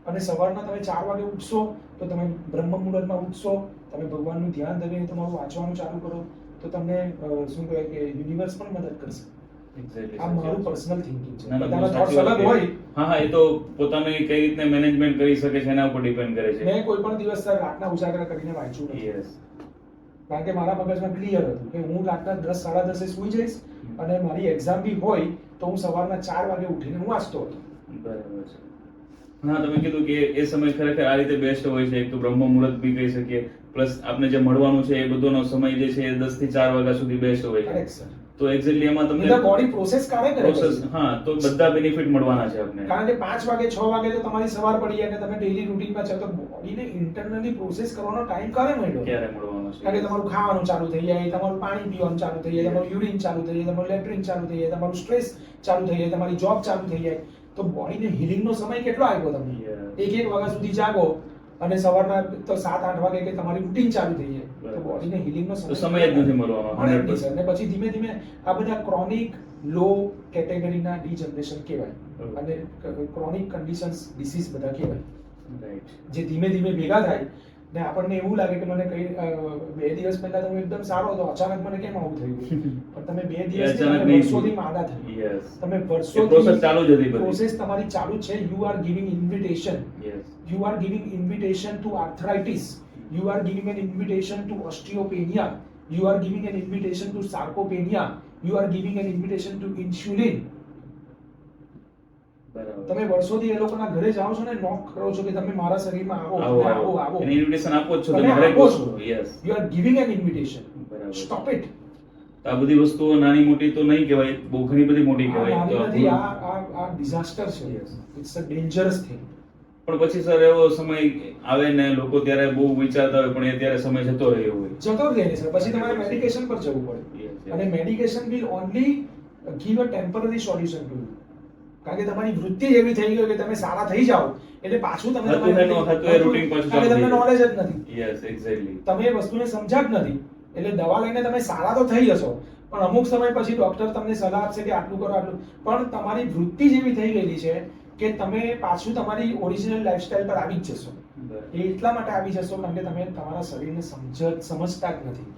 અને સવારના તમે 4 વાગે ઉઠશો તો તમે બ્રહ્મ મુહૂર્તમાં ઉઠશો તમે ભગવાનનું ધ્યાન ધરીને તમારું વાંચવાનું ચાલુ કરો તો તમને શું કહેવાય કે યુનિવર્સ પણ મદદ કરશે Exactly. આ મારું પર્સનલ થિંકિંગ છે ના, ના, બધાના બહુ થોટ્સ સાચી વાત અલગ હોય કરી. હા હા, એ તો પોતાની કઈ રીતે મેનેજમેન્ટ કરી શકે છે એના ઉપર ડિપેન્ડ કરે છે. મેં કોઈ પણ દિવસ સર રાતના ઉજાગરા કરીને વાંચ્યું નથી Yes. કારણ કે મારા મગજમાં ક્લિયર હતું કે હું રાતના 10 સાડા 10 સૂઈ જઈશ અને મારી એક્ઝામ બી હોય તો હું સવારના 4 વાગે ઉઠીને હું વાંચતો હતો બરાબર છે. હા, તમે કીધું કે એ સમય ખરેખર આ રીતે બેસ્ટ હોય છે. એક તો બ્રહ્મ મુહૂર્ત બી કહી શકીએ પ્લસ આપણે જે મળવાનું છે એ બધોનો સમય જે છે એ 10 થી 4 વાગ્યા સુધી બેસ્ટ હોય છે. કરેક્ટ સર તો એક્ઝેક્ટલી એમાં એટલે તમને બોડી પ્રોસેસ કારે કરે પ્રોસેસ, પછી? હા, તો બધા બેનિફિટ મળવાના છે આપણે. કારણ કે 5 વાગે 6 વાગે તો તમારી સવાર પડી જાય અને તમે ડેઈલી રૂટીનમાં છો તો બોડીને ઇન્ટરનલી પ્રોસેસ કરવાનો ટાઈમ ક્યારે મળ્યો ક્યારે મળવાનો છે? કારણ કે તમારું ખાવાનું ચાલુ થઈ જાય તમારું પાણી પીવાનું ચાલુ થઈ જાય તમારું યુરિન ચાલુ થઈ જાય તમારું લેટ્રિન ચાલુ થઈ જાય તમારું સ્ટ્રેસ ચાલુ થઈ જાય તમારી જોબ ચાલુ થઈ જાય તો બોડીને હિલિંગનો સમય કેટલો આવ્યો તમને Yeah. 1 વાગ્યા સુધી જાગો અને સવારના તો 7-8 વાગે કે તમારી રૂટીન ચાલુ થઈ જાય તો બરાબર. બોડીને હિલિંગનો તો સમય જ નથી મળવાનો. મળે જ નહીં 100%. સર. અને પછી ધીમે ધીમે આ બધા ક્રોનિક લો કેટેગરીના ડીજનરેશન કહેવાય બરાબર. અને ક્રોનિક કન્ડિશન્સ ડિસીઝ બધા કહેવાય Right. જે ધીમે ધીમે ભેગા થાય ને આપણને એવું લાગે કે મને કઈ 2 દિવસ પહેલા તો હું એકદમ સારો હતો અચાનક મને કેમ આવું થયું પણ તમે 2 દિવસ અચાનક નહીં વર્ષોથી થયું. માદા થઈ Yes. તમે એ process વર્ષોથી ચાલુ જ હતી બધી. પ્રોસેસ તમારી ચાલુ છે you are giving invitation Yes. you are giving invitation to arthritis, you are giving an invitation to osteopenia, you are giving an invitation to sarcopenia, you are giving an invitation to insulin. બરાબર. તમે વર્ષોથી એ લોકોના ઘરે જાઓ છો ને નોક કરો છો કે તમે મારા શરીરમાં આવો આવો, તમે આવો. આવો એને invitation આપો જ છો તમે તમે દરેક આપો વસ્તુ. છો. Yes. you are giving an invitation. બરાબર. stop it. આ બધી વસ્તુઓ નાની મોટી તો નહીં કહેવાય, બહુ ઘણી બધી મોટી આ કહેવાય. નાની તો નથી, આપણું- આ disaster છે. Yes. It's a dangerous thing. પણ પછી સર એવો સમય આવે ને લોકો ત્યારે બહુ વિચારતા હોય પણ એ ત્યારે સમય જતો રહ્યો હોય. જતો જ રહે છે સર પછી તમારે મેડિકેશન પર જવું પડે Yes, yes. અને medication will only give a temporary solution to you. કારણ કે તમારી વૃત્તિ જ એવી થઈ ગઈ કે તમે સારા થઈ જાઓ એટલે પાછું તમે હતું ને ન હતું એ routine પાછું કારણ કે તમને ચાલુ નોલેજ જ નથી, યસ એક્ઝેક્ટલી. તમે એ વસ્તુને સમજ્યા જ નથી, એટલે દવા લઈને તમે સારા તો થઈ જશો પણ અમુક સમય પછી ડોક્ટર તમને સલાહ આપશે કે આટલું કરો આટલું, પણ તમારી વૃત્તિ જ એવી થઈ ગયેલી છે કે તમે પાછું તમારી ઓરિજિનલ લાઈફસ્ટાઈલ પર આવી જ જશો. એ એટલા માટે આવી જશો કારણ કે તમે તમારા શરીરને સમજતા જ નથી.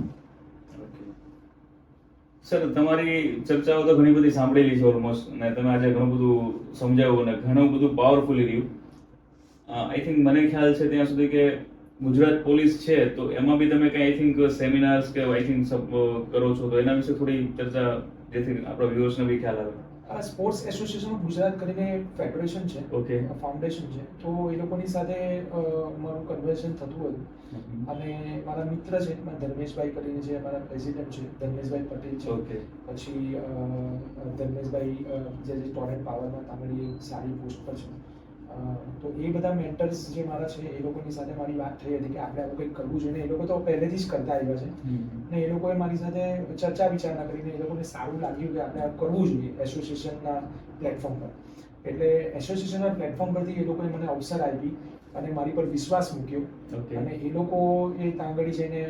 સર તમારી ચર્ચાઓ તો ઘણી બધી સાંભળેલી છે ઓલમોસ્ટ, અને તમે આજે ઘણું બધું સમજાવ્યું અને ઘણું બધું પાવરફુલી રહ્યું. આઈ થિંક મને ખ્યાલ છે ત્યાં સુધી કે ગુજરાત પોલીસ છે તો એમાં બી તમે કઈ આઈ થિંક સેમિનાર્સ કે આઈ થિંક કરો છો, તો એના વિશે થોડી ચર્ચા જેથી આપણા વ્યુઅર્સને બી ખ્યાલ આવે. સ્પોર્ટ્સ એસોસિએશન ઓફ ગુજરાત કરીને ફેડરેશન છે, Okay. ફાઉન્ડેશન છે, તો એ લોકોની સાથે મારું કન્વર્સેશન થતું હતું અને મારા મિત્ર છે ધર્મેશભાઈ કરીને છે, અમારા પ્રેસિડેન્ટ છે ધર્મેશભાઈ પટેલ છે. Okay. પછી ધર્મેશભાઈ જે ટોરેન્ટ પાવરમાં તામિળી સારી પોસ્ટ પર છે. તો એ બધા મેન્ટર્સ જે મારા છે એ લોકોની સાથે મારી વાત થઈ હતી કે આપણે આવું કંઈક કરવું જોઈએ. એ લોકો તો પહેલેથી જ કરતા આવ્યા છે ને એ લોકોએ મારી સાથે ચર્ચા વિચારણા કરીને એ લોકોને સારું લાગ્યું કે આપણે આ કરવું જોઈએ એસોસિએશનના પ્લેટફોર્મ પર. એટલે એસોસિએશનના પ્લેટફોર્મ પરથી એ લોકોએ મને અવસર આપી અને મારી પર વિશ્વાસ મૂક્યો. Okay. અને એ લોકો એ તાંગડી જઈને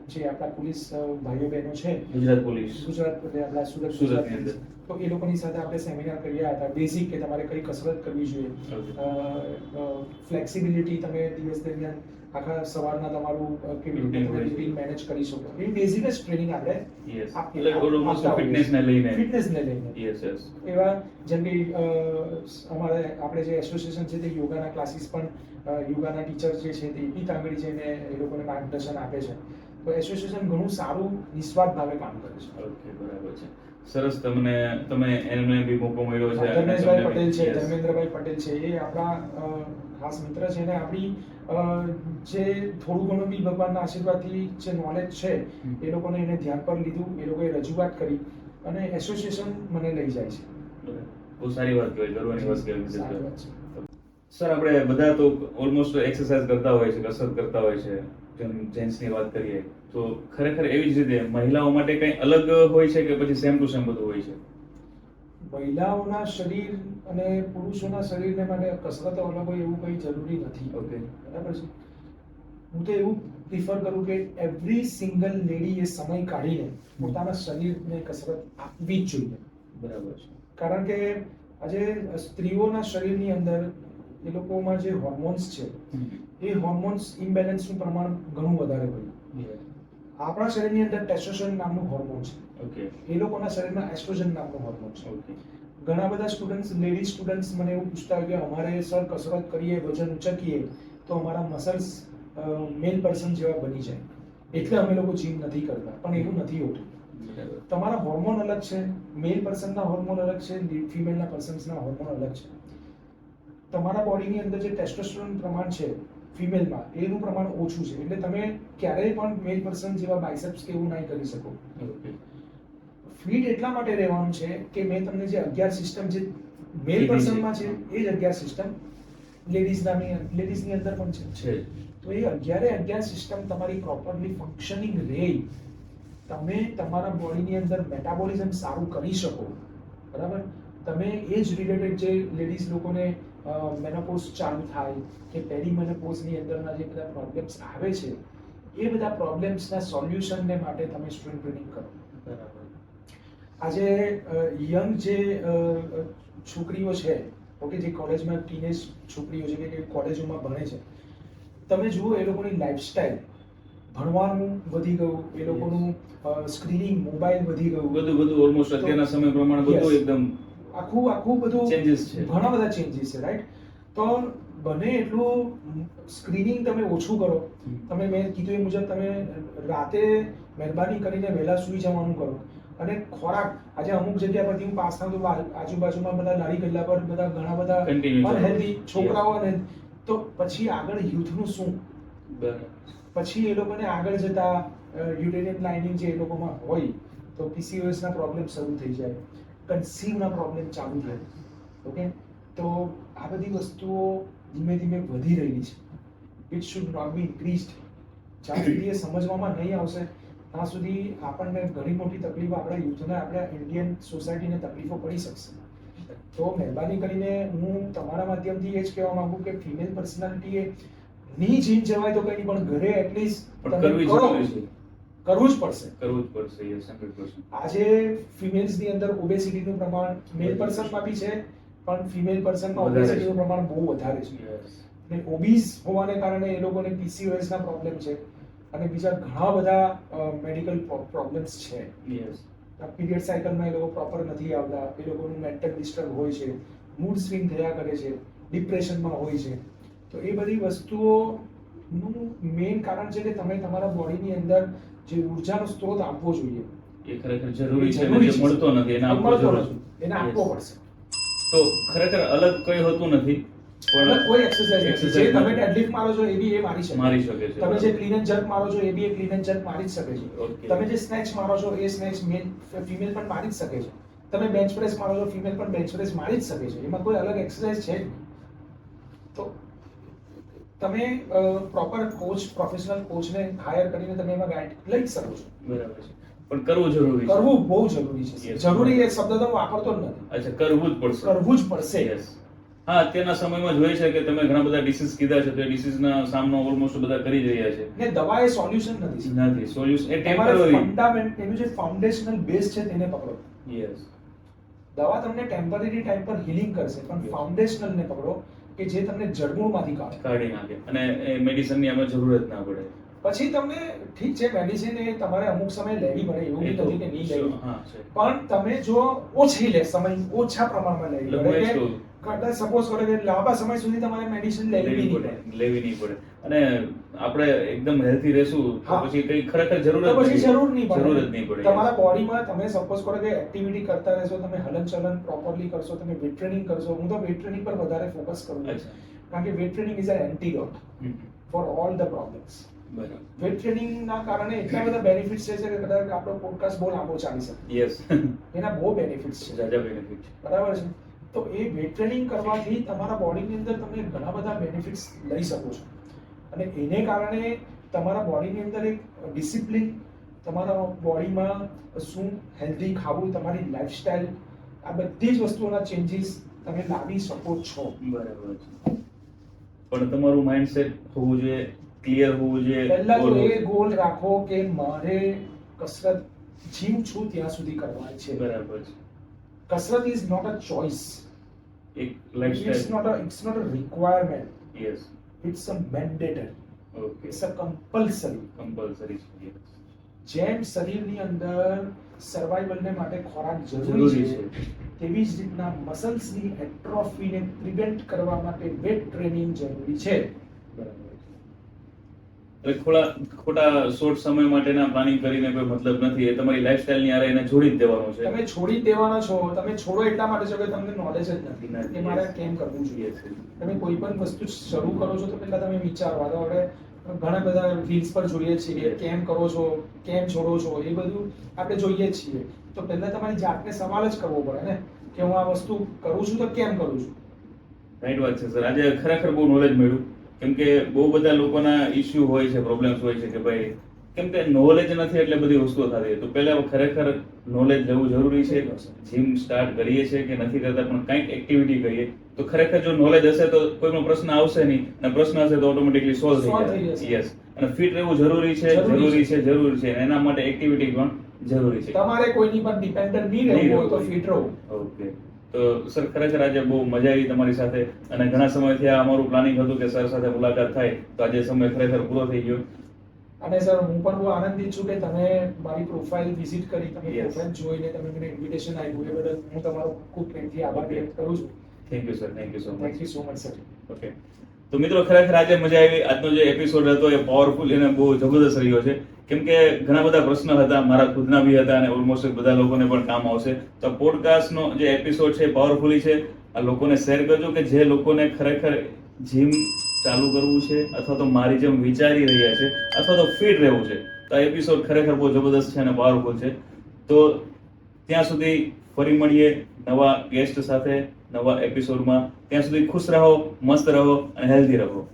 જે આપણા પોલીસ ભાઈઓ બહેનો છે ગુજરાત પોલીસ એટલે આપણા સુરતની સુરતની અંદર. તો એ લોકોની સાથે આપણે સેમિનાર કર્યા હતા. બેઝિક કે તમારે કઈ કસરત કરવી જોઈએ, ફ્લેક્સિબિલિટી તમે દિવસ દરમિયાન આખા સવારના તમારું કેવી રીતે તમે રૂટીન મેનેજ કરી શકો, એ બેઝિક જ ટ્રેનિંગ આપણે યસ આપીએ. એટલે ઓલમોસ્ટ ફિટનેસને લઈને. ફિટનેસને લઈને યસ યસ. એવા જેમ કે અમારે આપણે જે એસોસિએશન છે તે યોગાના ક્લાસીસ પણ યોગાના ટીચર જે છે તે બી તાંગડી જઈને એ લોકોને માર્ગદર્શન આપે છે. તો એસોસિએશન ઘણું સારું નિસ્વાર્થ ભાવે કામ કરે છે. ઓકે, બરાબર છે. સરસ. તમે એમને બી મોકો મળ્યો છે. ધર્મેશભાઈ પટેલ છે, Yes. ધર્મેન્દ્રભાઈ પટેલ છે, એ આપણા ખાસ મિત્ર છે ને આપણી જે થોડું ઘણું બી ભગવાનના આશીર્વાદથી જે નોલેજ છે એ લોકોને એને ધ્યાન પર લીધું, એ લોકોએ રજૂઆત કરી અને એસોસિએશન મને લઈ જાય છે. બહુ સારી વાત કહેવાય, ગર્વની વાત સારી કહેવાય. વાત છે. સર આપણે બધા તો ઓલમોસ્ટ એક્સરસાઇઝ કરતા હોય છે, કસરત કરતા હોય છે. જેમ જેન્ટ્સની વાત કરીએ તો ખરેખર એવી જ રીતે મહિલાઓ માટે કંઈ અલગ હોય છે કે પછી સેમ ટુ સેમ બધું હોય છે? મહિલાઓના શરીર અને પુરુષોના શરીરને માટે કસરતો અલગ હોય એવું કંઈ જરૂરી નથી. ઓકે. બરાબર છે. હું તો એવું પ્રિફર કરું કે એવરી સિંગલ લેડી એ સમય કાઢીને પોતાના શરીરને કસરત આપવી જ જોઈએ. બરાબર છે. કારણ કે આજે સ્ત્રીઓના શરીરની અંદર એ લોકોમાં જે હોર્મોન્સ છે એ હોર્મોન્સ ઇમ્બેલેન્સનું પ્રમાણ ઘણું વધારે હોય. આપણા શરીરની અંદર ટેસ્ટોસ્ટેરોન નામનું હોર્મોન છે, ઓકે. એ લોકોના શરીરમાં એસ્ટ્રોજન નામનું હોર્મોન છે. ઓકે. ઘણા બધા સ્ટુડન્ટ્સ લેડી સ્ટુડન્ટ્સ મને એવું પૂછતા હોય કે અમારે સર કસરત કરીએ, વજન ઉચકીએ તો અમારા મસલ્સ મેલ પર્સન જેવા બની જાય એટલે અમે લોકો જીમ નથી કરતા, પણ એવું નથી હોતું. બરાબર. તમારા હોર્મોન અલગ છે, મેલ પર્સનના હોર્મોન અલગ છે, ફિમેલના પર્સન્સના હોર્મોન અલગ છે. તમારા બોડીની અંદર જે ટેસ્ટોસ્ટેરોન પ્રમાણ છે ફિમેલમાં એનું પ્રમાણ ઓછું છે એટલે તમે ક્યારેય પણ મેલ પર્સન જેવા બાઇસેપ્સ કે એવું નહીં કરી શકો. ઓકે. ફિટ એટલા માટે રહેવાનું છે કે મેં તમને જે 11 સિસ્ટમ જે મેલ પર્સનમાં છે એ જ 11 સિસ્ટમ લેડીઝની અંદર પણ છે. તો એ 11 સિસ્ટમ તમારી પ્રોપરલી ફંક્શનિંગ રહે, તમે તમારા બોડીની અંદર મેટાબોલિઝમ સારું કરી શકો. બરાબર. તમે એ જ રિલેટેડ જે લેડીઝ લોકોને મેનોપોઝ ચાલુ થાય કે પેરીમેનોપોઝની અંદરના જે બધા પ્રોબ્લેમ્સ આવે છે એ બધા પ્રોબ્લેમ્સના સોલ્યુશનને માટે તમે સ્ટ્રેન્થ ટ્રેનિંગ કરો. બરાબર. આજે યંગ જે છોકરીઓ છે, ઓકે, જે કોલેજમાં ટીનેજ છોકરીઓ છે કે કોલેજોમાં ભણે છે, તમે જુઓ એ લોકોની લાઈફસ્ટાઈલ, ભણવાનું વધી ગયું, એ લોકોનું સ્ક્રીનિંગ મોબાઈલ વધી ગયું, બધું ઓલમોસ્ટ અત્યારના સમય પ્રમાણે બધું એકદમ આખું બધું ચેન્જીસ છે. ઘણા બધા ચેન્જીસ છે, રાઈટ. તો બને એટલું સ્ક્રીનિંગ તમે ઓછું કરો. તમે મેં કીધું એ મુજબ તમે રાતે મહેરબાની કરીને વહેલા સૂઈ જવાનું કરો. અને ખોરાક, આજે અમુક જગ્યા પરથી હું પાસ થાઉં તો આજુબાજુમાં બધા લારી ગલ્લા પર બધા ઘણા બધા અનહેલ્ધી છોકરાઓ અને તો પછી આગળ યુથનું શું? બરાબર. પછી એ લોકોને આગળ જતા યુટેરિયન લાઇનિંગ જે એ લોકોમાં હોય તો PCOS ના પ્રોબ્લેમ શરૂ થઈ જાય, કન્સીવના પ્રોબ્લેમ ચાલુ થાય. ઓકે. તો આ બધી વસ્તુઓ ધીમે ધીમે વધી રહી છે. It should not be increased. જ્યાં સુધી એ સમજવામાં નહીં આવશે ત્યાં સુધી આપણને ઘણી મોટી તકલીફો આપણા યુથને, આપણા ઇન્ડિયન સોસાયટીને તકલીફો પડી શકશે. અચ્છા. તો મહેરબાની કરીને હું તમારા માધ્યમથી એ જ કહેવા માંગુ કે ફિમેલ પર્સનાલિટી એ ની જીમ જવાય તો કંઈ નહીં, પણ ઘરે એટલીસ્ટ પણ કરવી જરૂરી છે. કરવું જ પડશે. કરવું જ પડશે. યસ, 100%. આજે ફિમેલ્સ ની અંદર ઓબેસિટીનું પ્રમાણ મેલ પર્સનમાં બી છે, પણ ફિમેલ પર્સનમાં વધારે છે. ઓબેસિટીનું પ્રમાણ બહુ વધારે છે. યસ. અને ઓબીસ હોવાને કારણે એ લોકોને PCOS ના પ્રોબ્લેમ છે અને બીજા ઘણા બધા મેડિકલ પ્રોબ્લેમ્સ છે. યસ. પીરિયડ સાયકલમાં એ લોકો પ્રોપર નથી આવતા, એ લોકોનું મેન્ટલ ડિસ્ટર્બ હોય છે, મૂડ સ્વિંગ થયા કરે છે, ડિપ્રેશનમાં હોય છે. તો એ બધી વસ્તુઓનું મેઇન કારણ છે કે તમે તમારા બોડીની અંદર જે ઉર્જાનો સ્ત્રોત આપવો જોઈએ, એ ખરેખર જરૂરી છે. જરૂરી અને જે મળતો નથી એને આપવો મળતો જરૂરી નથી, એને આપવો Yes. પડશે. તો ખરેખર અલગ કઈ હોતું નથી, એટલે પણ કોઈ એક્સરસાઇઝ નથી. exercise જે તમે નથી. ડેડલિફ્ટ મારો છો એ બી એ મારી શકે. મારી શકે છે. તમે જે ક્લીન એન્ડ જર્ક મારો છો એ બી એ ક્લીન એન્ડ જર્ક મારી જ શકે છે. Okay. તમે જે સ્નેચ મારો છો એ સ્નેચ મેલ ફિમેલ પણ મારી જ શકે છે. તમે બેન્ચ પ્રેસ મારો છો ફિમેલ પણ બેન્ચ પ્રેસ મારી જ શકે છે. એમાં કોઈ અલગ એક્સરસાઇઝ છે જ નહીં. તો તમે પ્રોપર કોચ, પ્રોફેશનલ કોચને હાયર કરીને તમે એમાં ગાઈડ લઈ જ શકો છો. બરાબર છે. પણ કરવું જરૂરી છે. કરવું બહુ જરૂરી છે. Yes. જરૂરી એ શબ્દ તો હું વાપરતો જ નથી. અચ્છા, કરવું જ પડશે. કરવું જ પડશે. Yes. હા, અત્યારના સમયમાં જોઈએ છે કે તમે ઘણા બધા ડિસીઝ કીધા છે, તો એ ડિસીઝના સામનો ઓલમોસ્ટ બધા કરી જ રહ્યા છે. ને દવા એ સોલ્યુશન નથી. નથી સોલ્યુશન, એ તમારે ટેમ્પરરી. ફંડામેન્ટ એનું જે ફાઉન્ડેશનલ બેઝ છે તેને પકડો. યસ. દવા તમને ટેમ્પરરી ટાઈમ પર હીલિંગ કરશે, પણ Yes. ફાઉન્ડેશનલ ને પકડો કે જે તમને જડમૂળમાંથી કાઢે. કાઢી નાખે અને એ મેડિસિનની અમે જરૂરત ના પડે. પછી તમને ઠીક છે, મેડિસિન એ તમારે અમુક સમય લેવી પડે, એવું એ બી તો નથી કે નહીં લેવી, હા છે. પણ તમે જો ઓછી લે સમય, ઓછા પ્રમાણમાં લેવી એટલે હું એ જ પડે કહું. કે કદાચ સપોઝ કરો કે લાંબા સમય સુધી તમારે મેડિસિન લેવી લેવી નહીં પડે, પડે, લેવી નહીં પડે. અને આપણે એકદમ હેલ્ધી રહેશું તો હા. પછી કઈ ખરેખર જરૂર તો જ પછી નથી. જરૂર નહીં પડે. જરૂર જ નહીં પડે. તમારા બોડીમાં તમે સપોઝ કરો કે એક્ટિવિટી કરતા રહેશો, તમે હલનચલન પ્રોપરલી કરશો, તમે વેટ ટ્રેનિંગ કરશો. હું તો વેટ ટ્રેનિંગ પર વધારે ફોકસ કરું છું, અચ્છા. કારણ કે weight training is an antidote hmm. For all the problems. બરાબર. વેટ ટ્રેનિંગના કારણે એટલા બધા બેનિફિટ્સ છે કે કદાચ આપણો પોડકાસ્ટ બહુ લાંબો ચાલી શકે. યસ. એના બહુ બેનિફિટ્સ છે, જાજા બેનિફિટ છે. બરાબર છે. તો એ વેટ ટ્રેનિંગ કરવાથી તમારા બોડીની અંદર તમે ઘણા બધા બેનિફિટ્સ લઈ શકો છો, અને એને કારણે તમારા બોડીની અંદર એક ડિસિપ્લિન, તમારા બોડીમાં શું હેલ્ધી ખાવું, તમારી લાઈફસ્ટાઈલ, આ બધી જ વસ્તુઓના ચેન્જીસ તમે લાવી શકો છો. બરાબર છે. પણ તમારું માઇન્ડસેટ હોવું જોઈએ, ક્લિયર હોવું જોઈએ. પહેલા તો goal હોવું એ જોઈએ. ગોલ રાખો કે મારે કસરત જીવ છું ત્યાં સુધી કરવાની છે. બરાબર છે. કસરત ઇઝ નોટ અ ચોઇસ, એક it's lifestyle. Not a requirement, yes. It's a mandatory, okay. It's a compulsory. Compulsory છે. Yes. જેમ શરીરની અંદર સર્વાઈવલને માટે ખોરાક જરૂરી જરૂરી છે. છે, તેવી જ રીતના મસલ્સની એટ્રોફીને પ્રિવેન્ટ કરવા માટે વેટ ટ્રેનિંગ જરૂરી છે. બરાબર છે. એટલે ખોટા શોર્ટ સમય માટેના પ્લાનિંગ કરીને કોઈ મતલબ નથી. એ તમારી લાઈફસ્ટાઈલની હારે એને જોડી જ દેવાનું છે. તમે છોડી જ દેવાના છો. તમે છોડો એટલા માટે છો કે તમને નોલેજ જ નથી નથી. કે મારે કેમ કરવું જોઈએ. Yes. તમે કોઈ પણ વસ્તુ શરૂ કરો છો તો પહેલા તમે વિચારો. આ તો આપણે ઘણા બધા રીલ્સ પર જોઈએ છીએ, કેમ કરો છો, કેમ છોડો છો, એ બધું આપણે જોઈએ જ છીએ. તો પહેલા તમારી જાતને સવાલ જ કરવો પડે ને કે હું આ વસ્તુ કરું છું તો કેમ કરું છું. રાઈટ વાત છે સર. આજે ખરેખર બહુ નોલેજ મળ્યું. કેમ કે બહુ બધા લોકોના ઇસ્યુ હોય છે, પ્રોબ્લેમ્સ હોય છે કે ભાઈ કેમ કે નોલેજ નથી એટલે બધી વસ્તુઓ થતી. તો પહેલા ખરેખર નોલેજ લેવું જરૂરી છે. જીમ સ્ટાર્ટ કરીએ છીએ કે નથી કરતા, પણ કંઈક એક્ટિવિટી કરીએ તો ખરેખર જો નોલેજ હશે તો કોઈનો પ્રશ્ન આવશે નહીં, અને પ્રશ્ન હશે તો ઓટોમેટિકલી સોલ્વ થઈ Solve થઈ જશે. જશે. યસ. અને ફિટ રહેવું જરૂરી છે, જરૂરી છે. જરૂરી છે. અને એના માટે એક્ટિવિટી પણ જરૂરી છે. તમારે કોઈની પર ડિપેન્ડન્ટ નહીં રહેવું હોય તો ફિટ રહો. ઓકે. તો સર ખરેખર આજે બહુ મજા આવી તમારી સાથે, અને ઘણા સમયથી આ અમારું પ્લાનિંગ હતું કે સર સાથે મુલાકાત થાય, તો આજે સમય ખરેખર પૂરો થઈ ગયો. અને સર હું પણ બહુ આનંદિત છું કે તમે મારી પ્રોફાઇલ વિઝિટ કરી, તમે Yes. પ્રોફાઇલ જોઈને તમે મને ઇન્વિટેશન આપ્યું, એ બદલ હું તમારો ખૂબ પ્રેમથી આભાર વ્યક્ત કરું છું. Thank you sir. Thank you so thank much. You so much sir. Okay. તો મિત્રો ખરેખર આજે મજા આવી. આજનો જે એપિસોડ હતો એ પાવરફુલ અને બહુ જબરદસ્ત રહ્યો છે. કેમ કે ઘણા બધા પ્રશ્ન હતા, મારા ખુદના બી હતા, અને ઓલમોસ્ટ બધા લોકોને પણ કામ આવશે. તો પોડકાસ્ટનો જે એપિસોડ છે પાવરફુલી છે. આ લોકોને શેર કરજો કે જે લોકોને ખરેખર જીમ ચાલુ કરવું છે, અથવા તો મારી જેમ વિચારી રહ્યા છે, અથવા તો ફિટ રહેવું છે, તો આ એપિસોડ ખરેખર બહુ જબરદસ્ત છે અને પાવરફુલ છે. તો ત્યાં સુધી ફરી મળીએ નવા ગેસ્ટ સાથે નવા એપિસોડમાં. ત્યાં સુધી ખુશ રહો, મસ્ત રહો અને હેલ્ધી રહો.